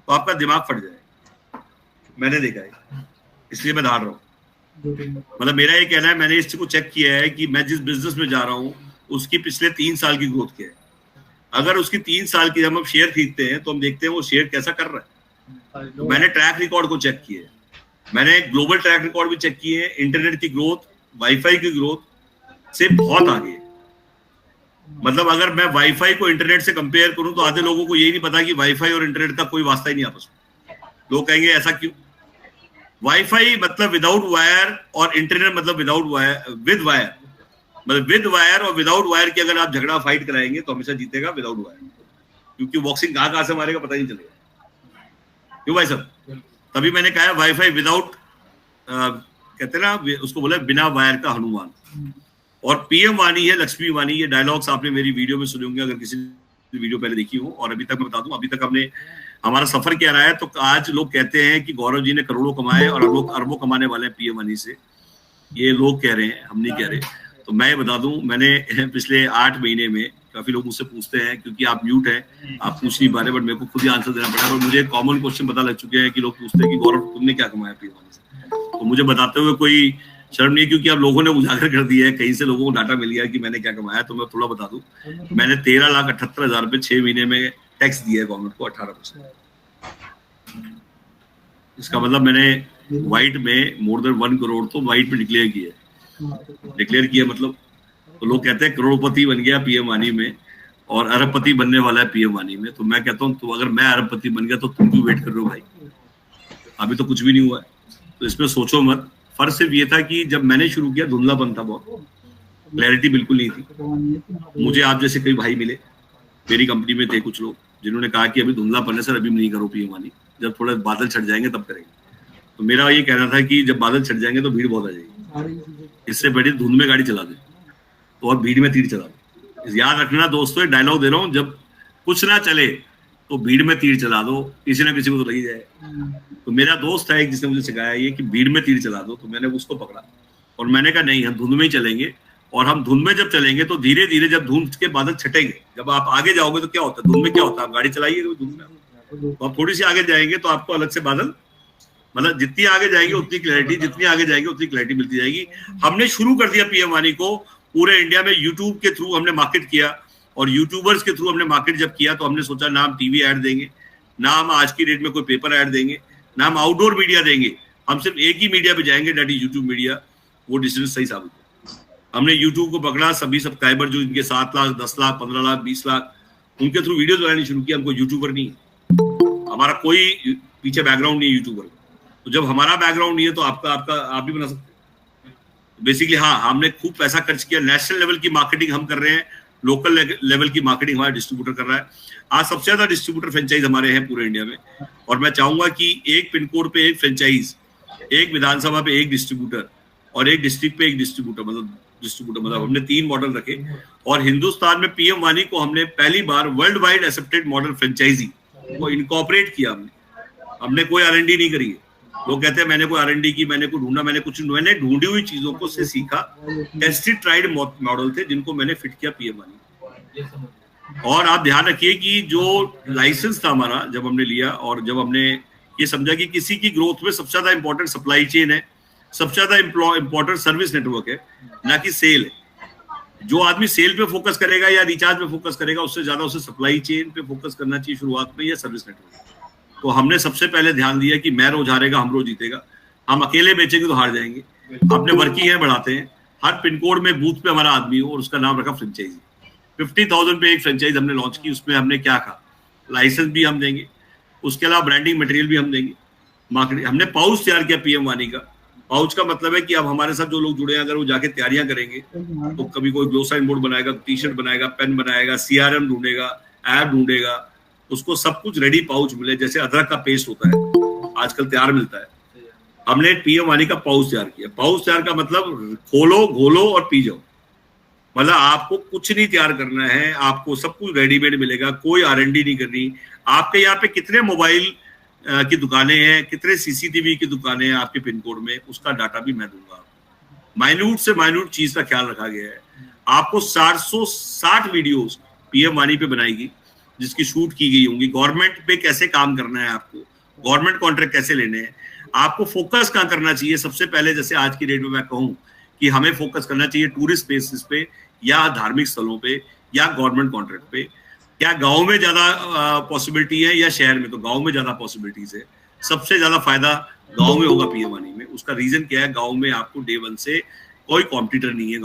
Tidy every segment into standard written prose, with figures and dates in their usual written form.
तो आपका दिमाग फट जाएगा, मैंने देखा है, इसलिए मैं धार रहा हूँ। मतलब मेरा ये कहना है, मैंने इस चीज को चेक किया है कि मैं जिस बिजनेस में जा रहा हूँ उसकी पिछले 3 साल की ग्रोथ क्या है। अगर उसकी 3 साल की जब हम शेयर खरीदते हैं तो हम देखते हैं वो शेयर कैसा कर रहा है। तो मैंने ट्रैक रिकॉर्ड को चेक किया है, मैंने ग्लोबल ट्रैक रिकॉर्ड भी चेक किए हैं। इंटरनेट की ग्रोथ, वाईफाई की ग्रोथ से बहुत आगे है। मतलब अगर मैं वाईफाई को इंटरनेट से कंपेयर करूं तो आधे लोगों को यही नहीं पता कि वाईफाई और इंटरनेट का कोई वास्ता ही नहीं आपस में। लोग कहेंगे ऐसा क्यों? वाईफाई मतलब विदाउट वायर और इंटरनेट मतलब विदाउट वायर, विद वायर। मतलब विद वायर और विदाउट वायर की अगर आप झगड़ा फाइट कराएंगे तो हमेशा जीतेगा विदाउट वायर, क्योंकि बॉक्सिंग कहां से मारेगा पता ही नहीं चलेगा। क्यों भाई साहब? तभी मैंने कहा वाईफाई विदाउट, कहते ना उसको बोले बिना वायर का हनुमान। और पीएम वाणी है लक्ष्मी वाणी, ये डायलॉग्स आपने मेरी वीडियो में सुने होंगे अगर किसी वीडियो पहले देखी हो। और अभी तक मैं बता दूं, अभी तक हमने हमारा सफर क्या रहा है। तो आज लोग कहते हैं कि गौरव जी ने करोड़ों कमाए और लोग अरबों कमाने वाले हैं पीएम वाणी से, ये लोग कह रहे हैं, हम नहीं कह रहे। तो मैं बता दूं, मैंने पिछले 8 महीने में, काफी लोग मुझसे पूछते हैं क्योंकि आप म्यूट हैं, आप पूछ नहीं पा रहे, बट मेरे को खुद ही आंसर देना पड़ा। और मुझे कॉमन क्वेश्चन पता लग चुके हैं कि लोग पूछते हैं कि गौरव तुमने क्या कमाया पीएम वाणी से। तो मुझे बताते हुए कोई शर्म नहीं, क्योंकि अब लोगों ने उजागर कर दिया है, कहीं से लोगों को डाटा मिल गया कि मैंने क्या कमाया। तो मैं थोड़ा बता दूं, मैंने 13,78,000 रुपए 6 महीने में टैक्स दिया है गवर्नमेंट को, 18%। इसका मतलब मैंने व्हाइट में मोर देन 1 करोड़ तो व्हाइट में डिक्लेयर किया मतलब। तो लोग कहते हैं करोड़पति बन गया पीएम वाणी में और अरबपति बनने वाला है पीएम वाणी में। तो मैं कहता हूँ तो अगर मैं अरबपति बन गया तो तुम क्यों वेट कर रहे हो भाई? अभी तो कुछ भी नहीं हुआ है, तो इसमें सोचो मत। फर्क सिर्फ ये था कि जब मैंने शुरू किया धुंधलापन था, बहुत क्लैरिटी बिल्कुल नहीं थी। मुझे आप जैसे कई भाई मिले, मेरी कंपनी में थे कुछ लोग जिन्होंने कहा कि अभी धुंधलापन है सर, अभी नहीं करो पीएम वाणी, जब थोड़े बादल छट जाएंगे तब करेंगे। तो मेरा ये कहना था कि जब बादल छट जाएंगे तो भीड़ बहुत आ जाएगी, इससे बड़ी धुंध में गाड़ी चला दे तो और भीड़ में तीर चला दो। याद रखना दोस्तों, एक डायलॉग दे रहा हूँ, जब कुछ ना चले तो भीड़ में तीर चला दो, किसी ना किसी को तो लगी जाए। तो मेरा दोस्त है एक जिसने मुझे सिखाया ये कि भीड़ में तीर चला दो, तो मैंने उसको पकड़ा और मैंने कहा नहीं, हम धुंध में ही चलेंगे। और हम धुंध में जब चलेंगे तो धीरे धीरे जब धुंध के बादल छटेंगे, जब आप आगे जाओगे तो क्या होता है, धुंध में क्या होता है, आप गाड़ी चलाइए धुंध में, तो आप थोड़ी सी आगे जाएंगे तो आपको अलग से बादल, मतलब जितनी आगे जाएंगे उतनी क्लैरिटी, जितनी आगे जाएंगे उतनी क्लैरिटी मिलती जाएगी। हमने शुरू कर दिया पीएम वाणी को पूरे इंडिया में, यूट्यूब के थ्रू हमने मार्केट किया। और यूट्यूबर्स के थ्रू हमने मार्केट जब किया तो हमने सोचा ना हम टीवी ऐड देंगे, ना हम आज की डेट में कोई पेपर ऐड देंगे, ना हम आउटडोर मीडिया देंगे, हम सिर्फ एक ही मीडिया पे जाएंगे, दैट इज यूट्यूब मीडिया। वो डिसीजन सही साबित हुआ। हमने यूट्यूब को पकड़ा, सभी सब्सक्राइबर जो इनके 7 लाख 10 लाख 15 लाख 20 लाख, उनके थ्रू वीडियोस बनानी शुरू की। हमको यूट्यूबर नहीं है, हमारा कोई पीछे बैकग्राउंड नहीं है यूट्यूबर। तो जब हमारा बैकग्राउंड नहीं है तो आप भी बना सकते हैं। बेसिकली हाँ, हमने खूब पैसा खर्च किया, नेशनल लेवल की मार्केटिंग हम कर रहे हैं, लोकल लेवल की मार्केटिंग हमारा डिस्ट्रीब्यूटर कर रहा है। आज सबसे ज्यादा डिस्ट्रीब्यूटर फ्रेंचाइज हमारे हैं पूरे इंडिया में। और मैं चाहूंगा कि एक पिन कोड पे एक फ्रेंचाइज, एक विधानसभा पे एक डिस्ट्रीब्यूटर और एक डिस्ट्रिक्ट पे एक डिस्ट्रीब्यूटर मतलब हमने 3 मॉडल रखे। और हिंदुस्तान में पीएम वाणी को हमने पहली बार world wide accepted model franchise को इनकॉर्पोरेट किया। हमने कोई R&D नहीं करी है। लोग कहते हैं मैंने कोई R&D की, मैंने कोई ढूंढा, मैंने कुछ, मैंने ढूंढी हुई चीजों को से सीखा। टेस्टेड ट्राइड मॉडल थे जिनको मैंने फिट किया पीएम वाणी। और आप ध्यान रखिए कि जो लाइसेंस था हमारा जब हमने लिया, और जब हमने ये समझा कि किसी की ग्रोथ में सबसे ज्यादा इंपॉर्टेंट सप्लाई चेन है, सबसे ज्यादा इंपॉर्टेंट सर्विस नेटवर्क है, ना कि सेल है। जो आदमी सेल पे फोकस करेगा या रिचार्ज पे फोकस करेगा, उससे ज्यादा उसे सप्लाई चेन पे फोकस करना चाहिए शुरुआत में, या सर्विस नेटवर्क। तो हमने सबसे पहले ध्यान दिया कि मैं रोज हारेगा, हम रोज जीतेगा। हम अकेले बेचेंगे तो हार जाएंगे। अपने वर्किंग है बढ़ाते हैं, हर पिन कोड में बूथ पे हमारा आदमी हो, और उसका नाम रखा फ्रेंचाइजी। 50,000 पे एक फ्रेंचाइज हमने लॉन्च की। उसमें हमने क्या कहा, लाइसेंस भी हम देंगे, उसके अलावा ब्रांडिंग मटेरियल भी हम देंगे, मार्केटिंग। हमने पाउच तैयार किया पीएम वाणी का। पाउच का मतलब है कि अब हमारे साथ जो लोग जुड़े हैं, अगर वो जाके तैयारियां करेंगे तो कभी कोई ग्लो साइन बोर्ड बनाएगा, टी शर्ट बनाएगा, पेन बनाएगा, CRM ढूंढेगा, ऐप ढूंढेगा, उसको सब कुछ रेडी पाउच मिले। जैसे अदरक का पेस्ट होता है आजकल तैयार मिलता है, हमने पीएम वाणी का पाउच तैयार किया। पाउच तैयार का मतलब खोलो, घोलो और पी जाओ। मतलब आपको कुछ नहीं तैयार करना है, आपको सब कुछ रेडीमेड मिलेगा, कोई R&D नहीं करनी। आपके यहाँ पे कितने मोबाइल की दुकानें हैं, कितने CCTV की दुकानें हैं आपके पिन कोड में, उसका डाटा भी मैं दूंगा। माइन्यूट से माइन्यूट चीज का ख्याल रखा गया है। आपको 760 वीडियोस पीएम वाणी पे बनाएगी, जिसकी शूट की गई होंगी, गवर्नमेंट पे कैसे काम करना है आपको, गवर्नमेंट कॉन्ट्रैक्ट कैसे लेने हैं, आपको फोकस कहाँ करना चाहिए। सबसे पहले जैसे आज की डेट में मैं कहूँ कि हमें फोकस करना चाहिए टूरिस्ट प्लेसेस पे या धार्मिक स्थलों पे या गवर्नमेंट कॉन्ट्रैक्ट पे। क्या गांव में ज्यादा पॉसिबिलिटी है या शहर में? तो गांव में ज्यादा पॉसिबिलिटीज है, सबसे ज्यादा फायदा गांव में होगा पीएम वानी में। उसका रीजन क्या है, गांव में आपको डे वन से कोई कॉम्पिटिटर नहीं है।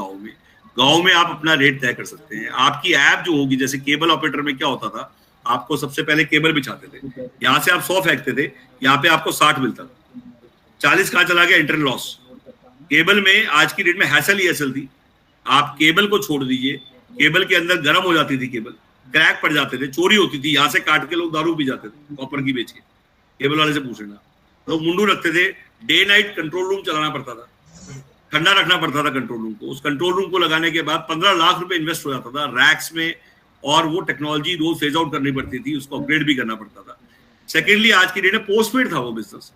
गांव में आप अपना रेट तय कर सकते हैं। आपकी ऐप जो होगी, जैसे केबल ऑपरेटर में क्या होता था, आपको सबसे पहले केबल बिछाते थे, यहाँ से आप 100 फेंकते थे, यहाँ पे आपको 60 मिलता था, 40 कहाँ चला गया, इंटरनल लॉस। केबल में आज की डेट में हैसल ही हैसल थी। आप केबल को छोड़ दीजिए, केबल के अंदर गर्म हो जाती थी, केबल क्रैक पड़ जाते थे, चोरी होती थी, यहाँ से काट के लोग दारू पी जाते थे कॉपर की बेच के। केबल वाले से पूछ लेना, लोग मुंडू रखते थे, डे नाइट कंट्रोल रूम चलाना पड़ता था, ठंडा रखना पड़ता था कंट्रोल रूम को। उस कंट्रोल रूम को लगाने के बाद 15 लाख रुपए इन्वेस्ट हो जाता था रैक्स में, और वो टेक्नोलॉजी रोज फेज आउट करनी पड़ती थी, उसको अपग्रेड भी करना पड़ता था। सेकेंडली, आज की डेट में पोस्टपेड था वो बिजनेस।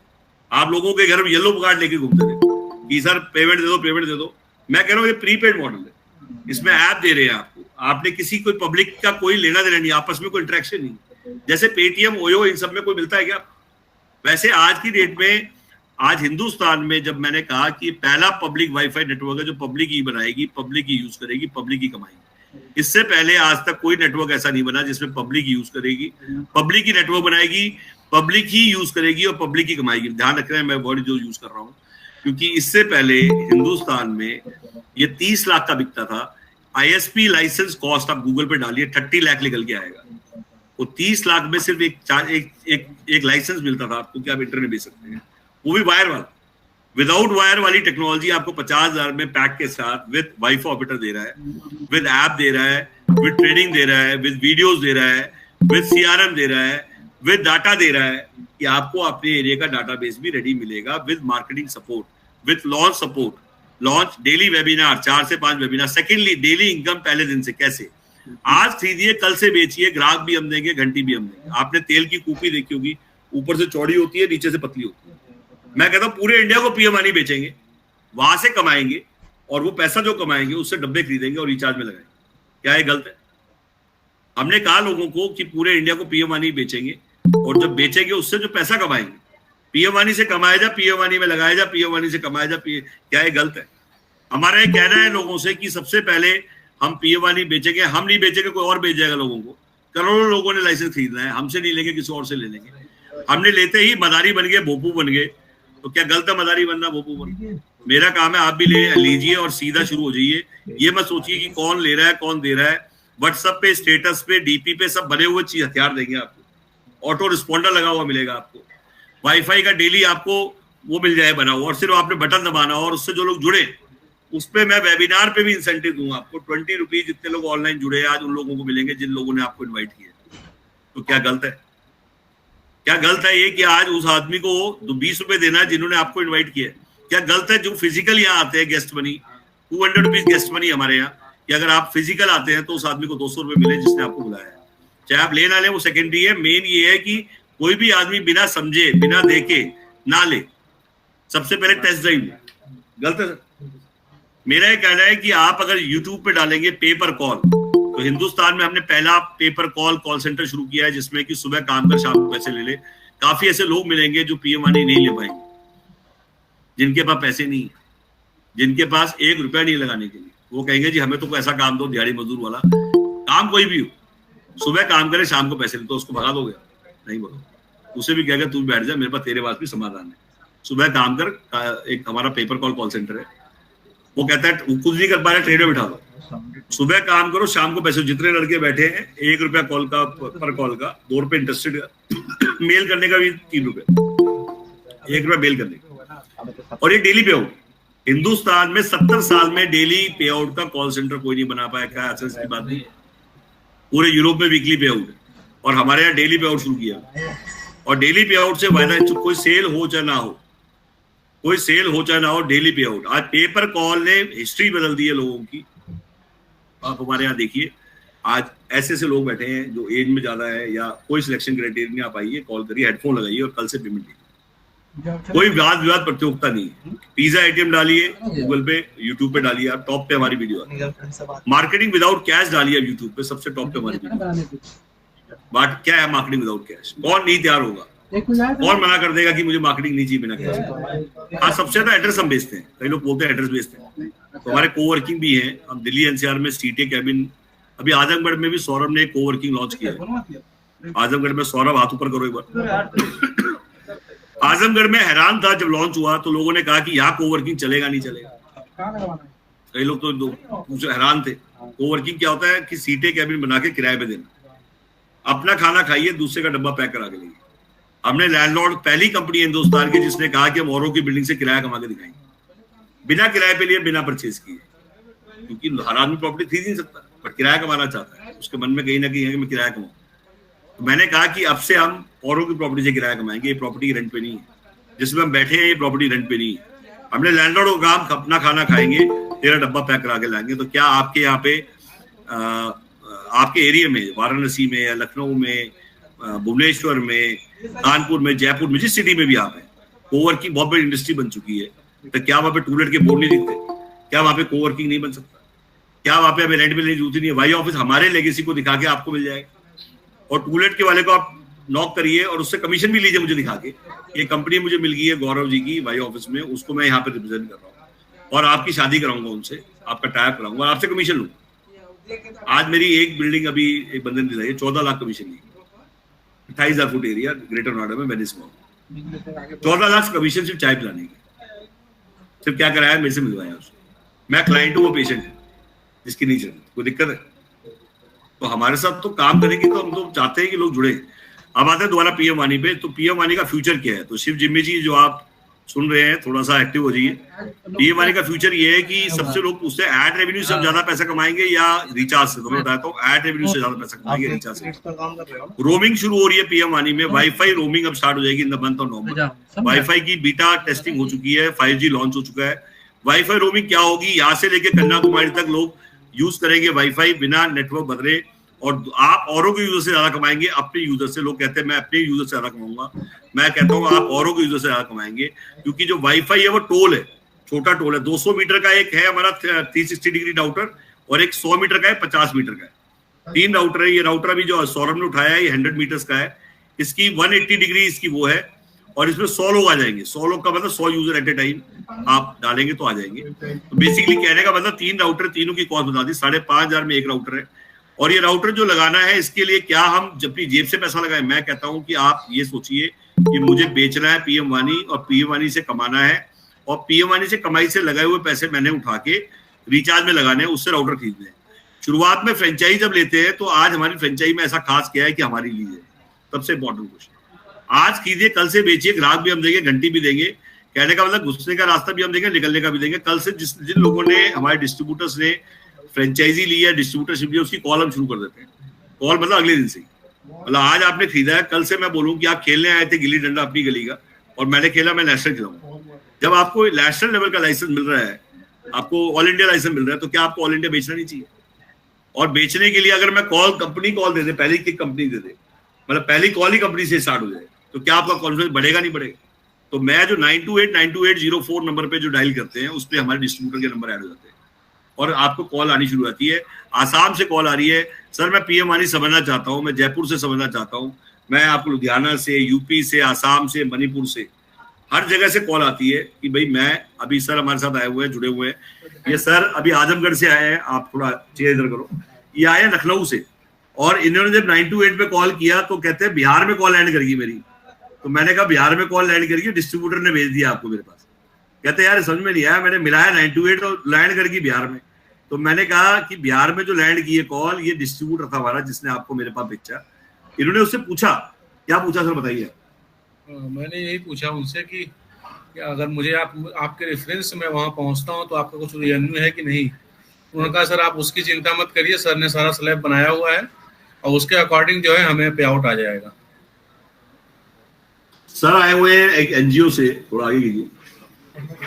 आप लोगों के घर में येलो कार्ड लेके घूमते थे कि सर पेमेंट दे दो, पेमेंट दे दो। मैं कह रहा हूँ ये प्रीपेड मॉडल है, इसमें ऐप दे रहे हैं आपको, आपने किसी कोई पब्लिक का कोई लेना देना नहीं, आपस में कोई इंटरेक्शन नहीं। जैसे पेटीएम, ओयो, इन सब में कोई मिलता है क्या? वैसे आज की डेट में, आज हिंदुस्तान में जब मैंने कहा कि पहला पब्लिक वाईफाई नेटवर्क है जो पब्लिक ही बनाएगी, पब्लिक ही यूज करेगी, पब्लिक ही कमाएगी। इससे पहले आज तक कोई नेटवर्क ऐसा नहीं बना जिसमें पब्लिक यूज करेगी, पब्लिक ही नेटवर्क बनाएगी, पब्लिक ही यूज करेगी और पब्लिक ही कमाएगी। ध्यान रख रहे हैं मैं वर्ड जो यूज कर रहा हूँ, क्योंकि इससे पहले हिंदुस्तान में ये 30 लाख का बिकता था। आईएसपी लाइसेंस कॉस्ट आप गूगल पे डालिए, 30 लाख निकल के आएगा। वो 30 लाख में सिर्फ एक लाइसेंस मिलता था आपको कि आप इंटरनेट बेच सकते हैं, वो भी वायर वाला। विदाउट वायर वाली टेक्नोलॉजी आपको 50,000 में पैक के साथ विद वाईफाई ऑपरेटर दे रहा है, विद ऐप दे रहा है, विद ट्रेनिंग दे रहा है, विद वीडियोस दे रहा है, विद सीआरएम दे रहा है, विद डाटा दे रहा है कि आपको अपने एरिया का डाटाबेस भी रेडी मिलेगा, with marketing support, with launch support, launch, daily webinar, 4 से 5 वेबिनार। सेकेंडली, डेली इनकम पहले दिन से। कैसे? आज खरीदिए, कल से बेचिए, ग्राहक भी हम देंगे, घंटी भी हम देंगे। आपने तेल की कूपी देखी होगी, ऊपर से चौड़ी होती है, नीचे से पतली होती है। मैं कहता हूं पूरे इंडिया को पीएम वानी बेचेंगे, वहां से कमाएंगे, और वो पैसा जो कमाएंगे उससे डब्बे खरीदेंगे और रिचार्ज में लगाएंगे। क्या ये गलत है? हमने कहा लोगों को कि पूरे इंडिया को पीएम वानी बेचेंगे, और जब बेचेंगे उससे जो पैसा कमाएंगे, पीएम वानी से कमाया जा, पीएम वानी में लगाया जा, पीएम वानी से कमाया जा। क्या ये गलत है? हमारा ये कहना है लोगों से कि सबसे पहले हम पीएम वानी बेचेंगे, हम नहीं बेचेंगे, कोई और बेच जाएगा लोगों को। करोड़ों लोगों ने लाइसेंस खरीदना है, हमसे नहीं लेंगे, किसी और से ले लेंगे। हमने लेते ही मदारी बन गए, भोपू बन गए। तो क्या गलत है मदारी बनना, भोपू बनना? मेरा काम है, आप भी लीजिए और सीधा शुरू हो जाइए। ये मत सोचिए कि कौन ले रहा है, कौन दे रहा है। व्हाट्सएप पे, स्टेटस पे, डीपी पे सब बने हुए चीज हथियार देंगे आपको। ऑटो रिस्पॉन्डर लगा हुआ मिलेगा आपको, वाईफाई का डेली आपको वो मिल जाए बना हुआ, और सिर्फ आपने बटन दबाना, और उससे जो लोग जुड़े उस पे मैं वेबिनार पे भी इंसेंटिव दूंगा आपको। 20 रुपीज जितने लोग ऑनलाइन जुड़े हैं आज उन लोगों को मिलेंगे जिन लोगों ने आपको इन्वाइट किया। तो क्या गलत है? क्या गलत है ये कि आज उस आदमी को 20 रुपए देना है जिन्होंने आपको इन्वाइट किया? क्या गलत है जो फिजिकल यहाँ आते हैं guest money, 200 rupees guest money हमारे यहाँ, कि अगर आप फिजिकल आते हैं तो उस आदमी को 200 रुपए मिले जिसने आपको बुलाया है। चाहे आप ले ना ले वो सेकेंडरी है, मेन ये है कि कोई भी आदमी बिना समझे, बिना देखे ना ले। सबसे पहले टेस्ट ड्राइव ले। गलत है? मेरा ये कहना है कि आप अगर यूट्यूब पे डालेंगे पेपर कॉल, तो हिंदुस्तान में हमने पहला पेपर कॉल सेंटर शुरू किया है, जिसमें कि सुबह काम कर शाम को पैसे ले ले। काफी ऐसे लोग मिलेंगे जो पीएम वानी नहीं ले पाएंगे, जिनके पास पैसे नहीं है, जिनके पास 1 रुपया नहीं लगाने के लिए। वो कहेंगे जी हमें तो कोई ऐसा काम दो, दिहाड़ी मजदूर वाला काम, कोई भी हो, सुबह काम करे शाम को पैसे ले। तो उसको भगा दोगे? नहीं भगा, उसे भी कहेगा तू बैठ जा, मेरे पास तेरे पास भी समाधान है। सुबह काम कर, एक हमारा पेपर कॉल सेंटर है, वो कहता है कुछ नहीं कर पा रहे, ट्रेन में बिठा दो, सुबह काम करो, शाम को पैसे। जितने लड़के बैठे हैं 1 रुपया कॉल का, पर कॉल का 2 रुपए इंटरेस्टेड, मेल करने का भी 3 रुपए, 1 रुपया मेल करने का, और ये डेली पे आउट। हिंदुस्तान में 70 साल में डेली पे आउट का कॉल सेंटर कोई नहीं बना पाया। क्या आश्चर्य की बात नहीं है? पूरे यूरोप में वीकली पे आउट है, और हमारे यहाँ डेली पे आउट शुरू किया। और डेली पे आउट से फायदा, कोई सेल हो चाहे ना हो, कोई सेल हो चाहे ना हो, डेली पे आउट। आज पेपर कॉल ने हिस्ट्री बदल दी है लोगों की। आप हमारे यहाँ देखिए, आज ऐसे ऐसे लोग बैठे हैं जो एज में ज्यादा है या कोई सिलेक्शन क्राइटेरिया नहीं, आप आइए, कॉल करिए, हेडफोन लगाइए और कल से पेमेंट लीजिए। कोई वाद विवाद प्रतियोगिता नहीं है। पिज्जा एटीएम डालिए गूगल पे, यूट्यूब पे डालिए, आप टॉप पे हमारी वीडियो आती है। मार्केटिंग विदाउट कैश डालिए यूट्यूब पे, सबसे टॉप पे हमारी वीडियो। बट क्या है मार्केटिंग विदाउट कैश? कौन नहीं तैयार होगा? कौन मना कर देगा कि मुझे मार्केटिंग नहीं चाहिए बिना कैश? हाँ, सबसे ज्यादा एड्रेस हम बेचते हैं। कई लोग बोलते हैं एड्रेस बेचते हैं, तो हमारे कोवर्किंग भी है। हम दिल्ली एनसीआर में सीटे कैबिन, अभी आजमगढ़ में भी सौरभ ने कोवर्किंग लॉन्च किया है। आजमगढ़ में सौरभ, हाथ ऊपर करो एक बार। आजमगढ़ में हैरान था जब लॉन्च हुआ तो लोगों ने कहा कि यहाँ कोवर्किंग चलेगा नहीं चलेगा। कई लोग तो हैरान थे। कोवर्किंग क्या होता है कि सीटें कैबिन बना के किराए पे देना, अपना खाना खाइए, दूसरे का डब्बा पैक करा के लेंगे। हमने लैंडलॉर्ड, पहली कंपनी है हिंदुस्तान की जिसने कहा कि हम औरों की बिल्डिंग से किराया कमा के दिखाएंगे, बिना किराए पे लिए, बिना परचेज किए। क्योंकि हर आदमी प्रॉपर्टी खरीद नहीं सकता, पर किराया कमाना चाहता है, उसके मन में कहीं ना कहीं है कि मैं किराया कमाऊं। तो मैंने कहा कि अब से हम औरों की प्रॉपर्टी से किराया कमाएंगे, ये प्रॉपर्टी रेंट पे नहीं है, जिसमें हम बैठे हैं ये प्रॉपर्टी रेंट पे नहीं है। हमने लैंडलॉर्ड को कहा अपना खाना खाएंगे, तेरा डब्बा पैक करा के लाएंगे। तो क्या आपके यहाँ पे आपके एरिया में, वाराणसी में या लखनऊ में, भुवनेश्वर में, कानपुर में, जयपुर में, जिस सिटी में भी आप हैं, कोवर्किंग बहुत बड़ी इंडस्ट्री बन चुकी है, तो क्या वहां पे टूलेट के बोर्ड नहीं दिखते? क्या वहां पे कोवर्किंग नहीं बन सकता? क्या वहां पे हमें रेंट में लेने की जरूरत नहीं है? वाई ऑफिस हमारे लेगेसी को दिखा के आपको मिल जाएगा, और टूलेट के वाले को आप नॉक करिए और उससे कमीशन भी लीजिए मुझे दिखा के, ये कंपनी मुझे मिल गई है गौरव जी की वाई ऑफिस में, उसको मैं यहाँ पे रिप्रेजेंट कर रहा हूँ और आपकी शादी कराऊंगा उनसे, आपका टाइप कराऊंगा और आपसे कमीशन लूंगा। आज मेरी एक बिल्डिंग अभी एक बंदे ने दिलाई है, 14 लाख कमीशन ली, 28,000 फुट एरिया, ग्रेटर नोएडा में, वेनिस मॉल। 14 लाख कमीशन सिर्फ चाय पिलाने की। सिर्फ क्या कराया? मेरे से मिलवाया उसको। मैं क्लाइंट हूँ, वो पेशेंट है जिसकी नहीं चलती, कोई दिक्कत है? तो हमारे साथ तो काम करेंगे, तो हम तो चाहते हैं कि लोग जुड़े। अब आते हैं दोबारा पीएम वाणी पे। तो पीएम वाणी का फ्यूचर क्या है? तो शिव जिम्मी जी जो आप सुन रहे हैं, थोड़ा सा एक्टिव हो जाइए। पीएम वाणी का फ्यूचर ये है कि सबसे लोग पूछते हैं एड रेवेन्यू से हम ज्यादा पैसा कमाएंगे या रिचार्ज से? तो मैं बताता हूँ एड रेवेन्यू से ज्यादा पैसा कमाएंगे रिचार्ज से। रोमिंग शुरू हो रही है पीएम वाणी में, वाईफाई रोमिंग अब स्टार्ट हो जाएगी in the month of November. Wifi की बीटा टेस्टिंग हो चुकी है, 5G लॉन्च हो चुका है। वाईफाई रोमिंग क्या होगी? यहाँ से लेके कन्याकुमारी तक लोग यूज करेंगे वाईफाई बिना नेटवर्क बदले, और आप औरों के यूजर से ज्यादा कमाएंगे अपने यूजर से। लोग कहते हैं मैं अपने यूजर से ज्यादा कमाऊंगा, मैं कहता हूँ आप औरों के यूजर से ज्यादा कमाएंगे, क्योंकि जो वाईफाई है वो टोल है, छोटा टोल है। 200 मीटर का एक है हमारा 360 डिग्री राउटर, और एक 100 मीटर का है, 50 मीटर का है। 3 राउटर है। ये राउटर अभी जो सौरभ ने उठाया है ये 100 मीटर्स का है, इसकी 180 डिग्री इसकी वो है, और इसमें 100 लोग आ जाएंगे। 100 लोग का मतलब 100 यूजर एट ए टाइम आप डालेंगे तो आ जाएंगे। तो बेसिकली कहने का मतलब 3 राउटर, तीनों की कॉस्ट बता दी, 5,500 में एक राउटर है। और ये राउटर जो लगाना है इसके लिए क्या हम अपनी जेब से पैसा लगाएं? मैं कहता हूं कि आप ये सोचिए कि मुझे बेचना है पीएम वाणी, और पीएम वाणी से कमाना है, और पीएम वाणी से कमाई से लगाए हुए पैसे मैंने उठा के रिचार्ज में लगाने हैं, उससे राउटर खरीदने हैं। शुरुआत में फ्रेंचाइज जब लेते हैं तो आज हमारी फ्रेंचाइज में ऐसा खास क्या है कि हमारी ली है, सबसे इंपॉर्टेंट क्वेश्चन। आज खरीदिए, कल से बेचिए, ग्राहक भी हम देंगे, घंटी भी देंगे। कहने का मतलब घुसने का रास्ता भी हम देंगे, निकलने का भी देंगे। कल से जिन लोगों ने, हमारे डिस्ट्रीब्यूटर्स ने फ्रेंचाइजी ली है, डिस्ट्रीब्यूटरशिप ली है, उसकी कॉल हम शुरू कर देते हैं। कॉल मतलब अगले दिन से, मतलब आज आपने खरीदा है, कल से मैं बोलूं कि आप खेलने आए थे गिल्ली डंडा अपनी गली का, और मैंने खेला, मैं नेशनल खिलाऊंगा। जब आपको नेशनल लेवल का लाइसेंस मिल रहा है, आपको ऑल इंडिया लाइसेंस मिल रहा है, तो क्या आपको ऑल इंडिया बेचना नहीं चाहिए? और बेचने के लिए अगर मैं कंपनी कॉल दे दे, पहली किक कंपनी दे दे, मतलब पहली कॉल ही कंपनी से स्टार्ट हो जाए, तो क्या आपका कॉन्फिडेंस बढ़ेगा नहीं बढ़ेगा? तो मैं जो 92892804 नंबर पे जो डायल करते हैं, उस पर हमारे डिस्ट्रीब्यूटर के नंबर ऐड हो जाते हैं, और आपको कॉल आनी शुरू होती है। आसाम से कॉल आ रही है, सर मैं पीएम वाणी समझना चाहता हूँ, मैं जयपुर से समझना चाहता हूँ, मैं आपको लुधियाना से, यूपी से, आसाम से, मणिपुर से, हर जगह से कॉल आती है कि भाई मैं अभी, सर हमारे साथ आए हुए हैं, जुड़े हुए हैं। ये सर अभी आजमगढ़ से आए हैं, आप थोड़ा चेयर इधर करो, ये आए हैं लखनऊ से, और इन्होंने जब 928 पे कॉल किया तो कहते हैं बिहार में कॉल लैंड करेगी मेरी। तो मैंने कहा बिहार में कॉल लैंड करेगी, डिस्ट्रीब्यूटर ने भेज दिया आपको मेरे पास। कहते यार समझ में नहीं आया, मैंने मिलाया 928 और लैंड करेगी बिहार में। तो मैंने कहा कि बिहार में जो लैंड की है कॉल, ये डिस्ट्रीब्यूटर था हमारा जिसने आपको मेरे पास बेचा। इन्होंने उससे पूछा, क्या पूछा सर बताइए? मैंने यही पूछा उनसे कि अगर मुझे आपके रेफरेंस में वहां पहुंचता हूं तो आपका कुछ रेवेन्यू है कि नहीं। उन्होंने कहा सर आप उसकी चिंता मत करिए, सर ने सारा स्लैब बनाया हुआ है और उसके अकॉर्डिंग जो है हमें पे आउट आ जाएगा। सर आए हुए हैं एक एनजीओ से, थोड़ा आगे कीजिए,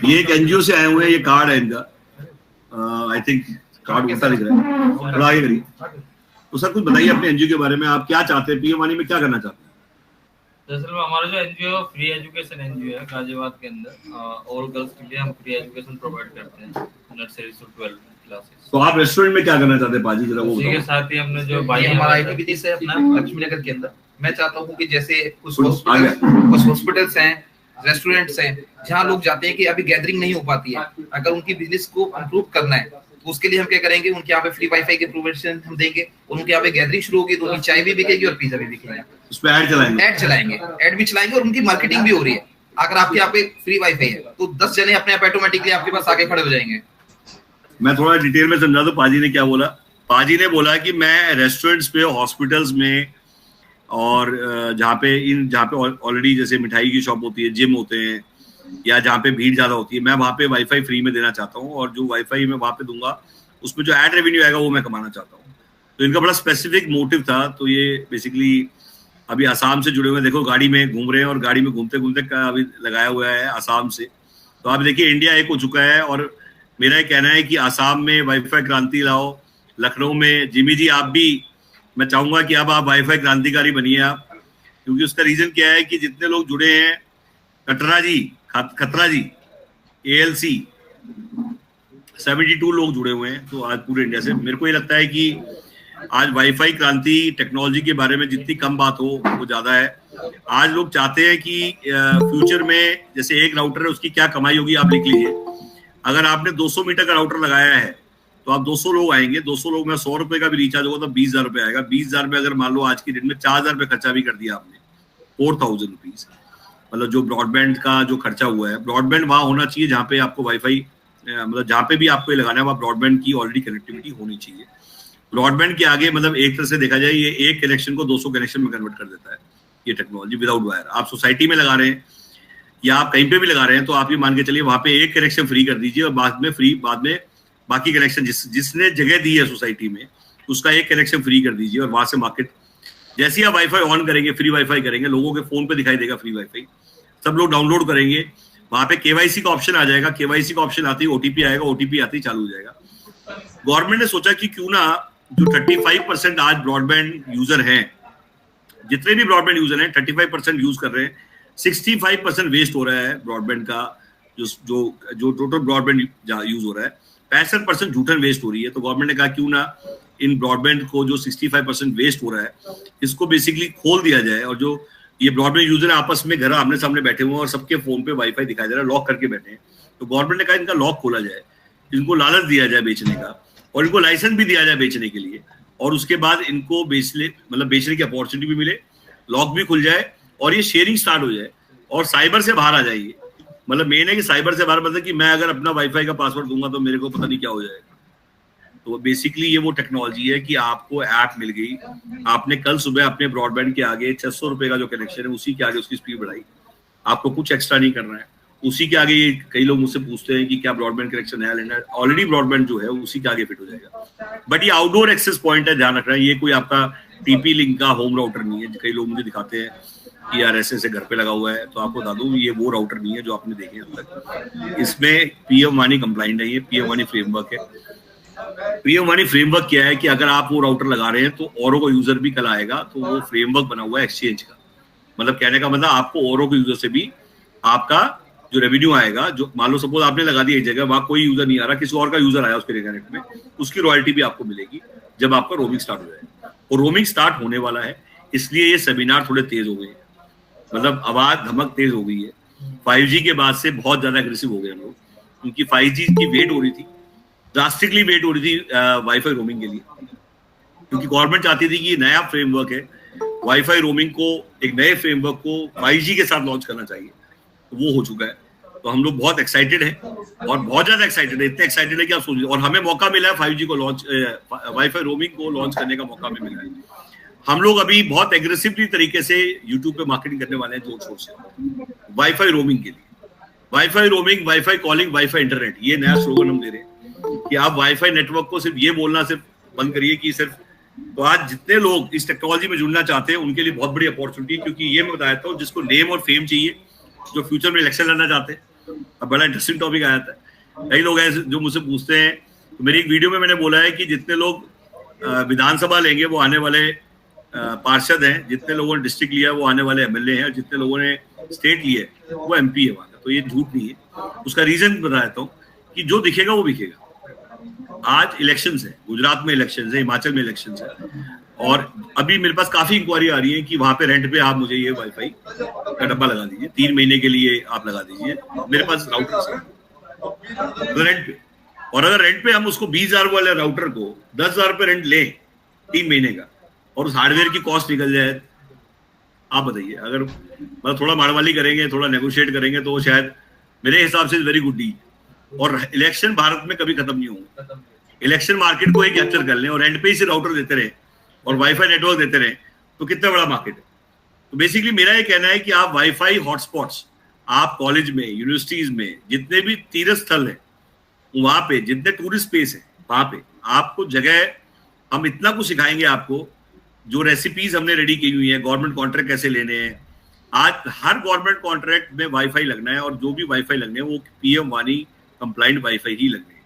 ये एक एनजीओ से आए हुए हैं, ये कार्ड है इनका, आई थिंक कार्ड उल्टा लिख रहा है, थोड़ा आगे करिए। तो सर कुछ बताइए अपने एनजीओ के बारे में, आप क्या चाहते हैं, पीएम वाणी में क्या करना चाहते हैं? दरअसल हमारा जो एनजीओ फ्री एजुकेशन एनजीओ है गाजियाबाद के अंदर, ऑल गर्ल्स के लिए हम फ्री एजुकेशन प्रोवाइड करते हैं, नर्सरी से 12 क्लासेस। तो आप रेस्टोरेंट में क्या करना चाहते हैं पाजी, जरा वो उसी के साथ ही हमने जो हमारा आईटी बिजनेस है अपना लक्ष्मी नगर के अंदर। मैं चाहता हूँ कि जैसे कुछ हॉस्पिटल्स हैं, रेस्टोरेंट्स हैं, जहाँ लोग जाते हैं कि अभी गैदरिंग नहीं हो पाती है, अगर उनकी बिजनेस को इम्प्रूव करना है तो उसके लिए हम क्या करेंगे, उनके यहाँ पे फ्री वाईफाई के प्रोविजन हम देंगे, उनके यहाँ पे गैदरिंग शुरू होगी तो उनकी चाय भी बिकेगी और पिज्जा भी बिकेगा। उस पे ऐड चलाएंगे, ऐड भी चलाएंगे और उनकी मार्केटिंग भी हो रही है। अगर आपके यहाँ पे फ्री वाईफाई है तो 10 जने अपने आप ऑटोमेटिकली आपके पास आके खड़े हो जाएंगे। मैं थोड़ा डिटेल में समझा दूं पाजी ने क्या बोला। पाजी ने बोला कि मैं रेस्टोरेंट्स पे, हॉस्पिटल्स में और जहाँ पे ऑलरेडी जैसे मिठाई की शॉप होती है, जिम होते हैं, या जहाँ पे भीड़ ज्यादा होती है, मैं वहाँ पे वाईफाई फ्री में देना चाहता हूँ, और जो वाईफाई मैं वहाँ पे दूंगा उसमें जो एड रेवेन्यू आएगा वो मैं कमाना चाहता हूँ। तो इनका बड़ा स्पेसिफिक मोटिव था। तो ये बेसिकली अभी आसाम से जुड़े हुए, देखो गाड़ी में घूम रहे हैं और गाड़ी में घूमते घूमते अभी लगाया हुआ है आसाम से। तो आप देखिए इंडिया एक हो चुका है, और मेरा ये कहना है कि आसाम में वाईफाई क्रांति लाओ, लखनऊ में जिमी जी आप भी, मैं चाहूंगा कि अब आप वाईफाई क्रांतिकारी बनिए आप, क्योंकि उसका रीजन क्या है कि जितने लोग जुड़े हैं, खतरा जी ALC 72 लोग जुड़े हुए हैं तो आज पूरे इंडिया से। मेरे को ये लगता है कि आज वाईफाई क्रांति टेक्नोलॉजी के बारे में जितनी कम बात हो वो ज्यादा है। आज लोग चाहते हैं कि फ्यूचर में जैसे एक राउटर है उसकी क्या कमाई होगी आप लिख लीजिए। अगर आपने 200 मीटर का राउटर लगाया है तो आप 200 लोग आएंगे, 200 लोग में 100 रुपए का भी रिचार्ज होगा तो 20,000 रुपए आएगा। 20,000 में अगर मान लो आज की डेट में 4,000 रुपए खर्चा भी कर दिया आपने, 4,000 रुपीज, मतलब जो ब्रॉडबैंड का जो खर्चा हुआ है। ब्रॉडबैंड वहां होना चाहिए जहाँ पे आपको वाईफाई, मतलब जहाँ पे भी आपको ये लगाना है वहाँ ब्रॉडबैंड की ऑलरेडी कनेक्टिविटी होनी चाहिए। ब्रॉडबैंड के आगे मतलब एक तरह से देखा जाए ये एक कनेक्शन को 200 कनेक्शन में कन्वर्ट कर देता है ये टेक्नोलॉजी विदाउट वायर। आप सोसाइटी में लगा रहे हैं या आप कहीं पे भी लगा रहे हैं तो आप ये मान के चलिए वहां पे एक कनेक्शन फ्री कर दीजिए और बाद में बाकी कनेक्शन जिसने जगह दी है सोसाइटी में उसका एक कनेक्शन फ्री कर दीजिए। और वहां से मार्केट, जैसे ही आप वाईफाई ऑन करेंगे, फ्री वाईफाई करेंगे, लोगों के फोन पे दिखाई देगा फ्री वाईफाई, सब लोग डाउनलोड करेंगे, वहां पे KYC का ऑप्शन आ जाएगा, KYC का ऑप्शन आते ही OTP आएगा, OTP आते ही चालू हो जाएगा। गवर्नमेंट ने सोचा कि क्यों ना जो 35% आज ब्रॉडबैंड यूजर हैं, जितने भी ब्रॉडबैंड यूजर हैं 35% यूज कर रहे हैं, 65% वेस्ट हो रहा है ब्रॉडबैंड का, जो टोटल ब्रॉडबैंड यूज हो रहा है 65% जूठन वेस्ट हो रही है। तो गवर्नमेंट ने कहा क्यों ना इन ब्रॉडबैंड को जो 65% वेस्ट हो रहा है इसको बेसिकली खोल दिया जाए, और जो ये ब्रॉडबैंड यूजर आपस में घर आमने सामने बैठे हुए हैं और सबके फोन पे वाईफाई दिखाई दे रहा है, लॉक करके बैठे हैं, तो गवर्नमेंट ने कहा इनका लॉक खोला जाए, इनको लालच दिया जाए बेचने का और इनको लाइसेंस भी दिया जाए बेचने के लिए, और उसके बाद इनको बेचने की अपॉर्चुनिटी भी मिले, लॉक भी खुल जाए और ये शेयरिंग स्टार्ट हो जाए और साइबर से बाहर आ जाइए। मतलब मेन है कि साइबर से बाहर, मतलब कि मैं अगर अपना वाईफाई का पासवर्ड दूंगा तो मेरे को पता नहीं क्या हो जाएगा। तो बेसिकली ये वो टेक्नोलॉजी है कि आपको ऐप मिल गई, आपने कल सुबह अपने ब्रॉडबैंड के आगे 600 रुपए का जो कनेक्शन है उसी के आगे उसकी स्पीड बढ़ाई, आपको कुछ एक्स्ट्रा नहीं करना है। उसी के आगे ये कई लोग मुझसे पूछते हैं कि क्या ब्रॉडबैंड कनेक्शन है लेना, ऑलरेडी ब्रॉडबैंड जो है उसी के आगे फिट हो जाएगा। बट ये आउटडोर एक्सेस पॉइंट है, ध्यान रखना है, ये कोई आपका TP लिंक का होम राउटर नहीं है। कई लोग मुझे दिखाते हैं कि यार ऐसे घर पे लगा हुआ है, तो आपको बता दूं ये वो राउटर नहीं है जो आपने देखे अब तक। इसमें PM वानी कंप्लाइंट है, ये PM वानी फ्रेमवर्क है। PM वानी फ्रेमवर्क क्या है कि अगर आप वो राउटर लगा रहे हैं तो औरों को यूजर भी कल आएगा, तो वो फ्रेमवर्क बना हुआ है एक्सचेंज का। मतलब कहने का मतलब आपको औरों के यूजर से भी आपका जो रेवेन्यू आएगा, जो मान लो सपोज आपने लगा दिया एक जगह, वहां कोई यूजर नहीं आ रहा, किसी और का यूजर आया उसके इंटरनेट में, उसकी रॉयल्टी भी आपको मिलेगी जब आपका रोमिंग स्टार्ट हो जाएगा। और रोमिंग स्टार्ट होने वाला है, इसलिए ये सेमिनार थोड़े तेज हो गए, मतलब आवाज धमक तेज हो गई है। 5G के बाद से बहुत ज्यादा एग्रेसिव हो गए हम लोग, क्योंकि 5G की वेट हो रही थी, ड्रास्टिकली वेट हो रही थी वाईफाई रोमिंग के लिए, क्योंकि गवर्नमेंट चाहती थी कि नया फ्रेमवर्क है वाईफाई रोमिंग को, एक नए फ्रेमवर्क को 5G के साथ लॉन्च करना चाहिए, तो वो हो चुका है। तो हम लोग बहुत एक्साइटेड हैं और बहुत ज्यादा एक्साइटेड है, इतने एक्साइटेड है कि आप सोचिए। और हमें मौका मिला है 5G को लॉन्च, वाईफाई रोमिंग को लॉन्च करने का मौका हमें मिला है। हम लोग अभी बहुत एग्रेसिवली तरीके से यूट्यूब पे मार्केटिंग करने वाले हैं जोर शोर से वाईफाई रोमिंग के लिए। Wifi roaming, wifi calling, wifi internet, ये नया स्लोगन हम दे रहे हैं कि आप वाईफाई नेटवर्क को सिर्फ ये बोलना सिर्फ बंद करिए कि सिर्फ। तो आज जितने लोग इस टेक्नोलॉजी में जुड़ना चाहते हैं उनके लिए बहुत बड़ी अपॉर्चुनिटी है, क्योंकि ये मैं बताता हूँ जिसको नेम और फेम चाहिए, जो फ्यूचर में इलेक्शन लड़ना चाहते हैं। अब बड़ा इंटरेस्टिंग टॉपिक आया था, कई लोग हैं जो मुझसे पूछते हैं, तो मेरी एक वीडियो में मैंने बोला है कि जितने लोग विधानसभा लेंगे वो आने वाले पार्षद हैं, जितने लोगों ने डिस्ट्रिक्ट लिया वो आने वाले MLA हैं, और जितने लोगों ने स्टेट लिए वो MP है वहां का। तो ये झूठ नहीं है। उसका रीजन बता देता हूँ कि जो दिखेगा वो बिकेगा। आज इलेक्शंस है, गुजरात में इलेक्शंस है, हिमाचल में इलेक्शंस है, और अभी मेरे पास काफी इंक्वायरी आ रही है कि वहां पे रेंट पे आप मुझे ये वाईफाई का डब्बा लगा दीजिए, 3 महीने के लिए आप लगा दीजिए, मेरे पास राउटर है तो रेंट पे। और अगर रेंट पे हम उसको 20,000 वाले राउटर को 10,000 पे रेंट लें 3 महीने का, और उस हार्डवेयर की कॉस्ट निकल जाए, आप बताइए, अगर मतलब थोड़ा माड़वाली करेंगे, थोड़ा नेगोशिएट करेंगे, तो शायद मेरे हिसाब से वेरी गुड डील। और इलेक्शन भारत में कभी खत्म नहीं होगा, इलेक्शन मार्केट को ही कैप्चर कर लें और रेंट पे ही से राउटर देते रहे और वाईफाई नेटवर्क देते रहे, तो कितना बड़ा मार्केट है। तो बेसिकली मेरा ये कहना है कि आप वाईफाई हॉटस्पॉट्स, आप कॉलेज में, यूनिवर्सिटीज में, जितने भी तीर्थ स्थल है वहां पे, जितने टूरिस्ट स्पेस है वहां पे आपको जगह, हम इतना कुछ सिखाएंगे आपको, जो रेसिपीज हमने रेडी की हुई है, गवर्नमेंट कॉन्ट्रैक्ट कैसे लेने हैं। आज हर गवर्नमेंट कॉन्ट्रैक्ट में वाईफाई लगना है, और जो भी वाईफाई लगने हैं वो पीएम वानी कंप्लाइंट वाईफाई ही लगने हैं।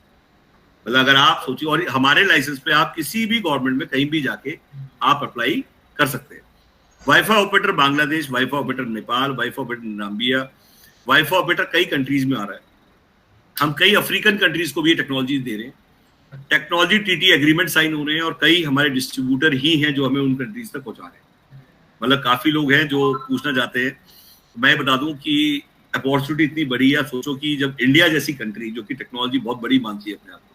मतलब अगर आप सोचिए, और हमारे लाइसेंस पे आप किसी भी गवर्नमेंट में कहीं भी जाके आप अप्लाई कर सकते हैं। Wifi operator Bangladesh, wifi operator Nepal, wifi operator Namibia, wifi operator कई कंट्रीज में आ रहा है। हम कई अफ्रीकन कंट्रीज को भी ये टेक्नोलॉजी दे रहे हैं, टेक्नोलॉजी टीटी एग्रीमेंट साइन हो रहे हैं, और कई हमारे डिस्ट्रीब्यूटर ही हैं जो हमें उन कंट्रीज तक पहुंचा रहे हैं। मतलब काफी लोग हैं जो पूछना चाहते हैं। मैं बता दूं कि अपॉर्चुनिटी इतनी बड़ी है, सोचो कि जब इंडिया जैसी कंट्री जो कि टेक्नोलॉजी बहुत बड़ी मानती है अपने आप को,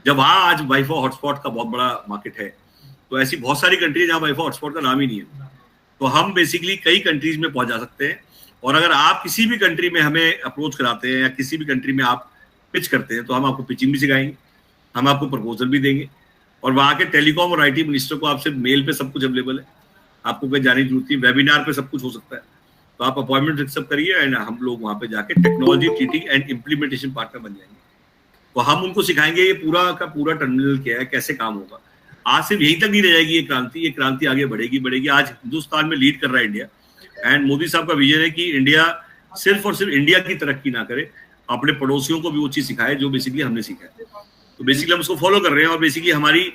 जब वहां आज वाईफाई हॉटस्पॉट का बहुत बड़ा मार्केट है, तो ऐसी बहुत सारी कंट्री जहां वाईफाई हॉटस्पॉट का नाम ही नहीं है, तो हम बेसिकली कई कंट्रीज में पहुंच जा सकते हैं। और अगर आप किसी भी कंट्री में हमें अप्रोच कराते हैं या किसी भी कंट्री में आप पिच करते हैं, तो हम आपको पिचिंग भी सिखाएंगे, हम आपको प्रपोजल भी देंगे, और वहां के टेलीकॉम और आईटी मिनिस्टर को आपसे मेल पे सब कुछ अवेलेबल है, आपको कहीं जाने की जरूरत नहीं, वेबिनार पे सब कुछ हो सकता है। तो आप अपॉइंटमेंट एक्सेप्ट करिए एंड हम लोग वहां पे जाके technology TT and implementation partner बन जाएंगे। तो हम उनको सिखाएंगे ये पूरा का पूरा टर्मिनल क्या है, कैसे काम होगा। आज सिर्फ यहीं तक नहीं रह जाएगी ये क्रांति आगे बढ़ेगी। आज हिंदुस्तान में लीड कर रहा है इंडिया, एंड मोदी साहब का विजन है कि इंडिया सिर्फ और सिर्फ इंडिया की तरक्की ना करे, अपने पड़ोसियों को भी वो चीज सिखाए जो बेसिकली हमने सीखा है। तो बेसिकली हम उसको फॉलो कर रहे हैं, और बेसिकली हमारी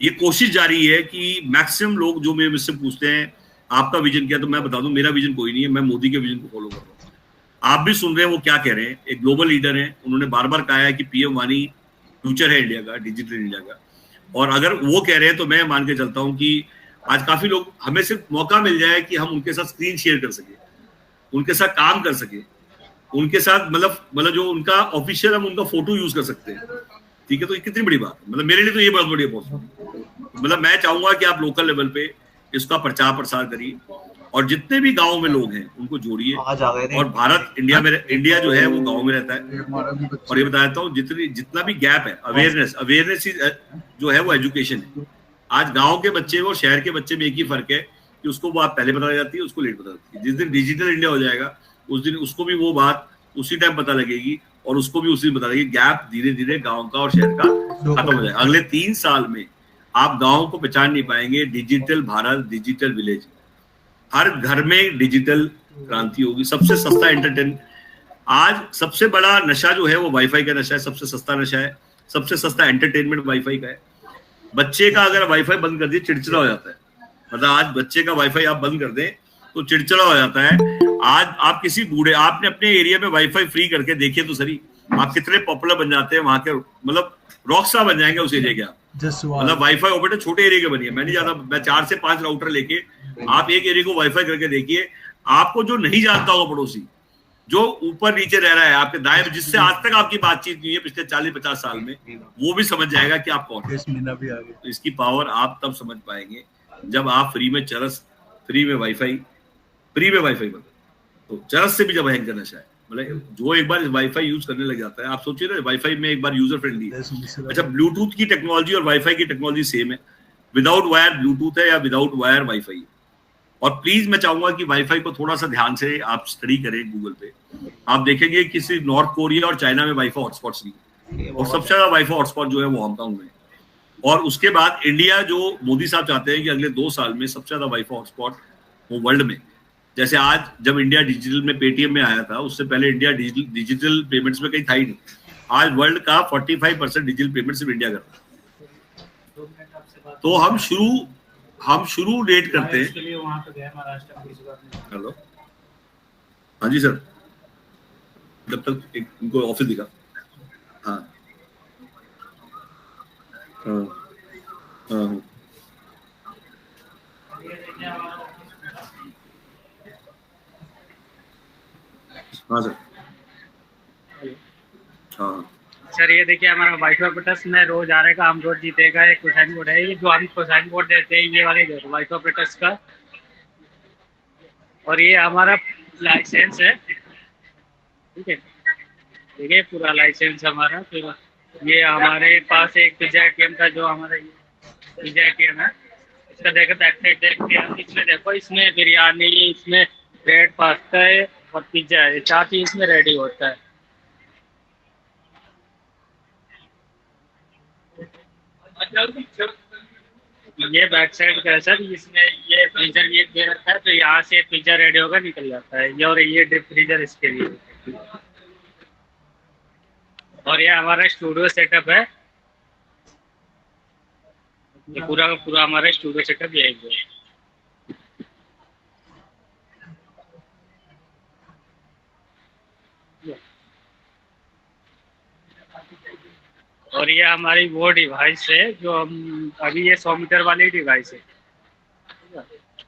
ये कोशिश जारी है कि मैक्सिमम लोग जो मुझसे पूछते हैं आपका विजन क्या, तो मैं बता दूं मेरा विजन कोई नहीं है, मैं मोदी के विजन को फॉलो कर रहा हूँ। आप भी सुन रहे हैं वो क्या कह रहे हैं, एक ग्लोबल लीडर है, उन्होंने बार बार कहा है कि पीएम वानी फ्यूचर है इंडिया का, डिजिटल इंडिया का। और अगर वो कह रहे हैं तो मैं मान के चलता हूँ कि आज काफी लोग, हमें सिर्फ मौका मिल जाए कि हम उनके साथ स्क्रीन शेयर कर सके, उनके साथ काम कर सके, उनके साथ मतलब जो उनका ऑफिशियल, हम उनका फोटो यूज कर सकते हैं, ठीक है। तो ये कितनी बड़ी बात है, मतलब मेरे लिए तो ये बहुत बड़ी अपॉर्चुनिटी। मतलब मैं चाहूंगा कि आप लोकल लेवल पे इसका प्रचार प्रसार करिए, और जितने भी गांव में लोग हैं उनको जोड़िए। और भारत, इंडिया जो है वो गांव में रहता है। और ये बता देता हूँ, जितना भी गैप है, अवेयरनेस जो है वो एजुकेशन है। आज गांव के बच्चे और शहर के बच्चे में एक ही फर्क है कि उसको बात पहले पता जाती है, उसको लेट पता जाती है। जिस दिन डिजिटल इंडिया हो जाएगा उस दिन उसको भी वो बात उसी टाइम पता लगेगी, और उसको भी उसी दिन पता लगेगी। गैप धीरे धीरे गांव का और शहर का खत्म हो जाएगा। अगले 3 साल में आप गांव को पहचान नहीं पाएंगे। डिजिटल भारत, डिजिटल विलेज, हर घर में डिजिटल क्रांति होगी। सबसे सस्ता एंटरटेनमेंट, आज सबसे बड़ा नशा जो है वो वाईफाई का नशा है, सबसे सस्ता नशा है, सबसे सस्ता एंटरटेनमेंट वाईफाई का है। बच्चे का अगर वाईफाई बंद कर दिए चिड़चिड़ा हो जाता है, मतलब आज बच्चे का वाईफाई आप बंद कर दें तो चिड़चिड़ा हो जाता है। आज आप किसी बूढ़े, आपने अपने एरिया में वाईफाई फ्री करके देखिए तो सही, आप कितने पॉपुलर बन जाते हैं वहां के, मतलब रॉकस्टार बन जाएंगे उस एरिया के आप। मतलब वाईफाई ऑपरेटर छोटे एरिया के बनिए, मैं नहीं जानता, मैं 4 से 5 राउटर लेके आप एक एरिया को वाईफाई करके देखिए, आपको जो नहीं जानता होगा पड़ोसी, जो ऊपर नीचे रह रहा है आपके दाएं, जिससे आज तक आपकी बातचीत नहीं है पिछले 40-50 साल में, वो भी समझ जाएगा कि आप कौन है। तो इसकी पावर आप तब समझ पाएंगे जब आप फ्री में चरस, फ्री में वाईफाई बंद, तो चरस से भी जब हैंग करना चाहे, मतलब जो एक बार वाईफाई यूज करने लग जाता है, आप सोचिए ना, वाईफाई में एक बार यूजर फ्रेंडली है। अच्छा, ब्लूटूथ की टेक्नोलॉजी और वाईफाई की टेक्नोलॉजी सेम है, विदाउट वायर ब्लूटूथ है या विदाउट वायर वाईफाई। और प्लीज मैं चाहूंगा कि वाईफाई को थोड़ा सा ध्यान से आप स्टडी करें गूगल पे, आप देखेंगे किसी नॉर्थ कोरिया और चाइना में वाईफाई हॉटस्पॉट्स नहीं है, और सबसे ज्यादा वाईफाई हॉटस्पॉट जो है वो हांगकांग में। और उसके बाद इंडिया, जो मोदी साहब चाहते हैं कि अगले 2 साल में सबसे ज्यादा वाईफाई हॉटस्पॉट वो वर्ल्ड में, जैसे आज जब इंडिया डिजिटल में पेटीएम में आया था, उससे पहले इंडिया डिजिटल पेमेंट्स में कहीं था ही नहीं। आज वर्ल्ड का 45% डिजिटल पेमेंट सिर्फ इंडिया कर रहा है। तो हम शुरू डेट करते हैं। हेलो, हाँ जी सर, जब तक इनको ऑफिस दिखा। हाँ हाँ हाँ हाँ सर। हाँ सर ये देखिए हमारा वाइफा प्रोटेस्ट में रोज आ रहेगा, हम रोज जीतेगा, एक कोसाइन बोर्ड है, ये जो हम कोसाइन बोर्ड देते हैं ये वाले वाइफा प्रोटेस्ट का, और ये हमारा लाइसेंस है, ठीक है, देखिए पूरा लाइसेंस हमारा। फिर ये हमारे पास एक पिज्जा एटीएम का, जो हमारा पिज्जा एटीएम है, इसका देखो बैक साइड देखते हैं, इसमें देखो, इसमें बिरयानी, इसमें ब्रेड, पास्ता है और पिज्जा है, 4 चीज इसमें रेडी होता है। ये बैक साइड का है सर, इसमें ये फ्रीजर ये दे रखा है, तो यहाँ से पिज्जा रेडी होकर निकल जाता है, ये, और ये डीप फ्रीजर इसके लिए। और ये हमारा स्टूडियो सेटअप है, ये पूरा का पूरा हमारा स्टूडियो सेटअप यही है। और ये हमारी वो डिवाइस है जो हम अभी, ये 100 मीटर वाली डिवाइस है,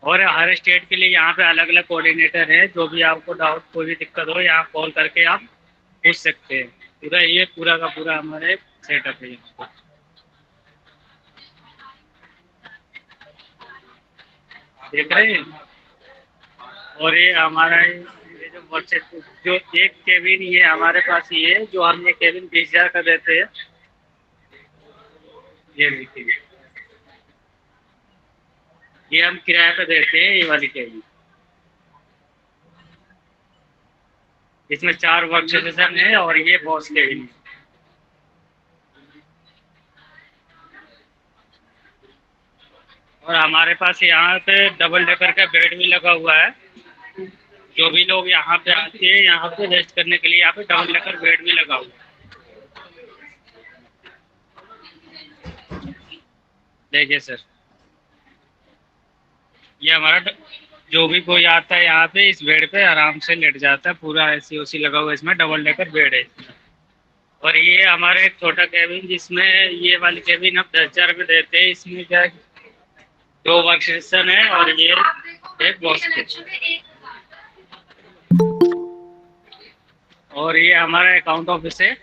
और हर स्टेट के लिए यहाँ पे अलग अलग कोऑर्डिनेटर है, जो भी आपको डाउट कोई भी दिक्कत हो यहाँ कॉल करके आप पूछ सकते हैं। पूरा ये पूरा का पूरा हमारे सेटअप है यहाँ पे। देख रहे हैं। और ये हमारा ये जो व्हाट्सएप जो एक केबिन ये हमारे पास ही है, जो हम ये केबिन 20,000 का देते हैं, ये देखिए, ये हम किराए पे देते हैं ये वाली केबिन। इसमें 4 वर्क स्टेशन है और ये बॉस केबिन है। और हमारे पास यहाँ पे डबल डेकर का बेड भी लगा हुआ है, जो भी लोग यहाँ पे आते हैं यहाँ पे रेस्ट करने के लिए, यहाँ पे डबल डेकर बेड भी लगा हुआ है। देखिए सर, ये हमारा जो भी कोई आता है यहाँ पे इस बेड पे आराम से लेट जाता है, पूरा एसी ओसी लगा हुआ है, इसमें डबल डेकर बेड है। और ये हमारे एक छोटा केबिन, जिसमें ये वाली केबिन हम 10,000 रुपये देते हैं, इसमें क्या 2 वर्क स्टेशन है और ये एक बॉक्स किचन। और ये हमारा अकाउंट ऑफिस है,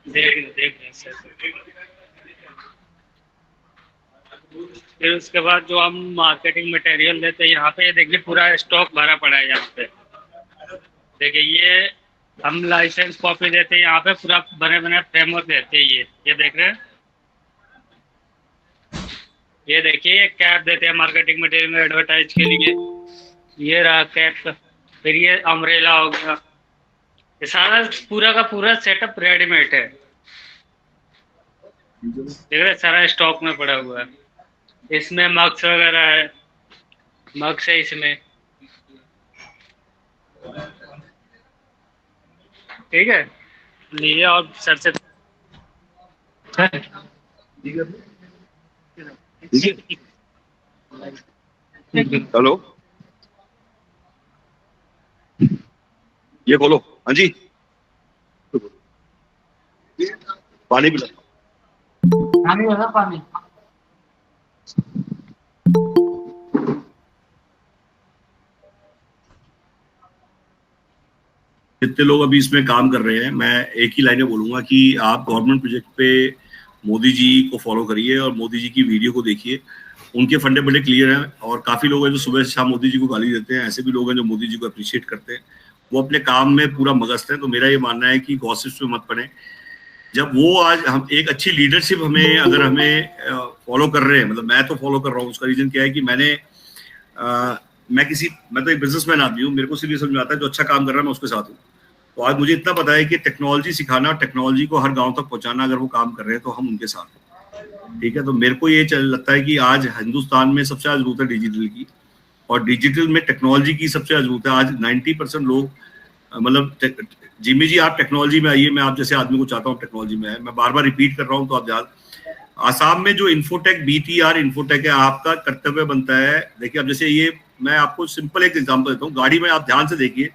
देख सर। फिर उसके बाद जो हम मार्केटिंग मटेरियल देते हैं यहाँ पे, ये देखिए पूरा स्टॉक भरा पड़ा है यहाँ पे। देखिए ये हम लाइसेंस कॉपी देते हैं यहाँ पे, पूरा बने बने फ्रेमवर्क देते हैं। ये देख रहे हैं, ये देखिए ये कैप देते हैं मार्केटिंग मटेरियल में एडवर्टाइज के लिए, ये रहा कैप। फिर ये अम्ब्रेला हो गया, ये सारा पूरा का पूरा सेटअप रेडीमेड है, देख रहे सारा स्टॉक में पड़ा हुआ है। इसमें मग्स वगैरह है, मग्स है इसमें, ठीक है, लीजिए। और सर से हेलो, ये खोलो। हाँ जी, पानी पिला, पानी। जितने लोग अभी इसमें काम कर रहे हैं, मैं एक ही लाइन में बोलूंगा कि आप गवर्नमेंट प्रोजेक्ट पे मोदी जी को फॉलो करिए और मोदी जी की वीडियो को देखिए। उनके फंडे बड़े क्लियर हैं, और काफी लोग हैं जो सुबह से शाम मोदी जी को गाली देते हैं, ऐसे भी लोग हैं जो मोदी जी को अप्रिशिएट करते हैं, वो अपने काम में पूरा मगस्त है। तो मेरा ये मानना है कि गॉसिप्स में मत पड़े। जब वो आज हम एक अच्छी लीडरशिप हमें अगर हमें फॉलो कर रहे हैं, मतलब मैं तो फॉलो कर रहा हूँ, उसका रीजन क्या है कि मैं तो एक बिजनेसमैन आदमी हूँ, मेरे को सिर्फ समझ आता है जो अच्छा काम कर रहा है मैं उसके साथ हूँ। तो आज मुझे इतना पता है कि टेक्नोलॉजी सिखाना, टेक्नोलॉजी को हर गांव तक पहुंचाना, अगर वो काम कर रहे हैं तो हम उनके साथ हैं, ठीक है। तो मेरे को ये लगता है कि आज हिंदुस्तान में सबसे ज्यादा जरूरत है डिजिटल की, और डिजिटल में टेक्नोलॉजी की सबसे ज्यादा जरूरत है। आज 90% लोग, मतलब जिम्मी जी आप टेक्नोलॉजी में आइए, मैं आप जैसे आदमी को चाहता हूँ टेक्नोलॉजी में है। मैं बार बार रिपीट कर रहा हूँ, तो आप याद, आसाम में जो इन्फोटेक BTR इन्फोटेक है, आपका कर्तव्य बनता है। देखिए अब जैसे ये मैं आपको सिंपल एक एग्जांपल देता हूँ। गाड़ी में आप ध्यान से देखिए,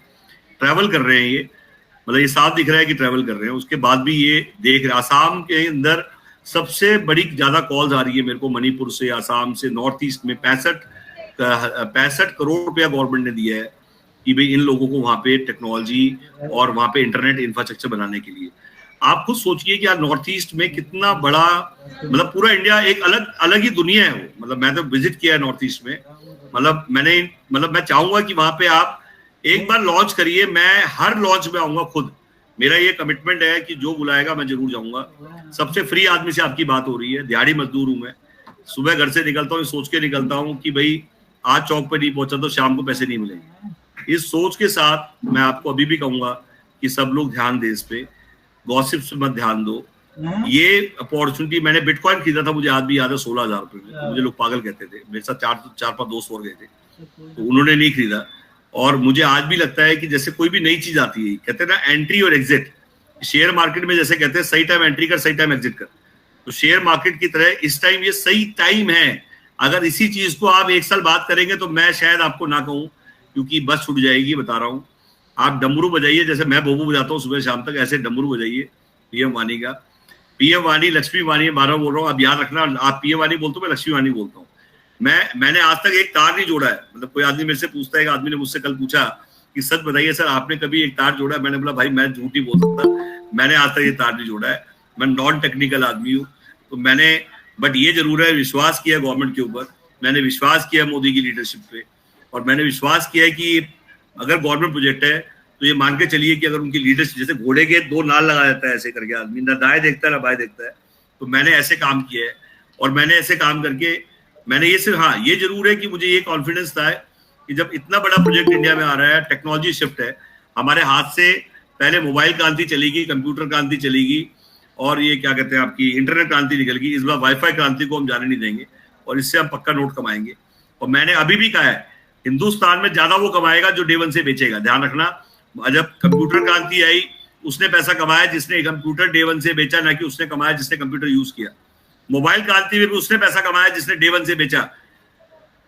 ट्रैवल कर रहे हैं ये, मतलब ये साफ दिख रहा है कि ट्रैवल कर रहे हैं, उसके बाद भी ये देख रहे हैं। आसाम के अंदर सबसे बड़ी ज्यादा कॉल्स आ रही है मेरे को मणिपुर से, आसाम से, नॉर्थ ईस्ट में 65 करोड़ रुपया गवर्नमेंट ने दिया है कि भाई इन लोगों को वहां पे टेक्नोलॉजी और वहां पे इंटरनेट इंफ्रास्ट्रक्चर बनाने के लिए। आप खुद सोचिए कि यार नॉर्थ ईस्ट में कितना बड़ा, मतलब पूरा इंडिया एक अलग ही दुनिया है वो। मतलब मैं तो विजिट किया है नॉर्थ ईस्ट में, मतलब मैं चाहूंगा कि वहां पे आप एक बार लॉन्च करिए। मैं हर लॉन्च में आऊंगा खुद, मेरा ये कमिटमेंट है कि जो बुलाएगा मैं जरूर जाऊंगा। सबसे फ्री आदमी से आपकी बात हो रही है, दिहाड़ी मजदूर हूं मैं, सुबह घर से निकलता हूँ सोच के निकलता हूँ कि भाई आज चौक पे नहीं पहुंचा तो शाम को पैसे नहीं मिलेंगे। इस सोच के साथ मैं आपको अभी भी कहूंगा कि सब लोग ध्यान दें इस पे, गॉसिप्स पे मत ध्यान दो। ये अपॉर्चुनिटी, मैंने बिटकॉइन खरीदा था, मुझे आज भी याद है 16,000 रुपए में। मुझे लोग पागल कहते थे, मेरे साथ चार पांच दोस्त और गए थे तो उन्होंने नहीं खरीदा। और मुझे आज भी लगता है कि जैसे कोई भी नई चीज आती है, कहते हैं ना एंट्री और एग्जिट, शेयर मार्केट में जैसे कहते हैं सही टाइम एंट्री कर, सही टाइम एग्जिट कर, तो शेयर मार्केट की तरह इस टाइम ये सही टाइम है। अगर इसी चीज को आप 1 साल बाद करेंगे तो मैं शायद आपको ना कहूं, क्योंकि बस छूट जाएगी, बता रहा हूं। आप डमरू बजाइए, जैसे मैं भोबू बजाता हूँ सुबह शाम तक, ऐसे डमरू बजाइए पीएम वाणी का। पीएम वाणी लक्ष्मी वाणी बारह बोल रहा हूँ, आप याद रखना, आप पीएम वाणी बोलते हो, मैं लक्ष्मी वाणी बोलता हूँ। मैंने आज तक एक तार नहीं जोड़ा है। मतलब कोई आदमी मेरे से पूछता है, एक आदमी ने मुझसे कल पूछा कि सच बताइए सर आपने कभी एक तार जोड़ा है? मैंने बोला भाई मैं झूठ नहीं बोल सकता, मैंने आज तक ये तार नहीं जोड़ा है, मैं नॉन टेक्निकल आदमी हूँ। तो मैंने बट ये जरूर है, विश्वास किया गवर्नमेंट के ऊपर, मैंने विश्वास किया मोदी की लीडरशिप पे, और मैंने विश्वास किया है कि अगर गवर्नमेंट प्रोजेक्ट है तो ये मान के चलिए कि अगर उनकी लीडरशिप, जैसे घोड़े के 2 नाल लगा देता है ऐसे करके आदमी, ना दाएं देखता है ना बाएं देखता है, तो मैंने ऐसे काम किया है। और मैंने ऐसे काम करके मैंने ये सिर्फ, हाँ ये जरूर है कि मुझे ये कॉन्फिडेंस था कि जब इतना बड़ा प्रोजेक्ट इंडिया में आ रहा है, टेक्नोलॉजी शिफ्ट है हमारे हाथ से, पहले मोबाइल क्रांति चलेगी, कंप्यूटर क्रांति चलेगी, और ये क्या कहते हैं आपकी इंटरनेट क्रांति निकलेगी। इस बार वाईफाई क्रांति को हम जाने नहीं देंगे और इससे हम पक्का नोट कमाएंगे। और मैंने अभी भी कहा है, हिंदुस्तान में ज्यादा वो कमाएगा जो डे वन से बेचेगा। ध्यान रखना, जब कंप्यूटर क्रांति आई उसने पैसा कमाया जिसने कंप्यूटर डे वन से बेचा, ना कि उसने कमाया जिसने कंप्यूटर यूज किया। मोबाइल क्रांति में भी उसने पैसा कमाया जिसने डे वन से बेचा,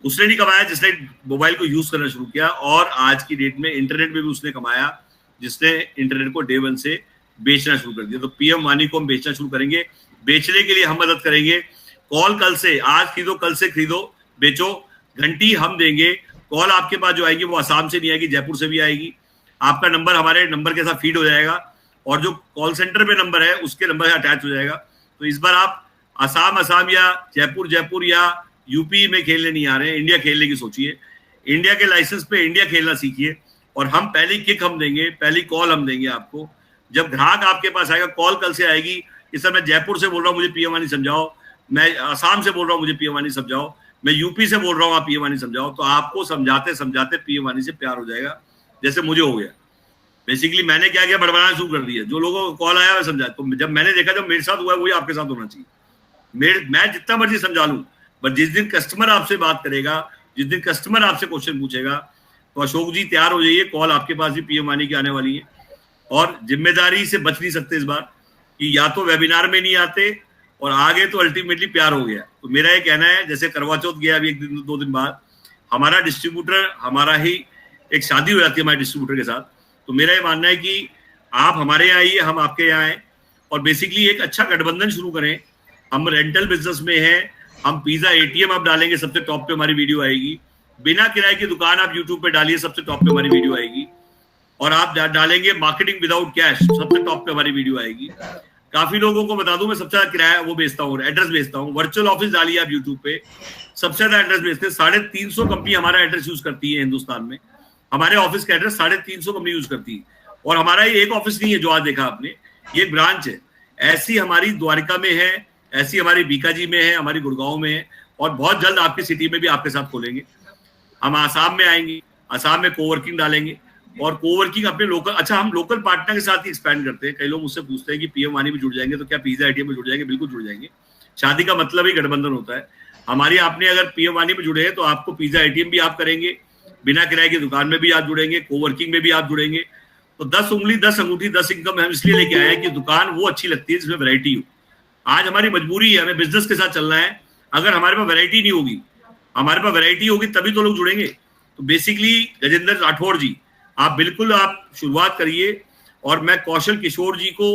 उसने नहीं कमाया जिसने मोबाइल को यूज करना शुरू किया। और आज की डेट में इंटरनेट में भी उसने कमाया जिसने इंटरनेट को डे वन से बेचना शुरू कर दिया। तो पीएम वाणी को हम बेचना शुरू करेंगे, बेचने के लिए हम मदद करेंगे। कॉल कल से, आज खरीदो कल से खरीदो बेचो, घंटी हम देंगे। कॉल आपके पास जो आएगी वो आसाम से नहीं आएगी, जयपुर से भी आएगी। आपका नंबर हमारे नंबर के साथ फीड हो जाएगा और जो कॉल सेंटर पे नंबर है उसके नंबर से अटैच हो जाएगा। तो इस बार आप आसाम या जयपुर या यूपी में खेलने नहीं आ रहे हैं, इंडिया खेलने की सोचिए। इंडिया के लाइसेंस पे इंडिया खेलना सीखिए और हम पहली किक हम देंगे, पहली कॉल हम देंगे आपको। जब ग्राहक आपके पास आएगा, कॉल कल से आएगी कि सर मैं जयपुर से बोल रहा हूँ मुझे पीएम वाणी समझाओ, मैं आसाम से बोल रहा हूँ मुझे पीएम वाणी समझाओ, मैं यूपी से बोल रहा हूँ आप पीएम वाणी समझाओ। तो आपको समझाते समझाते पीएम वाणी से प्यार हो जाएगा, जैसे मुझे हो गया। बेसिकली मैंने क्या किया, बड़बड़ाना शुरू कर दिया। जो लोगों को कॉल आया मैं समझा, तो जब मैंने देखा जब मेरे साथ हुआ वही आपके साथ होना चाहिए। मैं जितना मर्जी समझा लूं, बट जिस दिन कस्टमर आपसे बात करेगा, जिस दिन कस्टमर आपसे क्वेश्चन पूछेगा, तो अशोक जी तैयार हो जाइए, कॉल आपके पास भी पीएम वाणी की आने वाली है। और जिम्मेदारी से बच नहीं सकते इस बार कि या तो वेबिनार में नहीं आते और आगे तो अल्टीमेटली प्यार हो गया। तो मेरा ये कहना है, जैसे करवा चौथ गया अभी 1-2 दिन बाद, हमारा डिस्ट्रीब्यूटर, हमारा ही एक शादी हो जाती है हमारे डिस्ट्रीब्यूटर के साथ। तो मेरा ये मानना है कि आप हमारे यहाँ आइए, हम आपके यहाँ आए और बेसिकली एक अच्छा गठबंधन शुरू करें। हम रेंटल बिजनेस में हैं, हम पिज्जा एटीएम आप डालेंगे, सबसे टॉप पे हमारी वीडियो आएगी। बिना किराए की दुकान आप यूट्यूब पे डालिए, सबसे टॉप पे हमारी वीडियो आएगी। और आप डालेंगे मार्केटिंग विदाउट कैश, सबसे टॉप पे हमारी वीडियो आएगी। काफी लोगों को बता दूं, मैं सबसे ज्यादा किराया वो बेचता हूँ, एड्रेस बेचता हूँ। वर्चुअल ऑफिस डालिए आप यूट्यूब पे, सबसे ज्यादा एड्रेस बेचते हैं। 350 कंपनी हमारा एड्रेस यूज करती है हिंदुस्तान में। हमारे ऑफिस का एड्रेस 350 कंपनी यूज करती है। और हमारा ये एक ऑफिस नहीं है जो आज देखा आपने, ये ब्रांच है। ऐसी हमारी द्वारका में है, ऐसी हमारी बीकाजी में है, हमारी गुड़गांव में है, और बहुत जल्द आपकी सिटी में भी आपके साथ खोलेंगे। हम आसाम में आएंगे, आसाम में कोवर्किंग डालेंगे और कोवर्किंग अपने लोकल, अच्छा हम लोकल पार्टनर के साथ ही एक्सपैंड करते हैं। कई लोग मुझसे पूछते हैं कि पीएम वाणी में जुड़ जाएंगे तो क्या पिज्जा एटीएम में जुड़ जाएंगे? बिल्कुल जुड़ जाएंगे। शादी का मतलब ही गठबंधन होता है। हमारी आपने अगर पीएम वाणी में जुड़े हैं तो आपको पिज्जा एटीएम भी आप करेंगे, बिना किराए की दुकान में भी आप जुड़ेंगे, कोवर्किंग में भी आप जुड़ेंगे। तो 10 उंगली 10 अंगूठी 10 इनकम हम इसलिए लेके आए हैं कि दुकान वो अच्छी लगती है जिसमें वैरायटी हो। आज हमारी मजबूरी है, हमें बिजनेस के साथ चलना है। अगर हमारे पास वैरायटी नहीं होगी, हमारे पास वैरायटी होगी तभी तो लोग जुड़ेंगे। तो बेसिकली गजेंद्र राठौर जी, आप बिल्कुल आप शुरुआत करिए, और मैं कौशल किशोर जी को,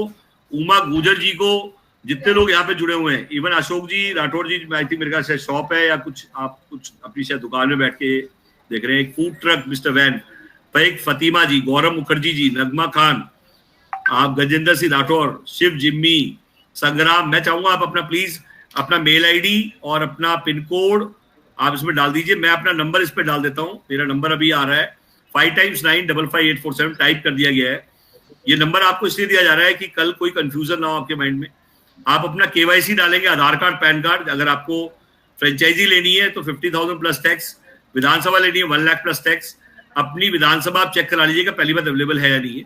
उमा गुजर जी को, जितने लोग यहाँ पे जुड़े हुए हैं, even Ashok ji Rathore ji, I think मेरे ख्याल शॉप है या कुछ, आप कुछ अपनी शायद दुकान में बैठ के देख रहे हैं, फूड ट्रक मिस्टर वैन, पैक फतिमा जी, गौरव मुखर्जी जी, नगमा खान, आप गजेंद्र सिंह राठौर, शिव जिम्मी, संग्राम। मैं चाहूंगा आप अपना प्लीज अपना मेल आईडी और अपना पिन कोड आप इसमें डाल दीजिए। मैं अपना नंबर इस पे डाल देता हूँ, मेरा नंबर अभी आ रहा है 5x9555847, टाइप कर दिया गया है। ये नंबर आपको इसलिए दिया जा रहा है कि कल कोई कंफ्यूजन ना हो आपके माइंड में। आप अपना केवाईसी डालेंगे, आधार कार्ड, पैन कार्ड। अगर आपको फ्रेंचाइजी लेनी है तो 50,000 प्लस टैक्स, विधानसभा लेनी है 1 लाख प्लस टैक्स। अपनी विधानसभा आप चेक करा लीजिएगा पहली बात अवेलेबल है या नहीं है,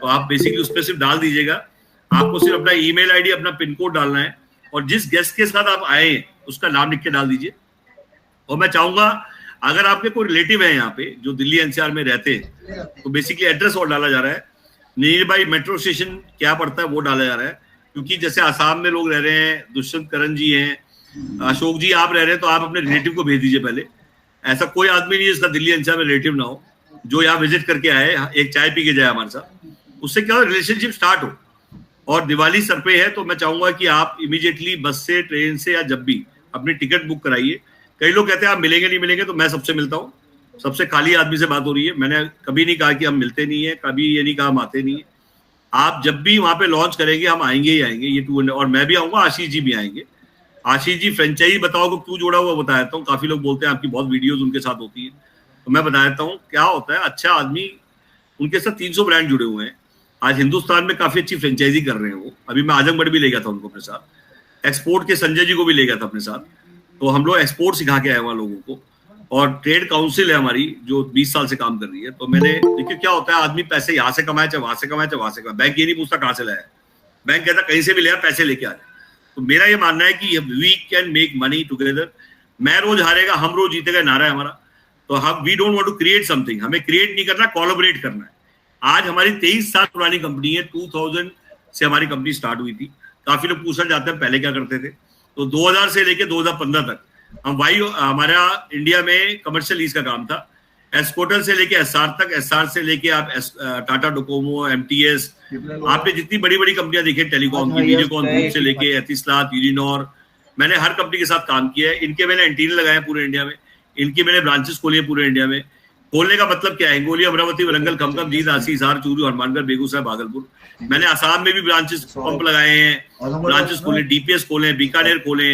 तो आप बेसिकली उस पर सिर्फ डाल दीजिएगा। आपको सिर्फ अपना ईमेल आईडी, अपना पिन कोड डालना है, और जिस गेस्ट के साथ आप आए हैं उसका नाम लिख के डाल दीजिए। और मैं चाहूंगा अगर आपके कोई रिलेटिव है यहाँ पे जो दिल्ली एनसीआर में रहते हैं, तो बेसिकली एड्रेस और डाला जा रहा है, नियर बाई मेट्रो स्टेशन क्या पड़ता है वो डाला जा रहा है। क्योंकि जैसे आसाम में लोग रह रहे हैं, दुष्यंत करण जी हैं, अशोक जी आप रह रहे हैं, तो आप अपने रिलेटिव को भेज दीजिए पहले। ऐसा कोई आदमी नहीं जिसका दिल्ली एनसीआर में रिलेटिव ना हो, जो यहाँ विजिट करके आए, एक चाय पी के जाए हमारे साथ, उससे क्या हो रिलेशनशिप स्टार्ट हो। और दिवाली सर पे है, तो मैं चाहूंगा कि आप इमीडिएटली बस से, ट्रेन से, या जब भी अपनी टिकट बुक कराइए। कई लोग कहते हैं आप मिलेंगे नहीं मिलेंगे, तो मैं सबसे मिलता हूँ, सबसे खाली आदमी से बात हो रही है। मैंने कभी नहीं कहा कि हम मिलते नहीं है, कभी ये नहीं कहा हम आते नहीं है। आप जब भी वहां पे लॉन्च करेंगे हम आएंगे ही आएंगे, ये 200, और मैं भी आऊंगा, आशीष जी भी आएंगे। आशीष जी फ्रेंचाइजी बताओ को क्यों जोड़ा हुआ बता देता हूँ। काफी लोग बोलते हैं आपकी बहुत वीडियोज उनके साथ होती है, तो मैं बता देता हूँ क्या होता है। अच्छा आदमी, उनके साथ 300 ब्रांड जुड़े हुए हैं। आज हिंदुस्तान में काफी अच्छी फ्रेंचाइजी कर रहे हैं वो। अभी मैं आजमगढ़ भी ले गया था उनको अपने साथ, एक्सपोर्ट के संजय जी को भी ले गया था अपने साथ, तो हम लोग एक्सपोर्ट सिखा के आए वहां लोगों को। और ट्रेड काउंसिल है हमारी जो 20 साल से काम कर रही है। तो मैंने देखिए क्या होता है, आदमी पैसे यहाँ से कमाए, चाहे वहां से कमाए, चाहे वहां से कमाए, बैंक ये नहीं पूछता कहाँ से लाया, बैंक कहता कहीं से भी लिया, पैसे लेके आ जाए। तो मेरा ये मानना है कि we can make money together. मैं रोज हारेगा, हम रोज जीतेगा, नारा है हमारा। तो हम we don't want to create something, हमें क्रिएट नहीं करना, कोलैबोरेट करना है। आज हमारी 23 साल पुरानी कंपनी है, 2000 से हमारी कंपनी स्टार्ट हुई थी। काफी लोग पूछना चाहते हैं पहले क्या करते थे, तो 2000 से लेके 2015 तक हम हमारा इंडिया में कमर्शियल लीज का काम था। एस्कोटल से लेके एसआर तक, एसआर से लेके आप टाटा डोकोमो, एमटीएस, आपने जितनी बड़ी बड़ी कंपनियां देखी टेलीकॉम की, वीडियोकॉन ग्रुप से लेके एथिसलात, यूनिनॉर, मैंने हर कंपनी के साथ काम किया है। इनके मैंने एंटीरियर लगाए पूरे इंडिया में, इनकी मैंने ब्रांचेस खोली है पूरे इंडिया में। खोलने का मतलब क्या है, हिंगोली, अमरावती, वरंगल, खमकम, जींद, आसी, हिसार, चूरू, हनुमानगढ़, बेगूसराय, भागलपुर। मैंने आसाम में भी ब्रांचेस पंप लगाए हैं, ब्रांचेस खोले, डीपीएस खोले, बीकानेर खोले,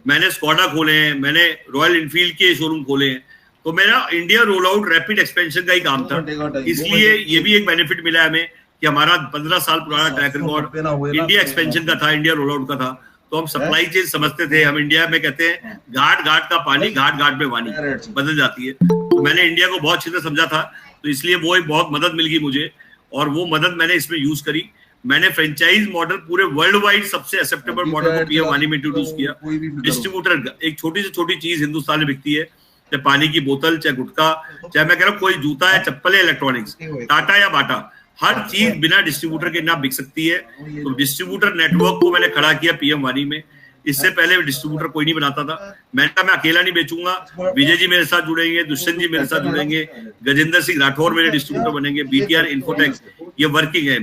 मैंने स्कॉडा खोले हैं, मैंने रॉयल इनफील्ड के शोरूम खोले हैं। तो मेरा India roll out rapid expansion का ही काम था। इसलिए ये भी एक बेनिफिट मिला है हमें कि हमारा 15 साल पुराना ट्रैक रिकॉर्ड इंडिया एक्सपेंशन का था, इंडिया रोल आउट का था। तो हम सप्लाई चेन समझते थे। हम इंडिया में कहते हैं घाट घाट का पानी, घाट घाट में वानी बदल जाती है। तो मैंने इंडिया को बहुत अच्छी तरह समझा था, तो इसलिए वो एक बहुत मदद मिल गई मुझे, और वो मदद मैंने इसमें यूज करी। मैंने फ्रेंचाइज मॉडल पूरे वर्ल्ड वाइड सबसे एक्सेप्टेबल मॉडल को पीएम वानी में इंट्रोड्यूस किया। डिस्ट्रीब्यूटर, एक छोटी से छोटी चीज हिंदुस्तान में बिकती है, चाहे पानी की बोतल, चाहे गुटखा, चाहे मैं कह रहा हूँ कोई जूता है, चप्पल है, इलेक्ट्रॉनिक्स, टाटा या बाटा, हर चीज बिना डिस्ट्रीब्यूटर के ना बिक सकती है। तो डिस्ट्रीब्यूटर नेटवर्क को मैंने खड़ा किया पीएम वानी में। इससे पहले डिस्ट्रीब्यूटर कोई नहीं बनाता था। मैंने कहा मैं अकेला नहीं बेचूंगा, विजय जी मेरे साथ जुड़ेंगे, दुष्यंत जी मेरे साथ जुड़ेंगे, गजेंद्र सिंह राठौर मेरे डिस्ट्रीब्यूटर बनेंगे, बीटीआर इन्फोटेक्स, ये वर्किंग है।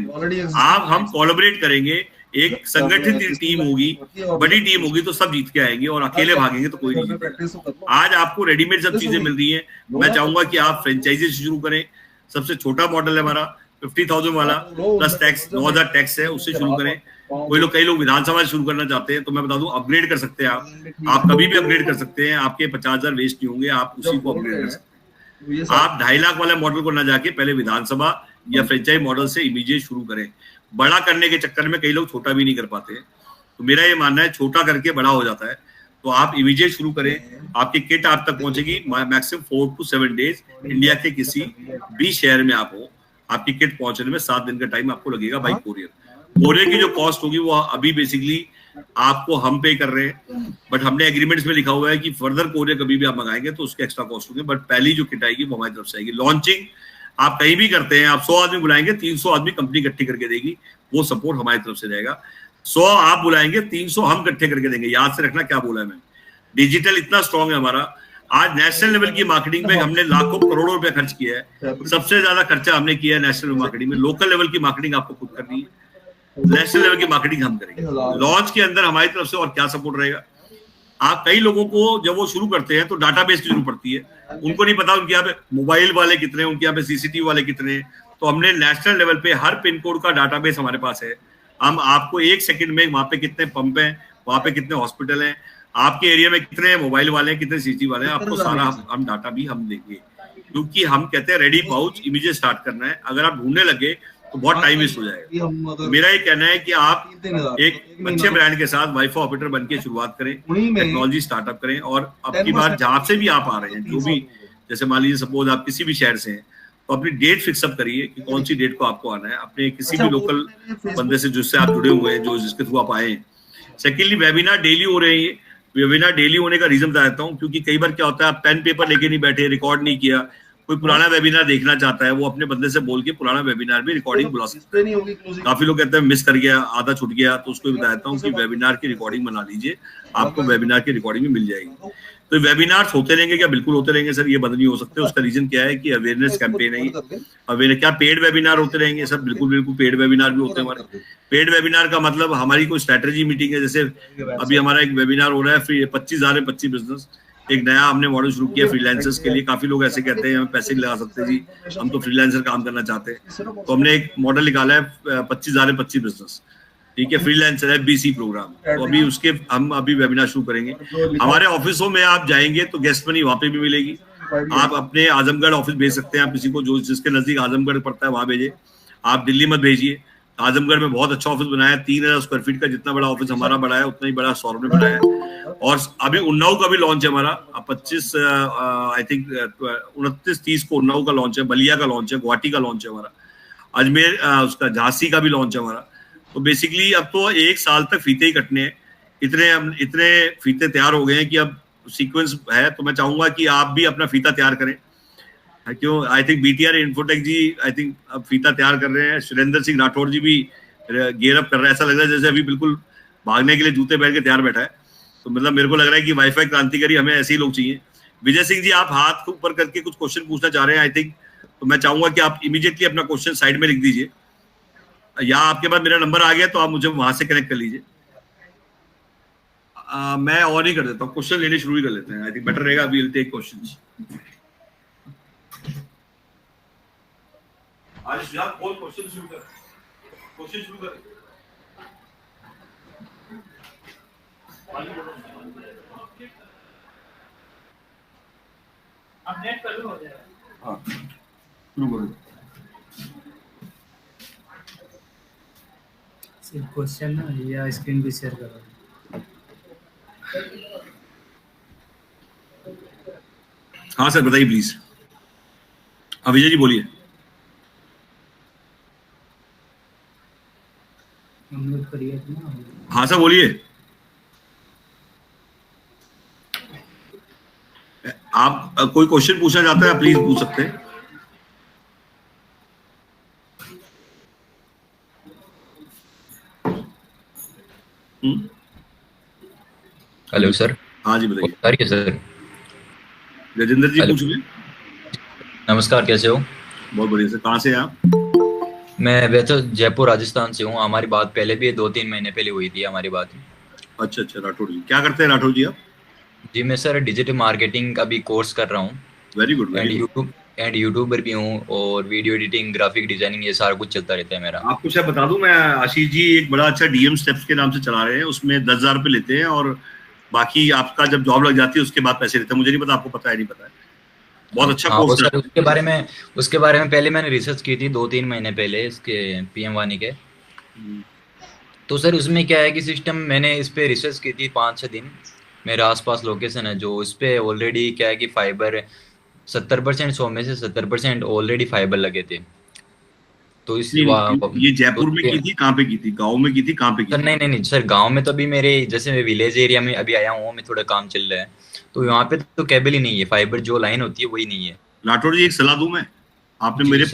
आप हम कोलैबोरेट करेंगे, एक संगठित टीम होगी, बड़ी टीम होगी, तो सब जीत के आएंगे, और अकेले भागेंगे तो कोई नहीं जीतेगा। आज आपको रेडीमेड सब चीजें मिल रही है। मैं चाहूंगा कि आप फ्रेंचाइजी से शुरू करें। सबसे छोटा मॉडल है हमारा 50,000 वाला, प्लस टैक्स 9,000 टैक्स है, उससे शुरू करें। कई लोग विधानसभा से शुरू करना चाहते हैं, तो मैं बता दूं अपग्रेड कर सकते हैं आप कभी भी अपग्रेड कर सकते हैं। आपके 50,000 वेस्ट नहीं होंगे, आप उसी को अपग्रेड कर सकते हैं। आप 2.5 लाख वाले मॉडल को ना जाके पहले विधानसभा या फ्रेंचाइज मॉडल से इमीडिएट शुरू करें। बड़ा करने के चक्कर में कई लोग छोटा भी नहीं कर पाते हैं। तो मेरा ये मानना है छोटा करके बड़ा हो जाता है। तो आप इमीडिएट शुरू करें, आपकी किट आप तक पहुंचेगी मैक्सिमम 4 to 7 डेज। इंडिया के किसी भी शहर में आप हो, आपकी किट पहुंचने में 7 दिन का टाइम आपको लगेगा बाई कोरियर। कोरियर की जो कॉस्ट होगी वो अभी बेसिकली आपको हम पे कर रहे हैं, बट हमने एग्रीमेंट्स में लिखा हुआ है कि फर्दर कोरियर कभी भी आप मंगाएंगे तो उसके एक्स्ट्रा कॉस्ट होंगे। बट पहली जो किट आएगी वो हमारी तरफ से आएगी। लॉन्चिंग आप कहीं भी करते हैं, आप 100 आदमी बुलाएंगे, 300 आदमी कंपनी इकट्ठी करके देगी, वो सपोर्ट हमारी तरफ से रहेगा। 100 आप बुलाएंगे, 300 हम इकट्ठे करके देंगे। याद से रखना क्या बोला है मैं। डिजिटल इतना स्ट्रांग है हमारा, आज नेशनल लेवल की मार्केटिंग में हमने लाखों करोड़ों रुपए खर्च किया है। सबसे ज्यादा खर्चा हमने किया है नेशनल मार्केटिंग में। लोकल लेवल की मार्केटिंग आपको खुद करनी है, नेशनल लेवल की मार्केटिंग हम करेंगे। लॉन्च के अंदर हमारी तरफ से और क्या सपोर्ट रहेगा। आप कई लोगों को जब वो शुरू करते हैं तो डाटाबेस की जरूरत पड़ती है, उनको नहीं पता उनके यहाँ पे मोबाइल वाले कितने हैं, उनके यहाँ पे सीसीटीवी वाले कितने हैं। तो हमने नेशनल लेवल पे हर पिन कोड का डाटाबेस हमारे पास है। हम आपको 1 सेकंड में वहां पे कितने पंप हैं, वहां पे कितने हॉस्पिटल हैं, आपके एरिया में कितने मोबाइल वाले हैं, कितने सीसीटीवी वाले हैं, आपको सारा हम डाटा भी हम देंगे। क्योंकि हम कहते हैं रेडी पाउच इमीडिएट स्टार्ट करना है। अगर आप ढूंढने लगे तो बहुत टाइम वेस्ट हो जाएगा। मेरा ये कहना है कि आप एक अच्छे ब्रांड के साथ वाईफाई ऑपरेटर बन के शुरुआत करें, टेक्नोलॉजी स्टार्टअप करें, और अब की बार जहां से भी आप आ रहे हैं, जो भी, जैसे मान लीजिए सपोज आप किसी भी शहर से हैं, तो अपनी डेट फिक्सअप करिए कि कौन सी डेट को आपको आना है, अपने किसी भी लोकल बंदे से जिससे आप जुड़े हुए हैं, जो जिसके थ्रू आप आए हैं। सेकेंडली, वेबिनार डेली हो रहे हैं। वेबिनार डेली होने का रीजन बताता हूँ, क्योंकि कई बार क्या होता है, आप पेन पेपर लेके नहीं बैठे, रिकॉर्ड नहीं किया, कोई पुराना वेबिनार देखना चाहता है, वो अपने बंदे से बोल के पुराना वेबिनार भी रिकॉर्डिंग बुला सकता है। काफी लोग कहते हैं मिस कर गया, आधा छूट गया, तो उसको बताता हूँ कि वेबिनार की रिकॉर्डिंग बना लीजिए, आपको वेबिनार की रिकॉर्डिंग भी मिल जाएगी। तो वेबिनार होते रहेंगे क्या? बिल्कुल होते रहेंगे सर, ये बंद नहीं हो सकते। उसका रीजन क्या है कि अवेयरनेस कैंपेन है। अवेयर क्या पेड वेबिनार होते रहेंगे सर? बिल्कुल बिल्कुल पेड वेबिनार भी होते हैं हमारे। पेड वेबिनार का मतलब हमारी कोई स्ट्रेटेजी मीटिंग है, जैसे अभी हमारा एक वेबिनार हो रहा है 25,000 25 बिजनेस, एक नया हमने मॉडल शुरू किया फ्रीलांसर्स के लिए। काफी लोग ऐसे कहते हैं हम पैसे नहीं लगा सकते जी, हम तो फ्रीलांसर काम करना चाहते हैं। तो हमने एक मॉडल निकाला है 25,000 25 बिजनेस, ठीक है, फ्रीलांसर FBC प्रोग्राम। तो अभी उसके हम अभी वेबिनार शुरू करेंगे। हमारे ऑफिसों में आप जाएंगे तो गेस्ट मनी वहां पे भी मिलेगी। आप अपने आजमगढ़ ऑफिस भेज सकते हैं, आप किसी को जो जिसके नजदीक आजमगढ़ पड़ता है वहां भेजिए, आप दिल्ली मत भेजिए। आजमगढ़ में बहुत अच्छा ऑफिस बनाया है, 3000 स्क्वायर फीट का। जितना बड़ा ऑफिस हमारा बड़ा है उतना ही बड़ा सौरभ ने बनाया है। और अभी उन्नाव का भी लॉन्च है हमारा, 25 आई थिंक 29-30 को उन्नाव का लॉन्च है, बलिया का लॉन्च है, गुवाहाटी का लॉन्च है हमारा, अजमेर उसका झांसी का भी लॉन्च है हमारा। तो बेसिकली अब तो 1 साल तक फीते ही कटने हैं। इतने फीते तैयार हो गए हैं कि अब सीक्वेंस है। तो मैं चाहूंगा कि आप भी अपना फीता तैयार करें। क्यों? I think BTR Infotech ji I think अब फीता तैयार कर रहे हैं। सुरेंद्र सिंह राठौर जी भी गेयर अप कर रहे हैं। ऐसा लग रहा है जैसे अभी बिल्कुल भागने के लिए जूते पहन के तैयार बैठा है। तो मतलब मेरे को लग रहा है कि वाईफाई क्रांतिकारी हमें ऐसे ही लोग चाहिए। विजय सिंह जी, आप हाथ ऊपर करके कुछ क्वेश्चन पूछना चाह रहे हैं आई थिंक। तो मैं चाहूंगा कि आप इमीडिएटली अपना क्वेश्चन साइड में लिख दीजिए, या आपके पास मेरा नंबर आ गया तो आप मुझे वहां से कनेक्ट कर लीजिए। मैं और ही कर देता हूँ, क्वेश्चन लेने शुरू ही कर लेते हैं। आई थिंक बेटर रहेगा। We will take questions. आज यार कौन क्वेश्चन शुरू कर? क्वेश्चन शुरू कर। अपडेट कर लो, हो जाएगा। हाँ, शुरू करो। सिर्फ क्वेश्चन ना, या स्क्रीन भी शेयर करो। हाँ सर बताइए प्लीज। विजय जी बोलिए। अनम्यूट करिए ना। हाँ सर बोलिए। आप कोई क्वेश्चन पूछना चाहते हैं, आप प्लीज पूछ सकते हैं। Hello sir. हाँ जी बताइए सर। राजेंद्र जी पूछ रहे। नमस्कार, कैसे हो? बहुत बढ़िया सर। कहाँ से हैं आप? मैं वैसे जयपुर राजस्थान से हूँ। हमारी बात पहले भी 2-3 महीने पहले हुई थी हमारी बात। अच्छा अच्छा, राठौर जी क्या करते हैं राठौर जी आप? जी मैं सर डिजिटल मार्केटिंग का भी कोर्स कर रहा हूँ। Very good. एंड यूट्यूबर भी हूँ, और वीडियो एडिटिंग, ग्राफिक डिजाइनिंग, ये सारा कुछ चलता रहता है मेरा। आपको शायद बता दूं, मैं आशीष जी एक बड़ा अच्छा DM स्टेप्स के नाम से चला रहे हैं। उसमें 10,000 रुपए लेते हैं, और बाकी आपका जब जॉब लग जाती है उसके बाद पैसे लेते हैं। मुझे नहीं पता, आपको पता है नहीं पता है। बहुत अच्छा कोर्स है। उसके बारे में पहले मैंने रिसर्च की थी 2-3 महीने पहले, इसके PM वानी के। तो सर उसमें क्या है कि सिस्टम, मैंने इस पे रिसर्च की थी 5-6 दिन। मेरे आसपास लोकेशन है जो इस पे ऑलरेडी क्या है कि फाइबर 70%, 100 में से 70% ऑलरेडी फाइबर लगे थे। तो इस ये जयपुर में की थी? कहाँ पे की थी? गांव में की थी? कहाँ पे की थी? नहीं सर, गांव में तो अभी मेरे, जैसे मैं विलेज एरिया में अभी आया हूँ, मैं थोड़ा काम चल रहा है, तो यहाँ पे तो केबल ही नहीं है, फाइबर जो लाइन होती है वही नहीं है। राठौर जी एक सलाह दूं मैं, आपने मेरे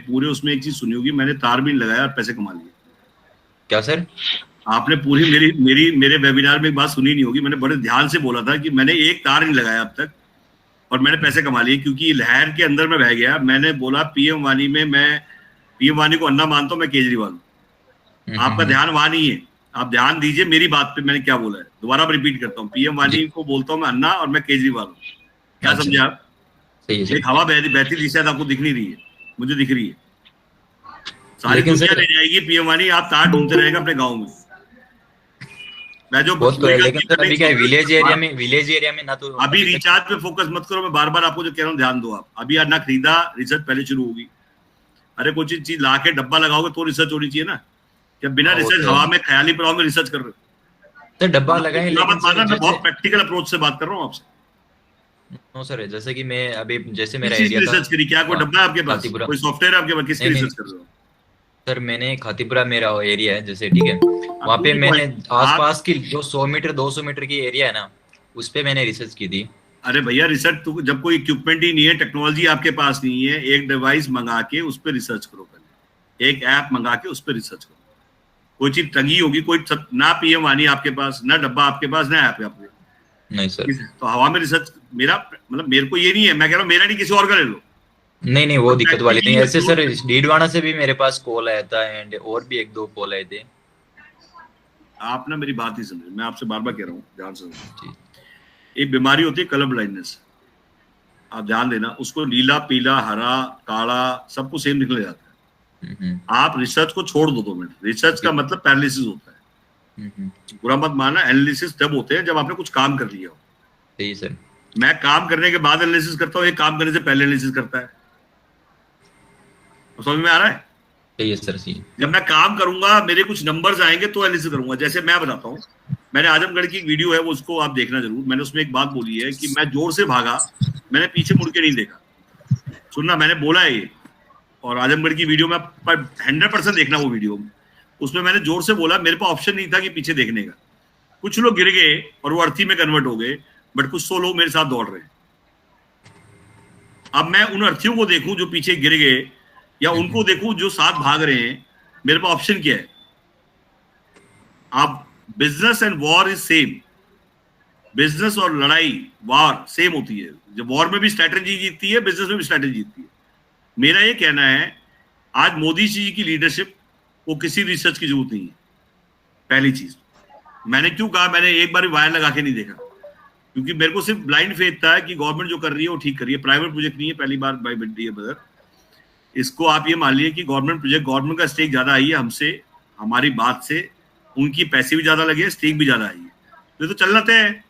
पूरे उसमें एक चीज सुनी होगी, मैंने तार भी लगाया और पैसे कमा लिए। क्या सर? आपने पूरी मेरे वेबिनार में एक बात सुनी नहीं होगी। मैंने बड़े ध्यान से बोला था कि मैंने एक तार नहीं लगाया अब तक, और मैंने पैसे कमा लिए, क्योंकि लहर के अंदर में बह गया। मैंने बोला पीएम वानी में, मैं पीएम वानी को अन्ना मानता हूँ, मैं केजरीवाल हूँ। आपका ध्यान वहां नहीं है, आप ध्यान दीजिए मेरी बात पे, मैंने क्या बोला है। दोबारा रिपीट करता हूँ, पीएम वानी को बोलता हूँ मैं अन्ना, और मैं केजरीवाल हूँ। क्या समझे आप? एक हवा बहती रही, शायद आपको दिख नहीं रही है, मुझे दिख रही है। सारी दुनिया ले जाएगी पीएम वानी, आप तार ढूंढते रहेगा अपने गाँव में। मैं जो अभी क्या विलेज एरिया में ना, तो अभी रिचार्ज पे फोकस मत करो। मैं बार बार आपको जो कह रहा हूँ ध्यान दो आप। अभी यार ना खरीदा, रिसर्च पहले शुरू होगी। अरे कोई चीज ला के डब्बा लगाओगे तो रिसर्च होनी चाहिए ना। क्या बिना रिसर्च हवा में ख्याली पर में रिसर्च कर रहे हो? तो डब्बा लगाए, लेकिन मैं बहुत प्रैक्टिकल अप्रोच से बात कर रहा हूँ आपसे। नो सर, जैसे कि मैं अभी, जैसे मेरा एरिया था, रिसर्च करी क्या? कोई डब्बा है आपके पास, कोई सॉफ्टवेयर है आपके पास, किसकी रिसर्च कर रहे हो? सर मैंने खातीपुरा मेरा एरिया है जैसे, ठीक है, वहाँ पे मैंने आसपास की जो 100 मीटर 200 मीटर की एरिया है ना, उस पे मैंने रिसर्च की थी। अरे भैया रिसर्च तो जब कोई इक्विपमेंट ही नहीं है, टेक्नोलॉजी आपके पास नहीं है, एक डिवाइस मंगा के उस पर रिसर्च करो पहले, एक ऐप मंगा के उस पर रिसर्च करो। कोई चीज टंगी होगी, कोई ना पीएम वानी आपके पास, ना डब्बा आपके पास, ना ऐप आपके। नहीं सर, तो हवा में रिसर्च मेरा मतलब मेरे को ये नहीं है, मैं कह रहा हूँ मेरा नहीं, किसी और का ले लो। नहीं वो दिक्कत वाली नहीं। ऐसे सर डीडवाना से भी मेरे पास कॉल आया था, एंड और भी 1-2 कॉल आए थे। आप ना मेरी बात ही समझे, मैं आपसे बार बार कह रहा हूँ, ध्यान से। एक बीमारी होती है कलर ब्लाइंडनेस, आप ध्यान देना। उसको नीला, पीला, हरा, काला सबको सेम निकल जाता है। आप रिसर्च को छोड़ दो 2 मिनट। रिसर्च का मतलब पैरालिसिस होता है, बुरा मत मानना। एनालिसिस तब होते हैं जब आपने कुछ काम कर लिया हो। सही सर, मैं काम करने के बाद एनालिसिस करता हूँ, एक काम करने से पहले एनालिसिस करता है। समझ में आ रहा है? सही है सर। जब मैं काम करूंगा, मेरे कुछ नंबर्स आएंगे तो एनालिसिस करूंगा। जैसे मैं बताता हूँ, मैंने आजमगढ़ की एक वीडियो है, वो उसको आप देखना जरूर। मैंने उसमें एक बात बोली है कि मैं जोर से भागा, मैंने पीछे मुड़ के नहीं देखा। सुनना, मैंने बोला है ये, और आजमगढ़ की वीडियो में 100% देखना वो वीडियो। उसमें मैंने जोर से बोला, मेरे पास ऑप्शन नहीं था कि पीछे देखने का। कुछ लोग गिर गए और वो अर्थी में कन्वर्ट हो गए, बट कुछ 100 लोग मेरे साथ दौड़ रहे हैं। अब मैं उन अर्थियों को देखूं जो पीछे गिर गए, या उनको देखूं जो साथ भाग रहे हैं। मेरे पास ऑप्शन क्या है? आप business and war is same. Business और लड़ाई, वॉर सेम होती है। जब वॉर में भी स्ट्रैटेजी जीतती है, बिजनेस में भी स्ट्रैटेजी जीतती है। मेरा ये कहना है, आज मोदी जी की लीडरशिप को किसी रिसर्च की जरूरत नहीं है। पहली चीज मैंने क्यों कहा, मैंने एक बार भी वायर लगा के नहीं देखा, क्योंकि मेरे को सिर्फ ब्लाइंड फेथ था कि गवर्नमेंट जो कर रही है वो ठीक कर रही है। प्राइवेट प्रोजेक्ट नहीं है, पहली बार बाई डियर ब्रदर। इसको आप ये मान लीजिए कि गवर्नमेंट प्रोजेक्ट, गवर्नमेंट का स्टेक ज्यादा आई है हमसे, हमारी बात से। उनकी पैसे भी ज्यादा लगे, स्टेक भी ज्यादा आई है। तो चलना तय है।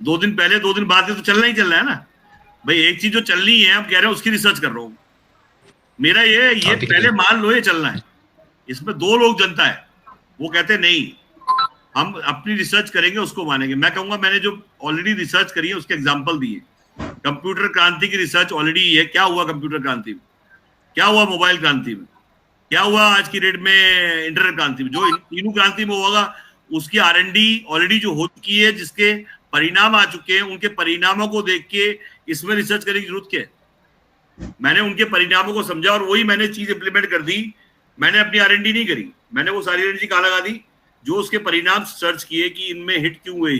2 दिन पहले 2 दिन बाद तो चलना ही चल रहा है ना भाई। एक चीज जो चलनी है, आप कह रहे हैं उसकी रिसर्च कर रहा हूँ। मेरा ये पहले मान लो ये चलना है। इसमें 2 लोग जनता है, वो कहते हैं नहीं हम अपनी रिसर्च करेंगे, उसको मानेंगे। मैं कहूंगा मैंने जो ऑलरेडी रिसर्च करी है उसके एग्जाम्पल दिए। कंप्यूटर क्रांति की रिसर्च ऑलरेडी है। क्या हुआ कंप्यूटर क्रांति में? क्या हुआ मोबाइल क्रांति में? क्या हुआ आज की डेट में इंटरनेट क्रांति में? जो तीनों क्रांति में होगा उसकी R&D ऑलरेडी जो हो चुकी है, जिसके परिणाम आ चुके हैं, उनके परिणामों को देख के इसमें रिसर्च करने की जरूरत क्या है? मैंने उनके परिणामों को समझा और वही मैंने चीज इंप्लीमेंट कर दी। मैंने अपनी R&D नहीं करी, मैंने वो सारी एनर्जी कहाँ लगा दी? जो उसके परिणाम सर्च किए कि इनमें हिट क्यों हुए,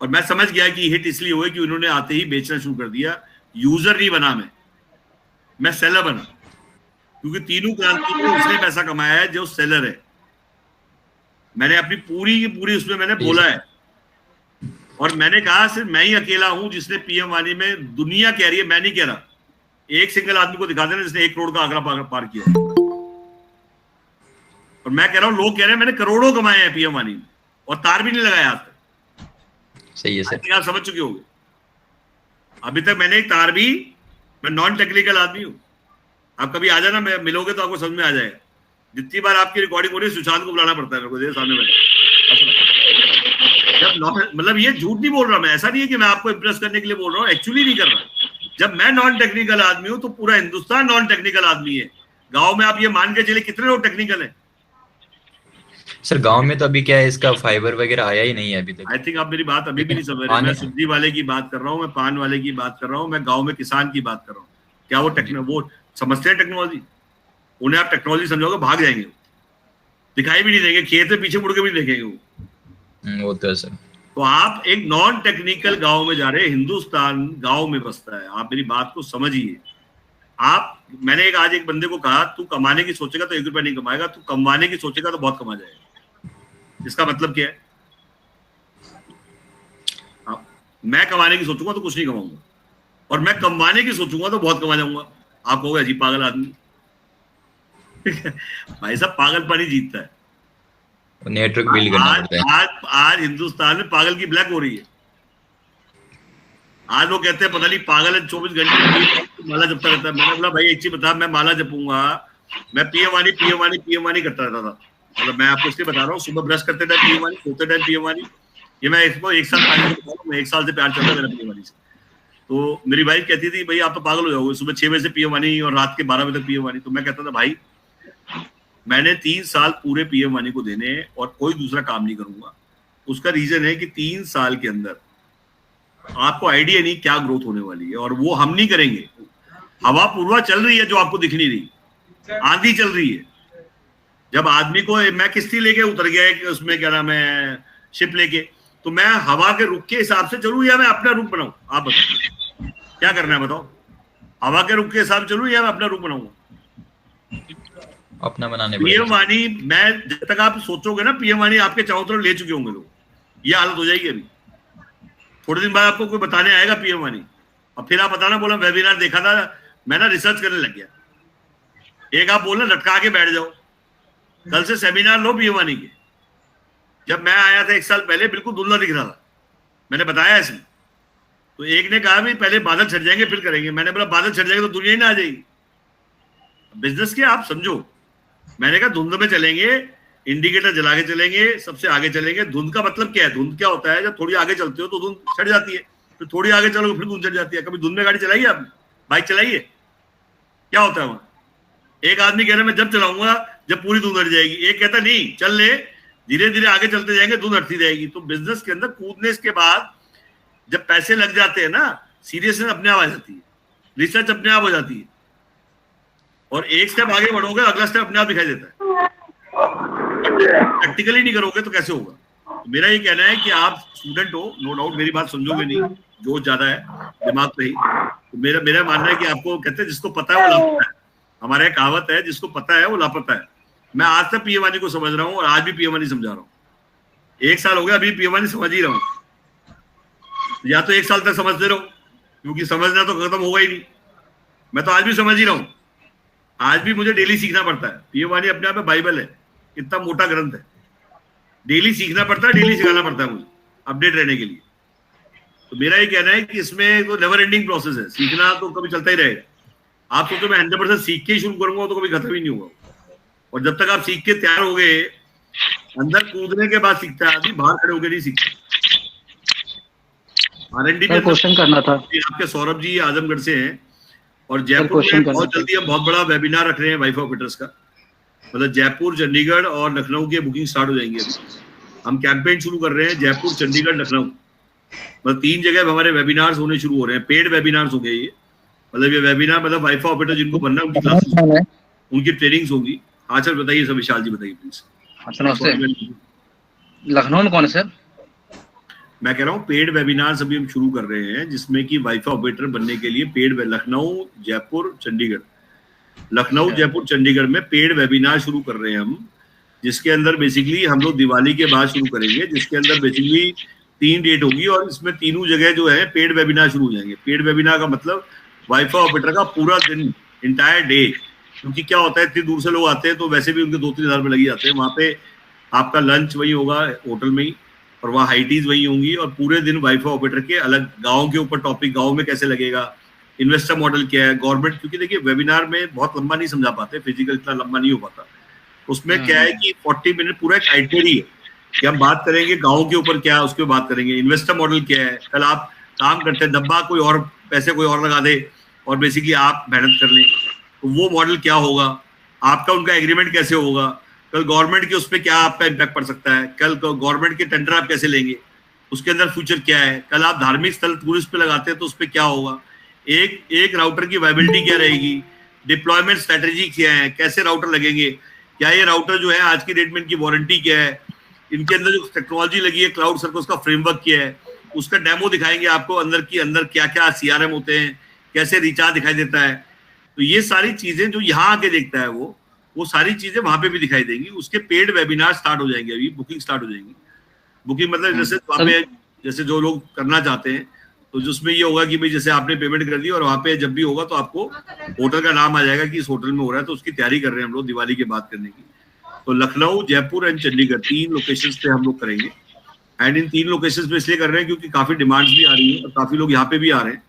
और मैं समझ गया कि हिट इसलिए हुए कि उन्होंने आते ही बेचना शुरू कर दिया। यूजर नहीं बना मैं सेलर बना, क्योंकि तीनों क्रांति में उसने पैसा कमाया है जो सेलर है। मैंने अपनी पूरी की पूरी उसमें मैंने बोला है, और मैंने कहा सिर्फ मैं ही अकेला हूं जिसने पीएम वानी में, दुनिया कह रही है, मैं नहीं कह रहा, एक सिंगल आदमी को दिखा देना जिसने 1 करोड़ का आंकड़ा पार किया। और मैं कह रहा हूं, लोग कह रहे हैं मैंने करोड़ों कमाए हैं पीएम वानी में, और तार भी नहीं लगाया आज तक। सही है सर, आप समझ चुके होंगे। अभी तक मैंने एक तार भी, मैं नॉन टेक्निकल आदमी हूं। आप कभी आ जाना, मैं मिलोगे तो आपको समझ में आ जाएगा। जितनी बार आपकी रिकॉर्डिंग हो रही है, सुशांत को बुलाना पड़ता है मेरे को, देखो सामने बैठा। जब मतलब ये झूठ नहीं बोल रहा मैं, ऐसा नहीं है कि मैं आपको इंप्रेस करने के लिए बोल रहा हूँ, एक्चुअली नहीं कर रहा। जब मैं नॉन टेक्निकल आदमी हूं तो पूरा हिंदुस्तान नॉन टेक्निकल आदमी है। गांव में आप ये मान के चले कितने लोग टेक्निकल है? सर गांव में तो अभी क्या है, इसका फाइबर वगैरह आया ही नहीं है अभी तक। आई थिंक आप मेरी बात अभी भी नहीं समझ रहे। मैं सब्जी वाले की बात कर रहा हूँ, मैं पान वाले की बात कर रहा हूँ, मैं गांव में किसान की बात कर रहा हूँ। क्या वो समझते हैं टेक्नोलॉजी? उन्हें आप टेक्नोलॉजी समझोगे भाग जाएंगे, दिखाई भी नहीं देंगे, खेत में पीछे मुड़ के भी देखेंगे वो तो है सर। तो आप एक नॉन टेक्निकल गांव में जा रहे हैं, हिंदुस्तान गांव में बसता है। आप मेरी बात को समझिए। मैंने आज एक बंदे को कहा, तू कमाने की सोचेगा तो 1 रुपया नहीं कमाएगा, तू कमाने की सोचेगा तो बहुत कमा जाएगा। इसका मतलब क्या है? मैं कमाने की सोचूंगा तो कुछ नहीं कमाऊंगा, और मैं कमाने की सोचूंगा तो बहुत कमा जाऊंगा। आप कहोगे अजीब पागल आदमी। भाई साहब, पागलपन ही जीतता है। नेटवर्क बिल्ड करना पड़ता है। आज हिंदुस्तान में पागल की ब्लैक हो रही है। आज लोग कहते हैं पता नहीं पागल है, 24 घंटे माला जपता रहता है। मैंने बोला भाई एक चीज बता, मैं माला जपूंगा, मैं पीएम वाणी करता रहता था। मतलब मैं आपको इसलिए बता रहा हूँ, सुबह ब्रश करते टाइम पीएम वाणी, सोते टाइम पीएम वाणी। ये मैं इसको 1 साल पहले बता रहा हूँ, मैं 1 साल से प्यार चल रहा है मेरा पीएम वाणी से। तो मेरी वाइफ कहती थी भाई आप तो पागल हो जाओगे, सुबह 6 बजे से पीएम वाणी और रात के 12 बजे तक पीएम वाणी। तो मैं कहता था भाई मैंने 3 साल पूरे पीएम वाणी को देने और कोई दूसरा काम नहीं करूंगा। उसका रीजन है कि 3 साल के अंदर आपको आइडिया नहीं क्या ग्रोथ होने वाली है, और वो हम नहीं करेंगे। हवा पूर्वा चल रही है जो आपको दिख नहीं रही, आंधी चल रही है। जब आदमी को, मैं किश्ती लेके उतर गया उसमें क्या नाम है, शिप लेके, तो मैं हवा के रुख के हिसाब से चलूं या मैं अपना रुख बनाऊं? आप बताओ क्या करना है, बताओ। हवा के रुख के हिसाब से चलूं या मैं अपना रुख बनाऊंगा? अपना बनाने पीएम वाणी, मैं जब तक आप सोचोगे ना पीएम वाणी आपके चारों तरफ ले चुके होंगे लोग, ये हालत हो जाएगी। अभी थोड़े दिन बाद आपको कोई बताने आएगा पीएम वाणी, और फिर आप बताना बोला वेबिनार देखा था, मैं ना रिसर्च करने लग गया। एक आप बोलना लटका के बैठ जाओ, कल से सेमिनार लो पीएम वाणी के। जब मैं आया था 1 साल पहले बिल्कुल धुंधला दिख रहा था, मैंने बताया इसमें। तो एक ने कहा भी पहले बादल छट जाएंगे फिर करेंगे। मैंने बोला बादल छट जाएंगे तो दुनिया ही ना आ जाएगी। बिजनेस के आप समझो, मैंने कहा धुंध में चलेंगे, इंडिकेटर जला के चलेंगे, सबसे आगे चलेंगे। धुंध का मतलब क्या है? धुंध क्या होता है? जब थोड़ी आगे चलते हो तो धुंध छट जाती है, फिर थोड़ी आगे चलोगे फिर धुंध छट जाती है। कभी धुंध में गाड़ी चलाई है आपने? बाइक चलाई है? क्या होता है वहां? एक आदमी कह रहा है मैं जब चलाऊंगा जब पूरी धुंध हट जाएगी, एक कहता नहीं चल ले, धीरे धीरे आगे चलते जाएंगे, धुंध हटती जाएगी। तो बिजनेस के अंदर कूदने के बाद जब पैसे लग जाते हैं ना, सीरियसनेस अपने आप आ जाती है, रिसर्च अपने आप हो जाती है, और एक स्टेप आगे बढ़ोगे अगला स्टेप अपने आप दिखाई देता है। प्रैक्टिकली नहीं करोगे तो कैसे होगा? तो मेरा ये कहना है कि आप स्टूडेंट हो, नो डाउट मेरी बात समझोगे नहीं, जोश ज्यादा है दिमाग पे ही। तो मेरा मानना है कि आपको कहते हैं जिसको पता है वो लापता है। हमारे यहाँ कहावत है जिसको पता है वो लापता है। मैं आज तक पीएम वाणी को समझ रहा हूँ और आज भी पीएम वाणी समझा रहा हूँ। 1 साल हो गया, अभी पीएम वाणी समझ ही रहा हूँ। या तो 1 साल तक समझते रहो, क्योंकि समझना तो खत्म होगा ही नहीं। मैं तो आज भी समझ ही रहा हूँ, आज भी मुझे डेली सीखना पड़ता है। पीएम वाणी अपने आप में बाइबल है, इतना मोटा ग्रंथ है, डेली सीखना पड़ता है, डेली सिखाना पड़ता है मुझे अपडेट रहने के लिए। तो मेरा ये कहना है कि इसमें तो नेवर एंडिंग प्रोसेस है, सीखना तो कभी चलता ही रहेगा। आप सोचो मैं 100% सीख के ही शुरू करूंगा तो कभी खत्म ही नहीं होगा। और जब तक आप सीख के तैयार हो गए, अंदर कूदने के बाद सीखता है आदमी, बाहर खड़े होकर नहीं सीखता। R&D में क्वेश्चन करना था आपके सौरभ जी आजमगढ़ से हैं, और जयपुर में बहुत जल्दी हम बहुत बड़ा वेबिनार रख रहे हैं वाईफाई ऑपरेटर्स का। मतलब जयपुर, चंडीगढ़ और लखनऊ की बुकिंग स्टार्ट हो जाएंगी। अभी हम कैंपेन शुरू कर रहे हैं, जयपुर, चंडीगढ़, लखनऊ, मतलब 3 जगह हमारे वेबिनार्स होने शुरू हो रहे हैं। पेड वेबिनार्स हो गए ये, मतलब ये वेबिनार मतलब वाईफाई ऑपरेटर जिनको बनना है उनकी क्लासेस, उनकी ट्रेनिंग्स होंगी। हाँ सर बताइए, सब विशाल जी बताइए प्लीज। लखनऊ में कौन है सर? मैं कह रहा हूँ पेड वेबिनार्स अभी हम शुरू कर रहे हैं, जिसमें कि वाईफाई ऑपरेटर बनने के लिए पेड, लखनऊ, जयपुर, चंडीगढ़, लखनऊ, जयपुर, चंडीगढ़ में पेड वेबिनार शुरू कर रहे हैं हम, जिसके अंदर बेसिकली हम लोग दिवाली के बाद शुरू करेंगे, जिसके अंदर बेसिकली 3 डेट होगी, और इसमें तीनों जगह जो है पेड वेबिनार शुरू हो जाएंगे। पेड वेबिनार का मतलब वाईफाई ऑपरेटर का पूरा दिन, इंटायर डे, क्योंकि क्या होता है इतनी दूर से लोग आते हैं तो वैसे भी उनके 2-3 हज़ार रुपये लग जाते हैं। वहाँ पे आपका लंच वही होगा होटल में ही, और वहाँ हाइटीज वही होंगी, और पूरे दिन वाईफाई ऑपरेटर के अलग गाँव के ऊपर टॉपिक, गाँव में कैसे लगेगा, इन्वेस्टर मॉडल क्या है, गवर्नमेंट, क्योंकि देखिए वेबिनार में बहुत लंबा नहीं समझा पाते, फिजिकल इतना लंबा नहीं हो पाता। उसमें क्या है कि 40 मिनट पूरा एक आइटनरी है कि हम बात करेंगे गाँव के ऊपर क्या है, उसके बात करेंगे इन्वेस्टर मॉडल क्या है। कल आप काम करते हैं, डब्बा कोई और, पैसे कोई और लगा दे और बेसिकली आप मेहनत कर लें, तो वो मॉडल क्या होगा, आपका उनका एग्रीमेंट कैसे होगा, कल गवर्नमेंट के उस पर क्या आपका इम्पैक्ट पड़ सकता है, कल गवर्नमेंट के टेंडर आप कैसे लेंगे, उसके अंदर फ्यूचर क्या है, कल आप धार्मिक स्थल टूरिस्ट पे लगाते हैं तो उस पर क्या होगा, एक राउटर की वायबिलिटी क्या रहेगी, डिप्लॉयमेंट स्ट्रेटेजी क्या है, कैसे राउटर लगेंगे, क्या ये राउटर जो है आज की डेट में इनकी वारंटी क्या है, इनके अंदर जो टेक्नोलॉजी लगी है क्लाउड सर्कल, उसका फ्रेमवर्क किया है, उसका डेमो दिखाएंगे आपको, अंदर क्या क्या CRM होते हैं, कैसे रिचार्ज दिखाई देता है। तो ये सारी चीजें जो यहाँ आके देखता है वो सारी चीजें वहां पे भी दिखाई देंगी। उसके पेड वेबिनार स्टार्ट हो जाएंगे, अभी बुकिंग स्टार्ट हो जाएगी। बुकिंग मतलब जैसे वहाँ पे जैसे जो लोग करना चाहते हैं तो जिसमें ये होगा कि भाई जैसे आपने पेमेंट कर दी और वहाँ पे जब भी होगा तो आपको होटल का नाम आ जाएगा कि इस होटल में हो रहा है, तो उसकी तैयारी कर रहे हैं हम लोग दिवाली के बाद करने की। तो लखनऊ, जयपुर एंड चंडीगढ़ 3 लोकेशंस पे हम लोग करेंगे। एंड इन 3 लोकेशंस पे इसलिए कर रहे हैं क्योंकि काफी डिमांड्स भी आ रही है और काफी लोग यहाँ पे भी आ रहे हैं।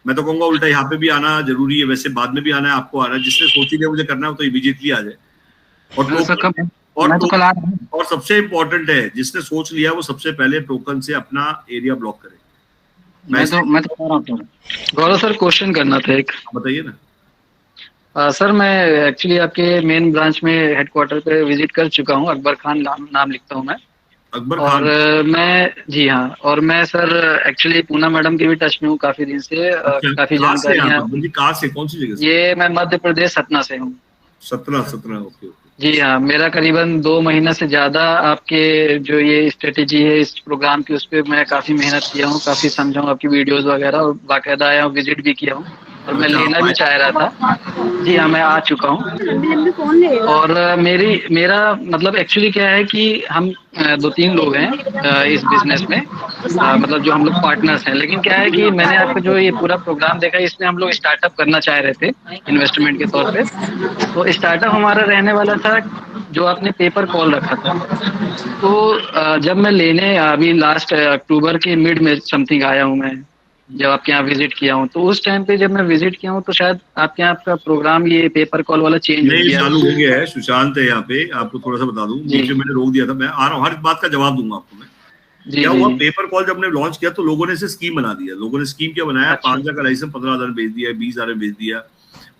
मैं तो कहूँगा उल्टा यहाँ पे भी आना जरूरी है, वैसे बाद में भी आना है, आपको आना है। जिसने सोची है मुझे करना है तो इमीडिएटली आ जाए। और सबसे इम्पोर्टेंट है, जिसने सोच लिया वो सबसे पहले टोकन से अपना एरिया ब्लॉक करे। मैं तो बता रहा हूँ गौरव सर, क्वेश्चन करना था एक। बताइए ना। सर मैं एक्चुअली आपके मेन ब्रांच में हेडक्वार्टर पे विजिट कर चुका हूँ। अकबर खान नाम लिखता हूँ मैं। अकबर खान। और मैं जी हाँ, और मैं सर एक्चुअली पूना मैडम के भी टच में हूँ काफी दिन से। काफी जानकारियाँ। कहाँ से, कौन सी जगह से? ये मैं मध्य प्रदेश सतना से हूँ। सतना, ओके। जी हाँ, मेरा करीबन 2 महीना से ज्यादा आपके जो ये स्ट्रेटेजी है इस प्रोग्राम की, उस पर मैं काफी मेहनत किया हूँ, काफी समझा हूँ आपकी वीडियोस वगैरह, और बाकायदा आया हूँ, विजिट भी किया हूँ और मैं लेना भी चाह रहा था। जी हाँ, मैं आ चुका हूँ। और मेरा मतलब एक्चुअली क्या है कि हम 2-3 लोग हैं इस बिजनेस में, मतलब जो हम लोग पार्टनर्स हैं। लेकिन क्या है कि मैंने आपका जो ये पूरा प्रोग्राम देखा, इसमें हम लोग स्टार्टअप करना चाह रहे थे इन्वेस्टमेंट के तौर पे। तो स्टार्टअप हमारा रहने वाला था जो आपने पेपर कॉल रखा था। तो जब मैं लेने अभी लास्ट अक्टूबर के मिड में समथिंग आया हूँ मैं, जब आपके यहाँ विजिट किया हूँ, तो उस टाइम पे जब मैं विजिट किया हूँ तो शायद आपके यहाँ आपका प्रोग्राम ये पेपर कॉल वाला चेंज हो गया। चालू हो गया है। सुशांत है यहाँ पे, आपको थोड़ा सा बता दूं, बीच में मैंने रोक दिया था, मैं आ रहा हूँ, हर बात का जवाब दूंगा आपको मैं। क्या हुआ, पेपर कॉल जब हमने लॉन्च किया तो लोगों ने इसे स्कीम बना दिया। लोगों ने स्कीम क्या बनाया, 5,000 का लाइसेंस 15,000 भेज दिया, 20,000 में भेज दिया।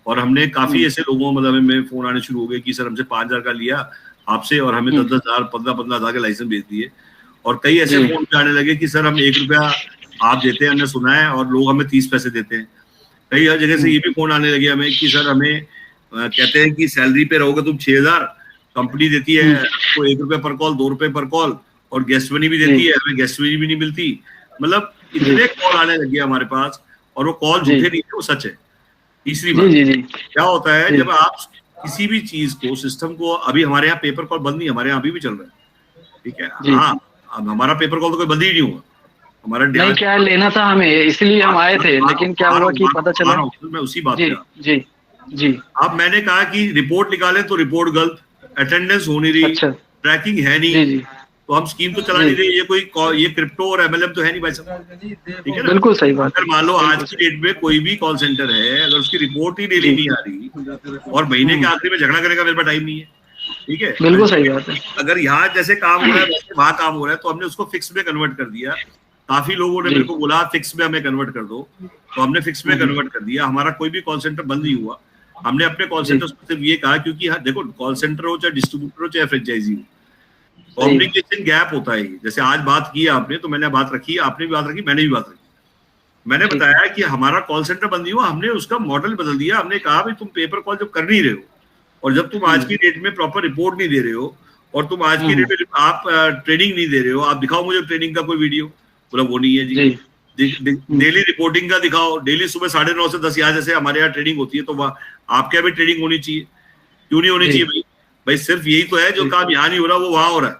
और हमने काफी ऐसे लोगों मतलब हमें फोन आने शुरू हो गए कि सर हमसे 5,000 का लिया आपसे और हमें 10,000 15,000 के लाइसेंस भेज दिए। और कई ऐसे फोन आने लगे कि सर हम 1 रुपया आप देते हैं, हमने सुना है, और लोग हमें 30 पैसे देते हैं। कई हर जगह से ये भी फोन आने लगे हमें कि सर हमें कहते हैं कि सैलरी पे रहोगे तुम 6,000, कंपनी देती है तो 1 रुपया पर कॉल, 2 रुपए पर कॉल, और गेस्ट मनी भी देती है, हमें गेस्ट मनी भी नहीं मिलती। मतलब इतने कॉल आने लगे हमारे पास, और वो कॉल झूठे नहीं है, वो सच है। तीसरी बात क्या होता है, जब आप किसी भी चीज को, सिस्टम को, अभी हमारे यहाँ पेपर कॉल बंद नहीं, हमारे यहाँ अभी भी चल रहा है, ठीक है। हाँ, अब हमारा पेपर कॉल तो कोई बंद ही नहीं हुआ। हमारा नहीं, क्या लेना था हमें, इसलिए हम आए थे। लेकिन क्या हुआ कि पता चला, मैं उसी बात जी। अब मैंने कहा कि रिपोर्ट निकाले तो रिपोर्ट गलत, अटेंडेंस हो नहीं रही, ट्रैकिंग है नहीं, तो हम स्कीम तो चला नहीं रहे। ये क्रिप्टो और MLM तो है नहीं भाई साहब, ठीक है ना। बिल्कुल सही बात। अगर मान लो आज की डेट में कोई भी कॉल सेंटर है, अगर उसकी रिपोर्ट ही डेली नहीं आ रही और महीने के आखिरी में झगड़ा करने का मेरे पास टाइम नहीं है, ठीक है, बिल्कुल सही बात है। अगर यहाँ जैसे काम हो रहा है वैसे वहाँ काम हो रहा है, तो हमने उसको फिक्स में कन्वर्ट कर दिया। काफी लोगों ने मेरे को बोला फिक्स में हमें कन्वर्ट कर दो, तो हमने फिक्स में कन्वर्ट कर दिया। हमारा कोई भी कॉल सेंटर बंद नहीं हुआ। हमने अपने कॉल सेंटर को सिर्फ ये कहा, क्योंकि देखो कॉल सेंटर हो चाहे डिस्ट्रीब्यूटर हो चाहे फ्रेंचाइजी हो, कम्युनिकेशन गैप होता है। जैसे आज बात की आपने, तो मैंने बात रखी, आपने भी बात रखी, मैंने भी बात रखी। मैंने बताया कि हमारा कॉल सेंटर बंद नहीं हुआ, हमने उसका मॉडल बदल दिया। हमने कहा भाई तुम पेपर कॉल जब कर नहीं रहे हो, और जब तुम आज की डेट में प्रॉपर रिपोर्ट नहीं दे रहे हो, और तुम आज की डेट में आप ट्रेनिंग नहीं दे रहे हो, आप दिखाओ मुझे ट्रेनिंग का कोई वीडियो। बोला वो नहीं है जी। डेली रिपोर्टिंग का दिखाओ, डेली सुबह 9:30 से 10 यहाँ जैसे हमारे यहाँ ट्रेनिंग होती है, तो आपके यहाँ भी ट्रेनिंग होनी चाहिए, क्यों नहीं होनी चाहिए भाई? सिर्फ यही तो है, जो काम यहाँ नहीं हो रहा वो वहां हो रहा है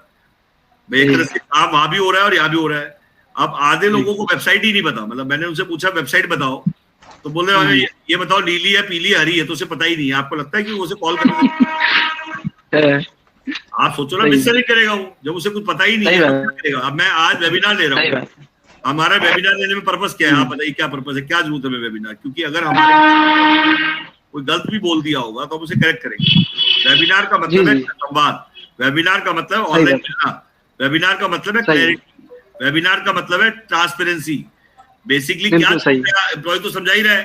भाई। एक तरह से काम वहां भी हो रहा है और यहाँ भी हो रहा है। अब आधे लोगों को वेबसाइट ही नहीं पता, मतलब मैंने उनसे पूछा वेबसाइट बताओ, तो बोल रहे ये बताओ नीली है, पीली, हरी है, तो उसे पता ही नहीं है। आपको लगता है कि उसे कॉल करना, आप सोचो ना मिस नहीं करेगा वो, जब उसे कुछ पता ही नहीं है। अब मैं आज वेबिनार ले रहा हूँ, हमारा वेबिनार लेने में पर्पस क्या है? आप बताइए क्या पर्पस है, क्या जरूरत है वेबिनार? क्योंकि अगर हमारे कोई गलत भी बोल दिया होगा तो हम उसे करेक्ट करेंगे। वेबिनार का मतलब है संवाद, वेबिनार का मतलब ऑनलाइन मिलना, वेबिनार का मतलब है क्लैरिटी, वेबिनार का मतलब है ट्रांसपेरेंसी। बेसिकली क्या एम्प्लॉय तो समझा ही रहा है,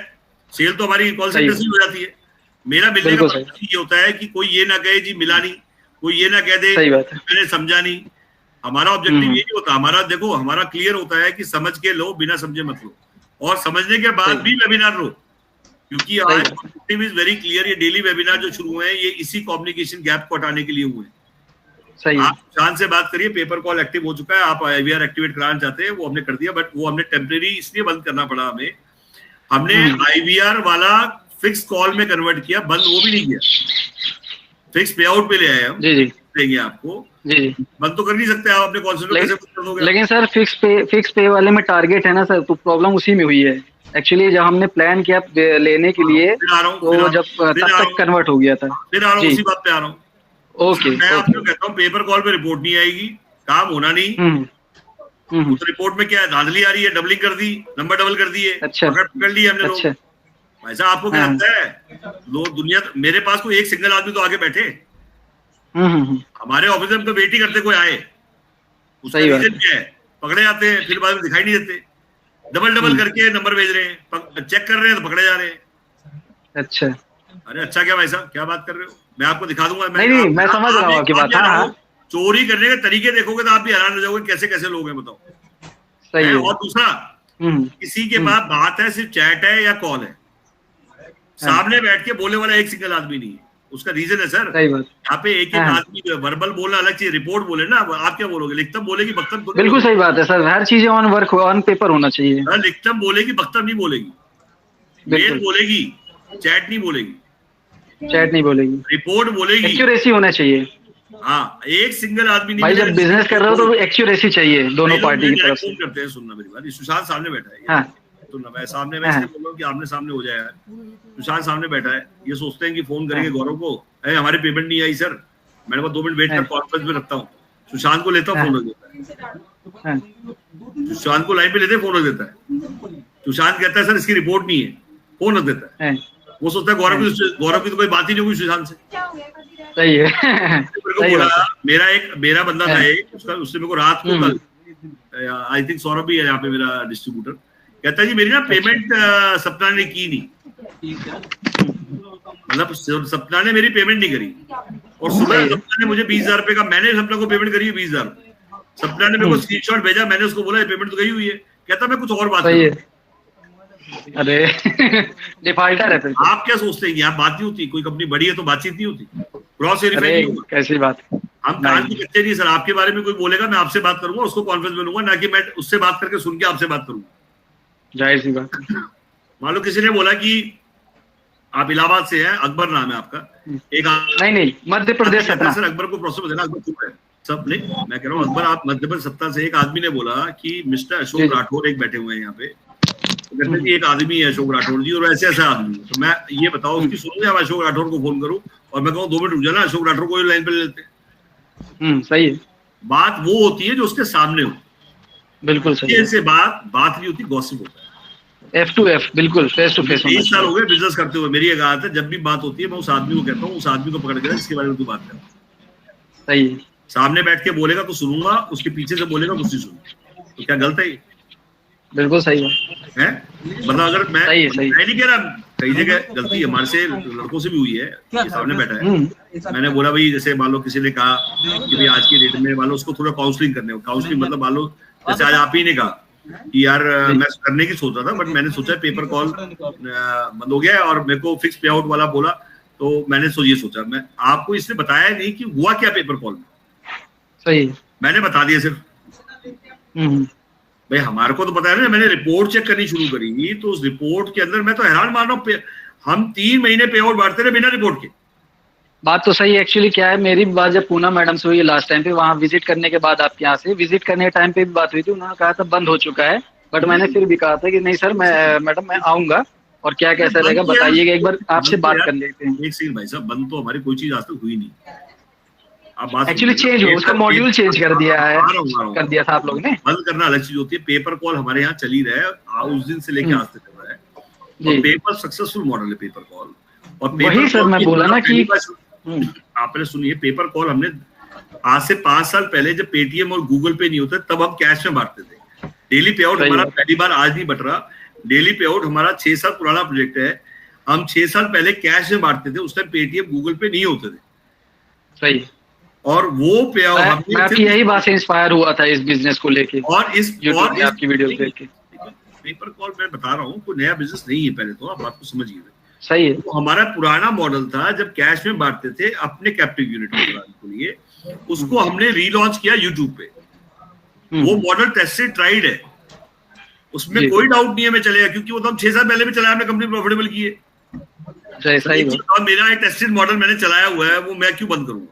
सेल तो हमारी कॉल सेंटर से हो जाती है। मेरा मिलने का मतलब ये होता है कि कोई ये ना कहे जी मिला नहीं, कोई ये ना कह दे मैंने समझा नहीं। हमारा ऑब्जेक्टिव ये नहीं होता। हमारा देखो, हमारा क्लियर होता है कि समझ के लो, बिना समझे मत लो, और समझने के बाद भी वेबिनार लो। क्योंकि आज ऑब्जेक्टिव इज वेरी क्लियर। ये डेली वेबिनार जो शुरू हुए हैं, ये इसी कम्युनिकेशन गैप को हटाने के लिए हुए हैं। सही। आप सुशांत से बात करिए, पेपर कॉल एक्टिव हो चुका है, आप IVR एक्टिवेट कराना चाहते हैं, वो हमने कर दिया, बट वो हमने टेम्परेरी इसलिए बंद करना पड़ा हमें, हमने IVR वाला फिक्स कॉल में कन्वर्ट किया, बंद वो भी नहीं किया, फिक्स पे आउट पे ले आए हम। जी जी देंगे आपको जी। बंद तो कर नहीं सकते आप अपने कॉल सेंटर, कैसे कर दोगे? लेकिन सर फिक्स पे वाले में टारगेट है ना सर, तो प्रॉब्लम उसी में हुई है एक्चुअली। जब हमने प्लान किया लेने के लिए तो जब तब तक कन्वर्ट हो गया था। फिर आ रहा हूँ, उसी बात पे आ रहा हूँ। ओके, मैं आपको कहता हूँ पेपर कॉल पे रिपोर्ट नहीं आएगी, काम होना नहीं। उस रिपोर्ट में क्या है, धांधली आ रही है, डबलिंग कर दी, नंबर डबल कर दिए, अच्छा पकड़ लिए हमने लोग। भाई साहब आपको क्या लगता है लोग दुनिया, मेरे पास कोई एक सिंगल आदमी तो आगे बैठे, हमारे ऑफिस में तो वेट ही करते कोई आए, उसका रीजन क्या है, पकड़े जाते हैं, फिर बाद में दिखाई नहीं देते, डबल करके नंबर भेज रहे हैं, चेक कर रहे हैं तो पकड़े जा रहे हैं। अच्छा, अरे अच्छा क्या भाई साहब, क्या बात कर रहे हो? मैं आपको दिखा दूंगा। नहीं, मैं समझ रहा हूँ आपकी बात। हाँ, चोरी करने के तरीके देखोगे तो आप भी हैरान हो जाओगे, कैसे कैसे लोग हैं बताओ। सही है। और दूसरा, किसी के पास बात है सिर्फ चैट है या कॉल है, सामने बैठ के बोलने वाला एक सिंगल आदमी नहीं है। उसका रीजन है सर, यहाँ पे एक आदमी वर्बल बोलना अलग चीज, रिपोर्ट बोले ना, आप क्या बोलोगे, लिखतम बोलेगी बख्तम? बिल्कुल सही बात है सर, हर चीज ऑन पेपर होना चाहिए। लिखतम बोलेगी बख्तम नहीं बोलेगी, मेल बोलेगी, चैट नहीं बोलेगी, रिपोर्ट बोलेगी, एक्यूरेसी होना चाहिए। हाँ, एक सिंगल आदमी नहीं। भाई जब बिजनेस कर रहे हो तो एक्यूरेसी चाहिए दोनों पार्टी की तरफ से। करते हैं, सुनना मेरी बात, सुशांत सामने बैठा है। हाँ, सुनना, मैं सामने, मैं इसलिए बोल रहा हूँ कि आमने सामने हो जाए यार। सुशांत सामने बैठा है, ये सोचते हैं कि फोन करेंगे गौरव को, अरे हमारी पेमेंट नहीं आई सर, मैंने कहा 2 मिनट वेट कर, कॉन्फ्रेंस में रखता हूँ। सुशांत को लेता हूँ, फोन रख देता है। सुशांत को लाइन पे लेते, फोन रख देता है। सुशांत कहता है सर इसकी रिपोर्ट नहीं है, फोन रख देता है। वो सोचता है गौरव की तो कोई बात ही नहीं हुई सुशांत से। सही है। मेरा बंदा था एक, उसने मेरे को रात को कल, आई थिंक सौरभ भी है यहाँ पे मेरा डिस्ट्रीब्यूटर, कहता है जी मेरी ना पेमेंट सपना ने की नहीं, मतलब सपना ने मेरी पेमेंट नहीं करी, और सुबह सपना ने मुझे 20,000 रुपए का, मैंने सपना को पेमेंट करी है 20,000। सपना ने मेरे को स्क्रीनशॉट भेजा, मैंने उसको बोला पेमेंट तो गई हुई है, कहता मैं कुछ और बात कर। अरे डिफॉल्टर है फिर। आप क्या सोचते हैं कि यहाँ बात नहीं होती, कोई कंपनी बड़ी है तो बातचीत नहीं होती, क्रॉस वेरीफाई नहीं होगा? कैसी बात, हम कान की कच्चे नहीं सर। आपके बारे में कोई बोलेगा मैं आपसे बात करूंगा, उसको कॉन्फ्रेंस में लूंगा, ना कि मैं उससे बात करके सुन के आपसे बात करूंगा। जाहिर सी बात। मान लो किसी ने बोला कि आप इलाहाबाद से हैं, अकबर नाम है आपका, एक नहीं मध्य प्रदेश सर, अकबर को प्रोसेस बताना, अकबर चुप है सब नहीं, मैं कह रहा हूँ अकबर आप मध्य प्रदेश सत्ता से। एक आदमी ने बोला कि मिस्टर अशोक राठौर एक बैठे हुए हैं यहाँ पे, तो कहते हैं कि एक आदमी है अशोक राठौर जी, और ऐसे ऐसा आदमी है, तो मैं ये बताओ उसकी सुनूंगा, मैं अशोक राठौर को फोन करूँ और मैं कहूँ 2 मिनट रुक जाना, अशोक राठौर को लाइन पे ले लेते हैं। सही है। बात वो होती है जो उसके सामने हो। बिल्कुल सही। से बात नहीं होती, गॉसिप होता है। F2F, बिल्कुल फेस टू फेस। 20 साल हो गए बिजनेस करते हुए, मेरी एक आदत है, जब भी बात होती है मैं उस आदमी को कहता हूँ, उस आदमी को पकड़ के इसके बारे में तू बात कर। सही है। सामने बैठ के बोलेगा तो सुनूंगा, उसके पीछे से बोलेगा मुझसे सुनूंगा, तो क्या गलत है? बिल्कुल सही है। मतलब अगर मैं नहीं कह रहा, कई जगह गलती है, हमारे से लड़कों से भी हुई है, ये सामने बैठा है, मैंने बोला भाई जैसे मान लो किसी ने कहा कि भाई आज की डेट में मान लो उसको थोड़ा काउंसलिंग करने, काउंसलिंग मतलब मान लो जैसे आज आप ही ने कहा कि यार मैं करने की सोच रहा था, बट मैंने सोचा पेपर कॉल बंद हो गया है और मेरे को फिक्स पे आउट वाला बोला, तो मैंने ये सोचा, मैं आपको इसने बताया नहीं कि हुआ क्या पेपर कॉल में। सही, मैंने बता दिया सिर्फ। भाई हमारे को तो पता है ना, मैंने रिपोर्ट चेक करनी शुरू करी, तो उस रिपोर्ट के अंदर मैं तो हैरान मान रहा हूँ, हम 3 महीने पे आउट बांटते रहे बिना रिपोर्ट के। बात तो सही है। एक्चुअली क्या है, मेरी बात जब पूना मैडम से हुई लास्ट टाइम पे, वहाँ विजिट करने के बाद आपके यहाँ से विजिट करने के टाइम पे भी बात हुई थी, उन्होंने कहा था बंद हो चुका है, बट मैंने फिर भी कहा था कि नहीं सर मैडम मैं आऊंगा और क्या कैसा रहेगा बताइएगा, एक बार आपसे बात कर लेते हैं। एक सेकंड भाई साहब, बंद तो हमारी कोई चीज आज तक हुई नहीं। एक्चुअली चेंज हो, उसका मॉड्यूल चेंज कर दिया है, कर दिया था आप लोगों ने। बंद करना अलग चीज होती है, पेपर कॉल हमारे यहाँ चल ही रहा है, उस दिन से लेके आज तक चल रहा है, और पेपर सक्सेसफुल मॉडल है पेपर कॉल। और वही सर मैं बोला ना कि आपने सुनिए, पेपर कॉल हमने आज से 5 साल पहले जब पेटीएम और गूगल पे नहीं होते तब हम कैश में बांटते थे। डेली पे आउट हमारा पहली बार आज नहीं बट रहा, डेली पे आउट हमारा 6 साल पुराना प्रोजेक्ट है, हम 6 साल पहले कैश में बांटते थे, उस टाइम पेटीएम गूगल पे नहीं होते थे। सही। और वो पे आउट मैं आपकी यही बात से इंस्पायर हुआ था इस बिजनेस को लेके, और आपकी वीडियो देख के। पेपर कॉल मैं बता रहा हूँ कोई नया बिजनेस नहीं है, पहले तो आप बात को समझिए। सही है। तो हमारा पुराना मॉडल था जब कैश में बांटते थे अपने कैप्टिव यूनिट के लिए, उसको हमने रीलॉन्च किया यूट्यूब पे। वो मॉडल टेस्टेड ट्राइड है, उसमें कोई डाउट नहीं है मैं चलेगा, क्योंकि वो तो हम 6 साल पहले भी चलाया हमने, कंपनी प्रॉफिटेबल की है। मेरा एक टेस्टेड मॉडल मैंने चलाया हुआ है, वो मैं क्यों बंद करूंगा।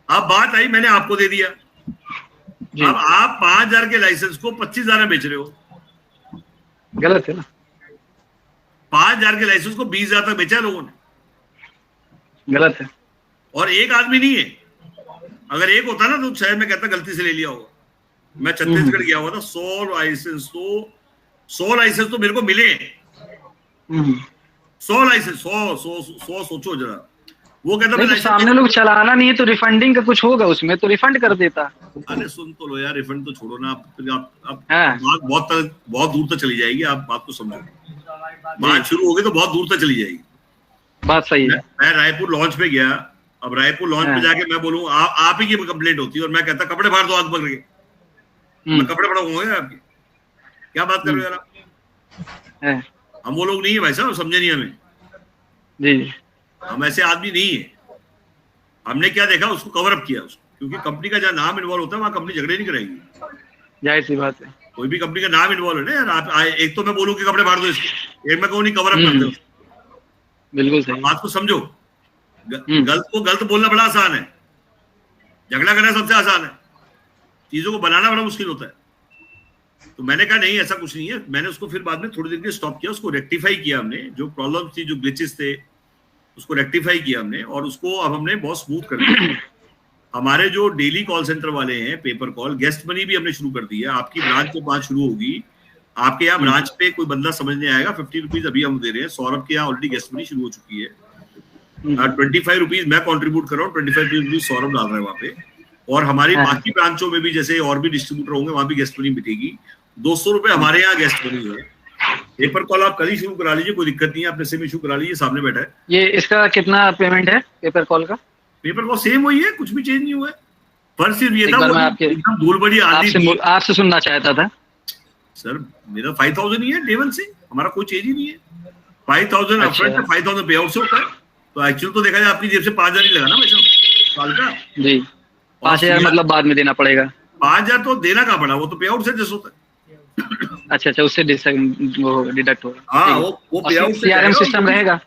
अब बात आई, मैंने आपको दे दिया, अब आप 5,000 के लाइसेंस को 25,000 में बेच रहे हो, गलत है ना। 5,000 के लाइसेंस को 20,000 तक बेचा है लोगों ने, गलत है। और एक आदमी नहीं है, अगर एक होता ना तो शायद मैं कहता गलती से ले लिया होगा। मैं छत्तीसगढ़ गया हुआ था, 100 लाइसेंस तो मेरे को मिले, 100 लाइसेंस, 100 सोचो जरा। वो कहता तो सामने लोग चलाना नहीं है तो रिफंडिंग का कुछ होगा उसमें, तो रिफंड कर देता। अरे सुन तो लो यार, रिफंड तो छोड़ो ना, आप बहुत दूर तक चली जाएगी, आप बात को समझो। बात शुरू होगी तो बहुत दूर तक चली जाएगी। बात सही है। मैं रायपुर लॉन्च पे गया, अब रायपुर लॉन्च पे जाके मैं बोलूँ आप ही की कंप्लेंट होती है और मैं कहता कपड़े फाड़ दो आग पकड़ के, मैं कपड़े फाड़ूंगा आपके, क्या बात कर रहे हो यार। हम वो लोग नहीं है भाई साहब, समझे नहीं हमें जी, हम ऐसे आदमी नहीं है। हमने क्या देखा, उसको कवर अप किया उसको, क्योंकि कंपनी का जहाँ नाम इन्वॉल्व होता है वहाँ कंपनी झगड़े नहीं कराएगी, जाहिर सी बात है। कोई भी कंपनी का नाम इन्वॉल्व है ना यार। आप एक तो मैं बोलूँ कि कपड़े फाड़ दो इसके, एक मैं कहूँ नहीं कवर अप कर दो, बिल्कुल सही। बात को समझो। गलत को गलत बोलना बड़ा आसान है, झगड़ा करना सबसे आसान है, चीजों को बनाना बड़ा मुश्किल होता है। तो मैंने कहा नहीं ऐसा कुछ नहीं है। मैंने उसको फिर बाद में थोड़ी देर के स्टॉप किया, उसको रेक्टिफाई किया हमने, जो प्रॉब्लम थी, जो ग्लिचेस थे, उसको रेक्टिफाई किया हमने, और उसको अब हमने बहुत स्मूथ कर दिया। हमारे जो डेली कॉल सेंटर वाले हैं, पेपर कॉल, गेस्ट मनी भी हमने शुरू कर दी है। आपकी ब्रांच के पास शुरू होगी, आपके यहाँ ब्रांच पे कोई बंदा समझने आएगा, 50 रुपीज अभी हम दे रहे हैं। सौरभ के यहाँ ऑलरेडी गेस्ट मनी शुरू हो चुकी है, 25 रुपीज मैं कॉन्ट्रीब्यूट कर रहा हूँ, 25 रुपीज सौरभ डाल रहे हैं वहाँ पे। और हमारी बाकी ब्रांचों में भी जैसे और भी डिस्ट्रीब्यूटर होंगे, वहां भी गेस्ट मनी मिलेगी। 200 रुपए हमारे यहाँ गेस्ट मनी है। पेपर कॉल आप कल ही शुरू करा लीजिए, कोई दिक्कत नहीं है, अपने से भी शुरू करा लीजिए, सामने बैठा है। ये इसका कितना पेमेंट है पेपर कॉल का? पेपर कॉल सेम वही है, कुछ भी चेंज नहीं हुआ है, पर सिर्फ ये था एकदम धूल बड़ी आदि आपसे सुनना चाहता था सर। मेरा 5,000 ही है लेवल से, हमारा कोई चेंज ही नहीं है। 5,000 अपफ्रंट है, 5,000 पे आउट से होता है। तो एक्चुअल तो देखा जाए आपकी जेब से 5,000 ही लगा ना भाई साल का जी। 5,000 मतलब बाद में देना पड़ेगा। 5,000 तो देना कहाँ पड़ा, वो तो पे आउट से जैसे होता है। अच्छा, उससे डिडक्ट होगा। हाँ, वो पे आउट। सीआरएम सिस्टम रहेगा,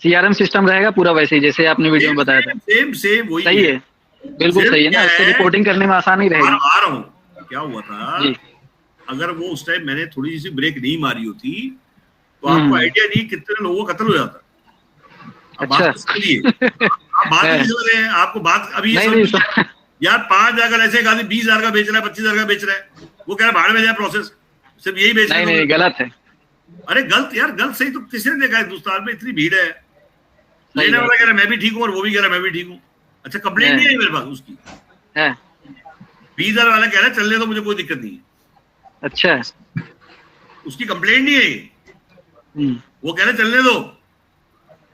सीआरएम सिस्टम रहेगा पूरा वैसे ही जैसे आपने वीडियो में बताया था। सेम वही सही है, बिल्कुल सही है ना। इससे रिपोर्टिंग करने में आसानी रहेगी। आ रहा हूँ, क्या हुआ था, अगर वो उस टाइम मैंने थोड़ी सी ब्रेक नहीं मारी होती तो आपको आइडिया नहीं कितने लोगों का कत्ल हो जाता। अच्छा, आप बात नहीं समझ रहे हैं, आपको बात अभी यार 5,000 का ऐसे 20,000 का बेच रहा है, 25,000 का बेच रहा है, वो कह रहा है भाड़ में जाए प्रोसेस, सिर्फ यही बेच रहा है। नहीं, गलत है। अरे गलत यार, गलत सही तो किसने देखा है हिंदुस्तान में, इतनी भीड़ है। लेने वाला कह रहा है मैं भी ठीक हूँ और वो भी कह रहा है मैं भी ठीक हूँ। अच्छा, कंप्लेंट नहीं है मेरे पास उसकी, 20,000 वाला कह रहा है चलने दो, मुझे कोई दिक्कत नहीं है। अच्छा, उसकी कंप्लेंट नहीं है, वो कह रहे चलने दो,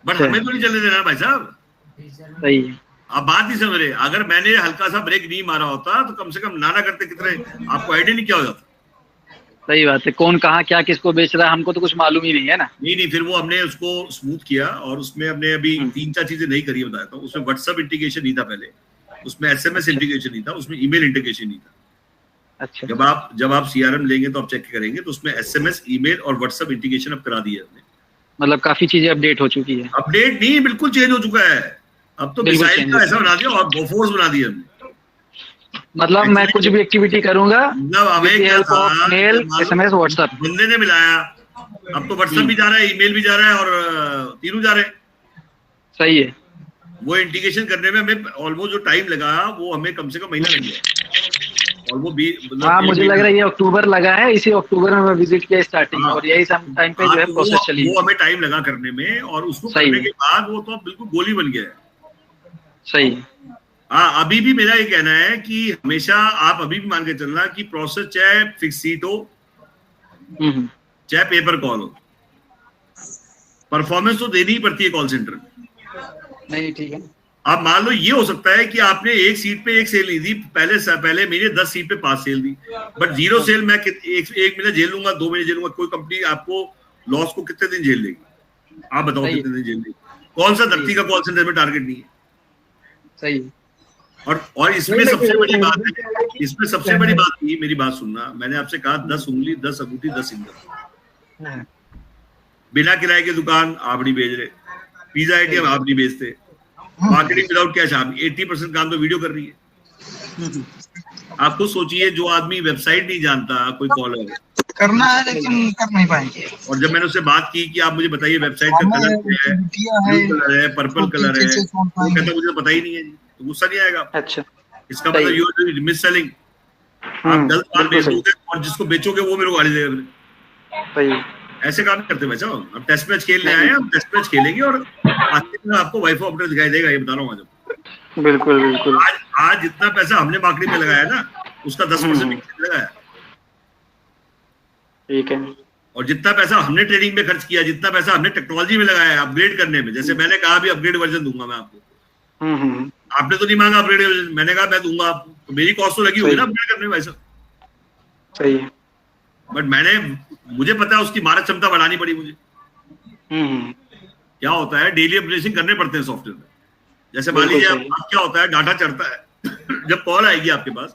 बट हमें तो नहीं चलने देना भाई साहब। सही है। आप बात नहीं समझ रहे। अगर मैंने हल्का सा ब्रेक नहीं मारा होता तो कम से कम नाना करते कितने, आपको आइडिया नहीं क्या हो जाता। सही बात है, कौन कहाँ क्या किसको बेच रहा है हमको तो कुछ मालूम ही नहीं है ना। नहीं, फिर वो हमने उसको स्मूथ किया और उसमें हमने अभी 3-4 चीजें नहीं करी, बताया था। उसमें व्हाट्सएप इंटीग्रेशन नहीं था पहले, उसमें SMS इंटीग्रेशन नहीं था, उसमें ईमेल इंटीग्रेशन नहीं था। अच्छा, जब आप CRM लेंगे तो आप चेक करेंगे तो उसमें SMS, ईमेल और व्हाट्सएप इंटीग्रेशन अब करा दिया हमने। मतलब काफी चीजें अपडेट हो चुकी है। अपडेट नहीं, बिल्कुल चेंज हो चुका है। अब तो मिसाइल का ऐसा बना दिया और बोफोर्स बना दिया हमने। मतलब मैं कुछ भी एक्टिविटी करूंगा, मेल, SMS, व्हाट्सएप, बंदे ने मिलाया। अब तो व्हाट्सएप भी जा रहा है, ईमेल भी जा रहा है और तीनों जा रहे हैं। सही है। वो इंटीग्रेशन करने में हमें ऑलमोस्ट जो टाइम लगा वो हमें कम से कम महीना लग गया। और वो भी हाँ, मुझे लग रहा है ये अक्टूबर लगा है, इसी अक्टूबर में मैं विजिट किया स्टार्टिंग, और यही टाइम पे जो है प्रोसेस चली। वो हमें टाइम लगा करने में, और उसको करने के बाद वो तो बिल्कुल गोली बन गया है। सही है। हाँ, अभी भी मेरा ये कहना है कि हमेशा आप अभी भी मान के चलना कि प्रोसेस चाहे फिक्स सीट हो चाहे पेपर कॉल हो, परफॉर्मेंस तो देनी ही पड़ती है कॉल सेंटर में। नहीं, ठीक है। अब मान लो ये हो सकता है कि आपने एक सीट पे एक सेल नहीं दी, पहले मेरे 10 सीट पे 5 सेल दी, बट 0 सेल मैं एक महीना झेल लूंगा, 2 महीने झेल लूंगा। कोई कंपनी आपको लॉस को कितने दिन झेल लेगी? आप बताओ कितने दिन झेल लेगी? कौन सा धरती का कॉल सेंटर में टारगेट नहीं है? सही। और इसमें सबसे बड़ी बात है, इसमें सबसे बड़ी बात थी, मेरी बात सुनना, मैंने आपसे कहा 10 उंगली 10 अंगूठी 10 इंगल। बिना किराए की दुकान आप नहीं बेच रहे, पिज्जा आइटम आप नहीं बेचते, मार्केटिंग विदाउट कैश आप 80% काम तो वीडियो कर रही है। आप खुद सोचिए, जो आदमी वेबसाइट नहीं जानता, कोई कॉलर करना है लेकिन कर नहीं पाएंगे। और जब मैंने उससे बात की कि आप मुझे बताइए वेबसाइट का कलर क्या है, ब्लू कलर है, पर्पल कलर है, वो कहता मुझे पता ही नहीं है जी, तो गुस्सा नहीं आएगा। अच्छा, इसका मतलब यू आर मिस सेलिंग, आप गलत माल बेच दोगे और जिसको बेचोगे वो मेरे को गाली देगा। सही, ऐसे काम करते हैं भाई साहब। हम टेस्ट मैच खेलने आए हैं, हम टेस्ट मैच खेलेंगे और आखिर में आपको वाइफ ऑफ दिखाई देगा, ये बता रहा हूँ आज। बिल्कुल बिल्कुल। आज जितना पैसा हमने मार्केटिंग में लगाया ना, उसका 10% लगाया, ठीक है। और जितना पैसा हमने ट्रेडिंग में खर्च किया, जितना पैसा हमने टेक्नोलॉजी में लगाया है अपग्रेड करने में, जैसे मैंने कहा भी अपग्रेड वर्जन दूंगा मैं आपको, आपने तो नहीं मांगा अपग्रेड वर्जन, मैंने कहा मैं दूंगा आपको, तो मेरी कॉस्ट तो लगी हुई ना अपग्रेड करने में भाई साहब। सही है। बट मुझे पता है उसकी मारक क्षमता बढ़ानी पड़ी मुझे। क्या होता है, डेली अपडेशन करने पड़ते हैं सॉफ्टवेयर में। जैसे मान लीजिए अब क्या होता है, डाटा चढ़ता है जब कॉल आएगी आपके पास,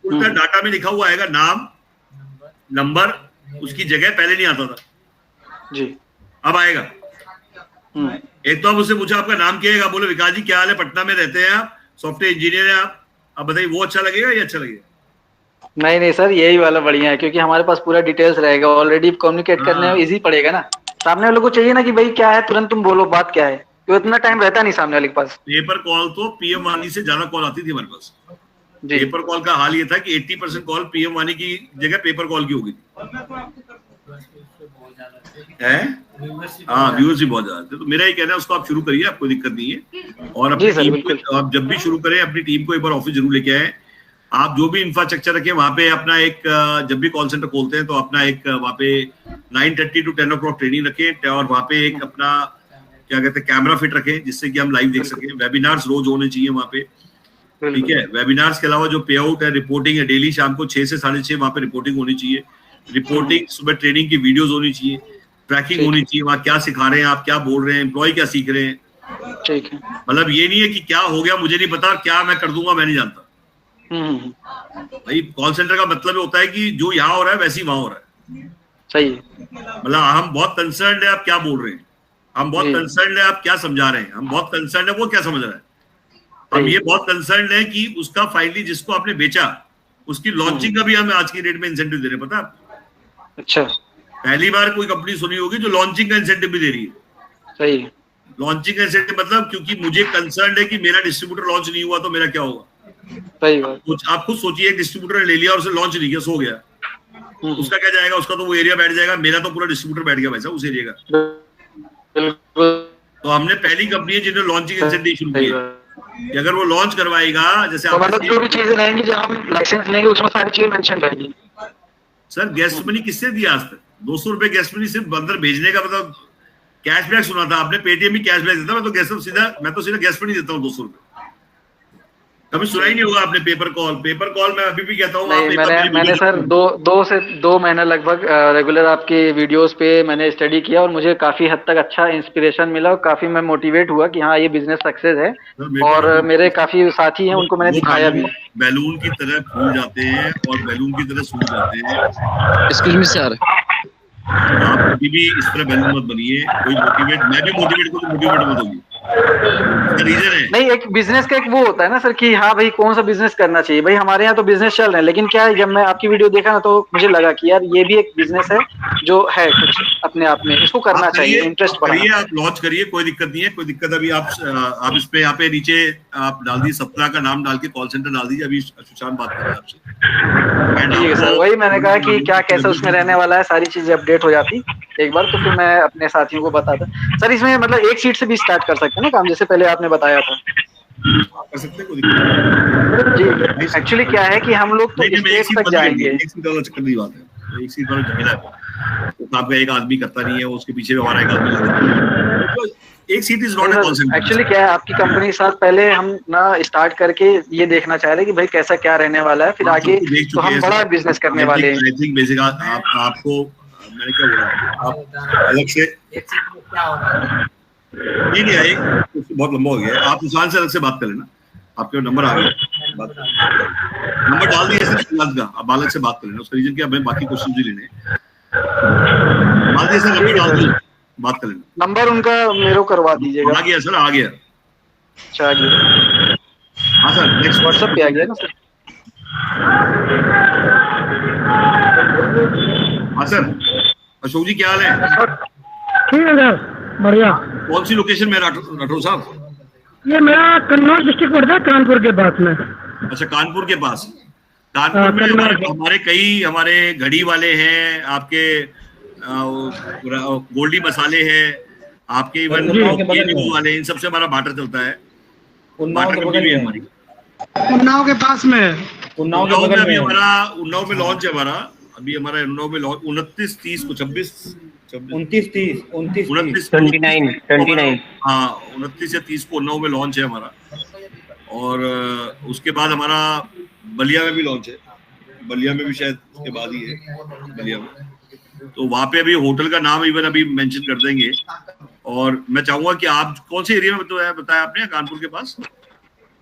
उल्टा डाटा में लिखा हुआ आएगा नाम, नंबर, उसकी जगह पहले नहीं आता था जी, अब आएगा। एक तो आप उससे पूछा आपका नाम क्या है, बोले विकास जी क्या हाल है, पटना में रहते हैं आप, सॉफ्टवेयर इंजीनियर हैं आप, अब बताइए वो अच्छा लगेगा या अच्छा लगेगा? नहीं नहीं सर, यही वाला बढ़िया है, क्योंकि हमारे पास पूरा डिटेल्स रहेगा, ऑलरेडी कम्युनिकेट करने में इजी पड़ेगा ना। सामने वाले को चाहिए ना कि भाई क्या है, तुरंत तुम बोलो बात क्या है, तो इतना टाइम रहता नहीं सामने वाले के पास। पेपर कॉल तो पीएम वाणी से ज्यादा कॉल आती थी हमारे पास। पेपर कॉल का हाल ये था कि 80% कॉल पीएम वाणी की जगह पेपर कॉल की होगी। हाँ, व्यूअर्स भी बहुत ज्यादा थे। तो मेरा ये कहना है उसको आप शुरू करिए, आपको दिक्कत नहीं है। और अपनी टीम को आप जब भी शुरू करें, अपनी टीम को एक बार ऑफिस जरूर लेके आए। आप जो भी इंफ्रास्ट्रक्चर रखें वहां पे अपना एक, जब भी कॉल सेंटर खोलते हैं तो अपना एक वहां पे 9:30 to 10 o'clock ट्रेनिंग रखें, और वहां पे एक अपना क्या कहते हैं कैमरा फिट रखें, जिससे कि हम लाइव देख सकें। वेबिनार्स रोज होने चाहिए वहां पे, ठीक है। वेबिनार्स के अलावा जो पे आउट है, रिपोर्टिंग है, डेली शाम को 6 से 6:30 वहां पे रिपोर्टिंग होनी चाहिए। रिपोर्टिंग, सुबह ट्रेनिंग की वीडियोस होनी चाहिए, ट्रैकिंग होनी चाहिए, वहां क्या सिखा रहे हैं, आप क्या बोल रहे हैं, एम्प्लॉय क्या सीख रहे हैं। ठीक है, मतलब ये नहीं है कि क्या हो गया मुझे नहीं पता, क्या मैं कर दूंगा मैं नहीं जानता। भाई कॉल सेंटर का मतलब होता है कि जो यहाँ हो रहा है वैसे ही वहां हो रहा है। सही, मतलब हम बहुत कंसर्न है आप क्या बोल रहे हैं, हम बहुत कंसर्न है आप क्या समझा रहे हैं, हम बहुत कंसर्न है वो क्या समझ रहा है, हम ये बहुत कंसर्न है कि उसका फाइनली जिसको आपने बेचा उसकी लॉन्चिंग का भी हम आज की डेट में इंसेंटिव दे रहे हैं, पता है? अच्छा, पहली बार कोई कंपनी सुनी होगी जो लॉन्चिंग का इंसेंटिव भी दे रही है। सही, लॉन्चिंग का इंसेंटिव मतलब, क्योंकि मुझे कंसर्न है कि मेरा डिस्ट्रीब्यूटर लॉन्च नहीं हुआ तो मेरा क्या होगा। सही बात। कुछ आप खुद सोचिए, एक डिस्ट्रीब्यूटर ले लिया और उसे लॉन्च नहीं किया, सो गया, उसका क्या जाएगा, उसका तो वो एरिया बैठ जाएगा। मेरा तो पूरा डिस्ट्रीब्यूटर बैठ गया वैसा उस एरिया का। तो हमने पहली कंपनी है जिन्होंने लॉन्चिंग इंसेंटिव शुरू किया कि अगर वो लॉन्च करवाएगा, जैसे तो मतलब जो भी चीजें रहेंगी जो हम लाइसेंस लेंगे उसमें सारी चीजें मेंशन रहेगी। सर गेस्ट मनी किससे दिया आज तक? 200 रुपए गेस्ट मनी सिर्फ अंदर भेजने का, मतलब कैशबैक सुना था आपने, पेटीएम भी कैशबैक देता, मैं तो सीधा गेस्ट मनी देता हूँ 200 रुपए। कभी सुना ही नहीं होगा आपने पेपर कॉल मैं अभी भी कहता हूँ। मैंने सर 2 महीना लगभग रेगुलर आपके वीडियोस पे मैंने स्टडी किया और मुझे काफी हद तक अच्छा इंस्पिरेशन मिला और काफी मैं मोटिवेट हुआ कि हाँ ये बिजनेस सक्सेस है। और मेरे काफी साथी हैं उनको मैंने दिखाया भी। बैलून की तरह फूल जाते हैं और बैलून की तरह सूख जाते हैं। एक्सक्यूज मी सर, आप कभी भी इस तरह बैलून मत बनिए। कोई मोटिवेट, मैं भी मोटिवेट को मोटिवेट मत होगी। रीजन है नहीं, एक बिजनेस का एक वो होता है ना सर कि हाँ भाई कौन सा बिजनेस करना चाहिए। भाई हमारे यहाँ तो बिजनेस चल रहे हैं, लेकिन क्या है, जब मैं आपकी वीडियो देखा ना तो मुझे लगा कि यार ये भी एक बिजनेस है जो है कुछ अपने आप में, इसको करना चाहिए, इंटरेस्ट बढ़ाइए, आप लॉन्च करिए, कोई दिक्कत नहीं है। कोई दिक्कत अभी आप इस पे यहाँ पे नीचे आप डाल दीजिए, सप्ताह का नाम डाल के कॉल सेंटर डाल दीजिए। अभी सुशांत बात कर रहे हैं आपसे। ठीक है सर, वही मैंने कहा कि क्या कैसा उसमें रहने वाला है, सारी चीजें अपडेट हो जाती एक बार तो फिर मैं अपने साथियों को बताता। सर इसमें मतलब एक सीट से भी स्टार्ट कर सकते हैं ना काम, जैसे पहले आपने बताया था? कर सकते हैं, कोई दिक्कत जी। एक्चुअली क्या है कि हम लोग तो स्टेज तक जाएंगे। एक सीट वाला चक्कर नहीं बात है, एक सीट वाला झमेला है। तो आपका एक आदमी करता नहीं है, उसके पीछे हमारा एक आदमी लगता है। एक seat is not a call centre. Actually क्या है, आपकी कंपनी के साथ पहले हम ना स्टार्ट करके ये देखना चाह रहे हैं कि भाई कैसा क्या रहने वाला है, फिर आगे तो हम बड़ा बिजनेस करने वाले हैं। आई थिंक बेसिक आपको मैंने क्या बोला, आप अलग से नहीं आए, बहुत लंबा हो गया। आप इंसान से अलग से बात कर लेना। आपके नंबर आ गया, नंबर डाल दिया सर का, आप बालक से बात कर लेना, उसका रीजन क्या हमें बाकी क्वेश्चन भी लेने डाल दिया सर, नंबर डाल दिया, बात कर लेना। नंबर उनका मेरे को करवा दीजिएगा। आ गया सर, आ गया। अच्छा, आ गया। हाँ सर, नेक्स्ट व्हाट्सएप पे आ गया ना सर? हाँ सर, अशोक जी क्या हाल है? ठीक है सर, बढ़िया। कौन सी लोकेशन में राठौर साहब? ये मेरा कन्नौज डिस्ट्रिक्ट पड़ता है, कानपुर के पास में। अच्छा, कानपुर के पास। कानपुर में हमारे कई हमारे घड़ी वाले हैं, आपके गोल्डी मसाले हैं, आपके इवन वाले, इन सबसे हमारा बाटर चलता है। उन्नाव के बगल में हमारी, उन्नाव के पास में, उन्नाव के बगल में हमारा उन्नाव में लॉन्च है हमारा, अभी हमारा उन्नाव में लॉन्च 29, 30 को 29 हाँ 29 या 30 को उन्नाव में लॉन्च है हमारा। और उसके बाद हमारा बलिया में भी लॉन्च है, बलिया में भी शायद उसके बाद ही है बलिया में, तो वहाँ पे अभी होटल का नाम इवन अभी मेंशन कर देंगे। और मैं चाहूंगा कि आप कौन से एरिया में बताया आपने, कानपुर के पास?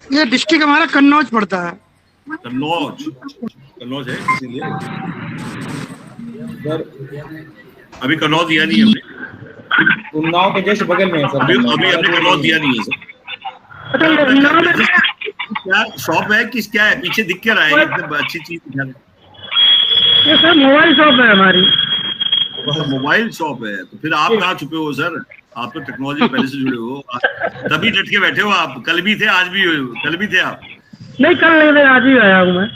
ये डिस्ट्रिक्ट हमारा कन्नौज पड़ता है। कन्नौज है, इसीलिए अभी कन्नौज दिया नहीं हमने, उन्नाव के जस्ट बगल में है सर। अभी हमने कन्नौज दिया नहीं है सर। क्या शॉप है किस, क्या है पीछे दिख क्या रहा है? एकदम अच्छी चीज दिखा रहे। ये सर मोबाइल शॉप है हमारी। मोबाइल शॉप है, तो फिर आप कहाँ छुपे हो सर? आप तो टेक्नोलॉजी पहले से जुड़े हो, तभी डट के बैठे हो आप। कल भी थे, आज भी कल भी थे आप? नहीं, कल नहीं थे, आज ही आया हूँ मैं।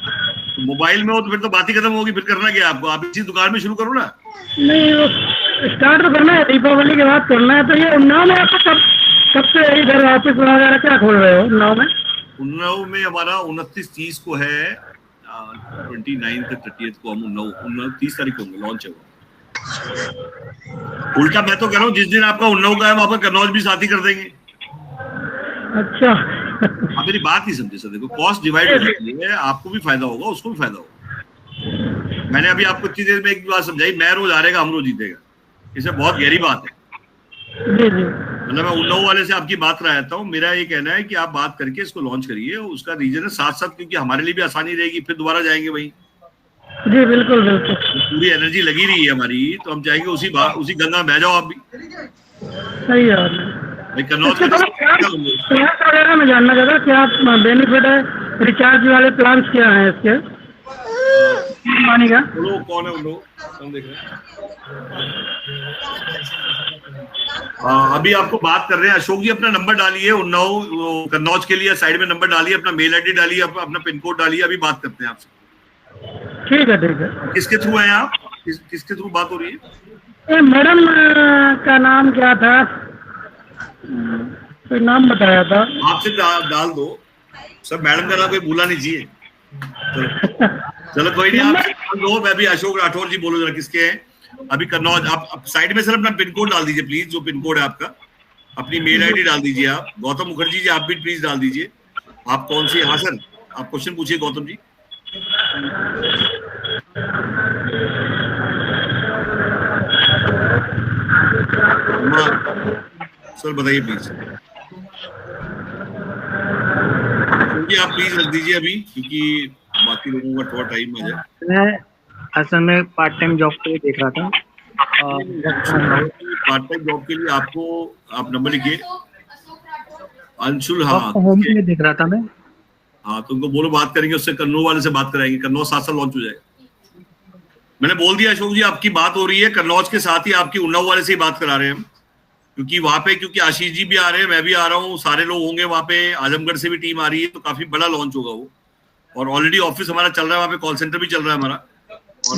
मोबाइल में हो तो फिर तो बात ही खत्म होगी, फिर करना क्या आपको? आप इसी दुकान में शुरू करो ना। नहीं, वो स्टार्ट तो करना है, दीपावली के बाद करना है। तो ये उन्नाव में आपको कब से इधर ऑफिस वगैरह क्या खोल रहे हो उन्नाव में? उन्नाव में हमारा 29-30 को है, 29 से 30 को हम उन्नाव 30 तारीख को होंगे, लॉन्च है वो। उल्टा मैं तो कह रहा हूँ, जिस दिन आपका उन्नाव का है वहां पर कन्नौज भी साथ ही कर देंगे। अच्छा। आप मेरी बात नहीं समझे सर, देखो कॉस्ट डिवाइड हो जाती है, आपको भी फायदा होगा, उसको भी फायदा होगा। मैंने अभी आपको इतनी देर में एक बात समझाई, मैं रोज हारेगा हम रोज जीतेगा, इसमें बहुत गहरी बात है। मतलब मैं उन्नाव वाले से आपकी बात कराता हूँ, मेरा ये कहना है कि आप बात करके इसको लॉन्च करिए। उसका रीजन है साथ साथ, क्योंकि हमारे लिए भी आसानी रहेगी, फिर दोबारा जाएंगे वही। जी बिल्कुल बिल्कुल, पूरी एनर्जी लगी रही है हमारी, तो हम चाहेंगे उसी गंगा में बह जाओ आप भी। सही है। कन्नौज वगैरह में जानना चाहता, क्या बेनिफिट है, रिचार्ज वाले प्लान क्या है इसके पानी का? कौन है उन लोग, कौन देख रहे हैं? अभी आपको बात कर रहे हैं अशोक जी, अपना नंबर डालिए उन्नाव कन्नौज के लिए, साइड में नंबर डालिए, अपना मेल आईडी डालिए, अपना पिन कोड डालिए, अभी बात करते हैं आपसे। ठीक है ठीक है। किसके थ्रू हैं आप, किसके थ्रू बात हो रही है? ये मैडम का नाम क्या था, कोई नाम बताया था आपसे, डाल दो सर, मैडम का नाम कोई भूला नहीं चाहिए। चलो कोई नहीं, आप डाल दो, मैं भी अशोक राठौर जी बोलो जरा किसके हैं अभी कन्नौज। आप साइड में सर अपना पिन कोड डाल दीजिए प्लीज, जो पिन कोड है आपका, अपनी मेल आईडी डाल दीजिए आप। गौतम मुखर्जी जी आप भी प्लीज डाल दीजिए, आप कौन सी? हाँ सर, आप क्वेश्चन पूछिए गौतम जी। सर बताइए प्लीज, आप प्लीज रख दीजिए अभी, क्योंकि बाकी लोगों का थोड़ा टाइम आ जाए। मैं असल में पार्ट टाइम जॉब के लिए देख रहा था। पार्ट टाइम जॉब के लिए आपको, आप नंबर लिखिए अंशुल। हाँ होम के लिए देख रहा था मैं। हाँ तो उनको बोलो बात करेंगे, उससे कन्नौज वाले से बात कराएंगे, कन्नौज साथ साथ लॉन्च हो जाएगा। मैंने बोल दिया अशोक जी, आपकी बात हो रही है कन्नौज के साथ ही, आपकी उन्नाव वाले से ही बात करा रहे हैं हम, क्योंकि वहां पे, क्योंकि आशीष जी भी आ रहे हैं, मैं भी आ रहा हूँ, सारे लोग होंगे वहां पे, आजमगढ़ से भी टीम आ रही है, तो काफी बड़ा लॉन्च होगा वो। और ऑलरेडी ऑफिस हमारा चल रहा है वहाँ पे, कॉल सेंटर भी चल रहा है हमारा, और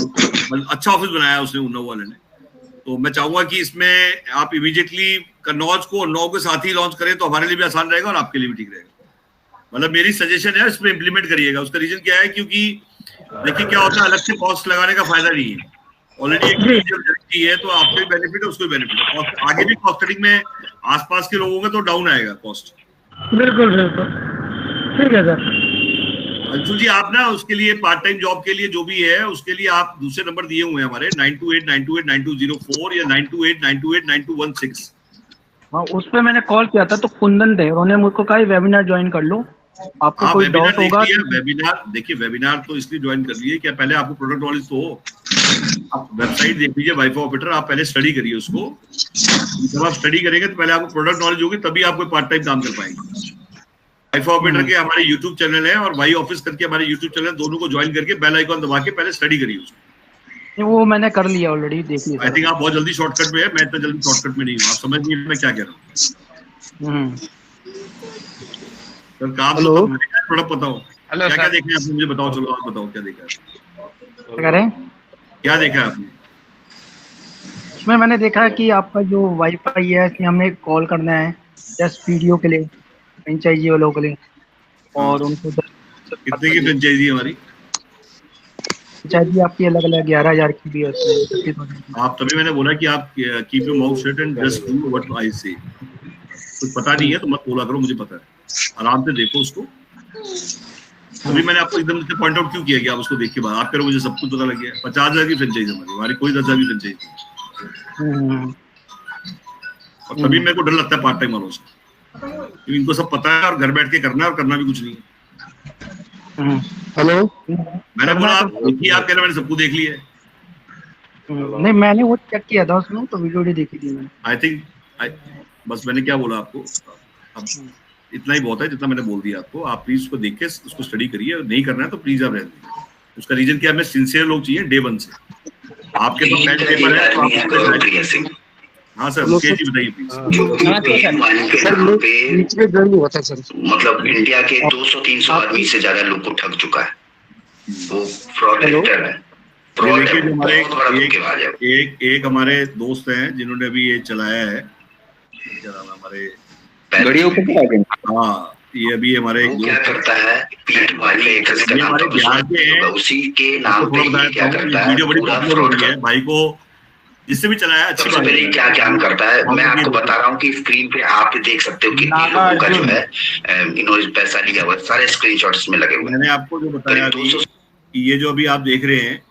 अच्छा ऑफिस बनाया है उसने उन्नाव वाले ने। तो मैं चाहूंगा कि इसमें आप इमीडिएटली कन्नौज को उन्नाव के साथ ही लॉन्च करें, तो हमारे लिए भी आसान रहेगा और आपके लिए भी ठीक रहेगा। मतलब मेरी सजेशन है इसमें इम्प्लीमेंट करिएगा। उसका रीजन क्या है, क्योंकि देखिए क्या होता है, अलग से कॉस्ट लगाने का फायदा नहीं है, ऑलरेडी एक है, तो आपको भी बेनिफिट है, उसको भी बेनिफिट है। आगे भी कॉस्ट कटिंग में आसपास के लोगों में तो डाउन आएगा कॉस्ट। बिल्कुल बिल्कुल, ठीक है सर। अंशुल जी आप ना उसके लिए, पार्ट टाइम जॉब के लिए जो भी है, उसके लिए आप दूसरे नंबर दिए हुए हैं हमारे 9289289204 या 9289289216। हाँ, उस पे मैंने कॉल किया था तो कुंदन थे, उन्होंने मुझको कहा वेबिनार ज्वाइन कर लो, आपको कोई डाउट होगा? वेबिनार देखिए, वेबिनार तो इसलिए ज्वाइन कर लिए कि पहले आपको प्रोडक्ट नॉलेज तो हो। आप वेबसाइट देख लीजिए वाईफाई ऑपरेटर, आप पहले स्टडी करिए उसको। जब आप स्टडी करेंगे तो पहले आपको प्रोडक्ट नॉलेज होगी, तभी आप कोई पार्ट टाइम काम कर पाएंगे। वाईफाई ऑपरेटर के हमारे यूट्यूब चैनल है और वाई ऑफिस करके हमारे यूट्यूब चैनल, दोनों को ज्वाइन करके बेल आइकॉन दबा के पहले स्टडी करिए उसको। वो मैंने कर लिया ऑलरेडी, देख लिया। आई थिंक आप बहुत जल्दी शॉर्टकट में है, मैं इतना जल्दी शॉर्टकट में नहीं हूँ। आप समझ नहीं मैं क्या कह रहा हूँ सर। काम तो थोड़ा पता हो। क्या क्या देखा है आपने, मुझे बताओ। चलो आप बताओ क्या देखा है, क्या देखा है आपने? इसमें मैंने देखा कि आपका जो वाईफाई है इसमें हमें कॉल करना है जस्ट वीडियो के लिए, फ्रेंचाइजी वालों के लिए, और उनको कितने की फ्रेंचाइजी है हमारी? फ्रेंचाइजी आपकी अलग अलग 11,000 की भी है। आप तभी मैंने बोला कि आप keep your mouth shut and just do what I से। कुछ पता नहीं है तो मत बोला करो, मुझे पता है। आराम से देखो उसको। अभी मैंने आपको एकदम से पॉइंट आउट क्यों किया कि आप उसको देख के बाद आप करो, मुझे सब कुछ पता लग गया। 50,000 की फ्रेंचाइजी हमारी कोई 10,000 की फ्रेंचाइजी। और तभी मेरे को डर लगता है पार्ट टाइम वालों से, क्योंकि इनको सब पता है और घर बैठ के करना है और करना भी कुछ नहीं है। हेलो, मैंने बोला आप देखिए, आप कह रहे मैंने सबको देख लिया है। नहीं, मैंने वो चेक किया था उसमें, तो वीडियो देखी थी मैंने। आई थिंक बस मैंने क्या बोला आपको, अब इतना ही बहुत है जितना मैंने बोल दिया आपको। आप प्लीज उसको देख के उसको स्टडी करिए, नहीं करना है तो प्लीज आप रहने दीजिए। उसका रीजन क्या है, हमें सिंसियर लोग चाहिए डे 1 से। आपके पास पेन पेपर है तो आप हाँ सर, केजी बताइए प्लीज। मतलब इंडिया के 200-300 आदमी से ज्यादा लोग को ठग चुका है, वो फ्रॉड एक्टर है। देखिए जो हमारे एक हमारे दोस्त हैं जिन्होंने अभी ये चलाया है, क्या नाम है हमारे, हाँ ये अभी हमारे क्या करता है, पीठ वाले हमारे बिहार के हैं, उसी के नाम पे क्या करता है, वीडियो बड़ी पॉपुलर हो रही है। भाई को जिससे भी चलाया अच्छी बात है। क्या ज्ञान करता है मैं आपको बता रहा हूँ कि स्क्रीन पे आप देख सकते हो कितने लोगों का जो है इन्होंने पैसा लिया हुआ, सारे स्क्रीनशॉट्स में लगे हुए। मैंने आपको जो बताया कि ये जो अभी आप देख रहे हैं,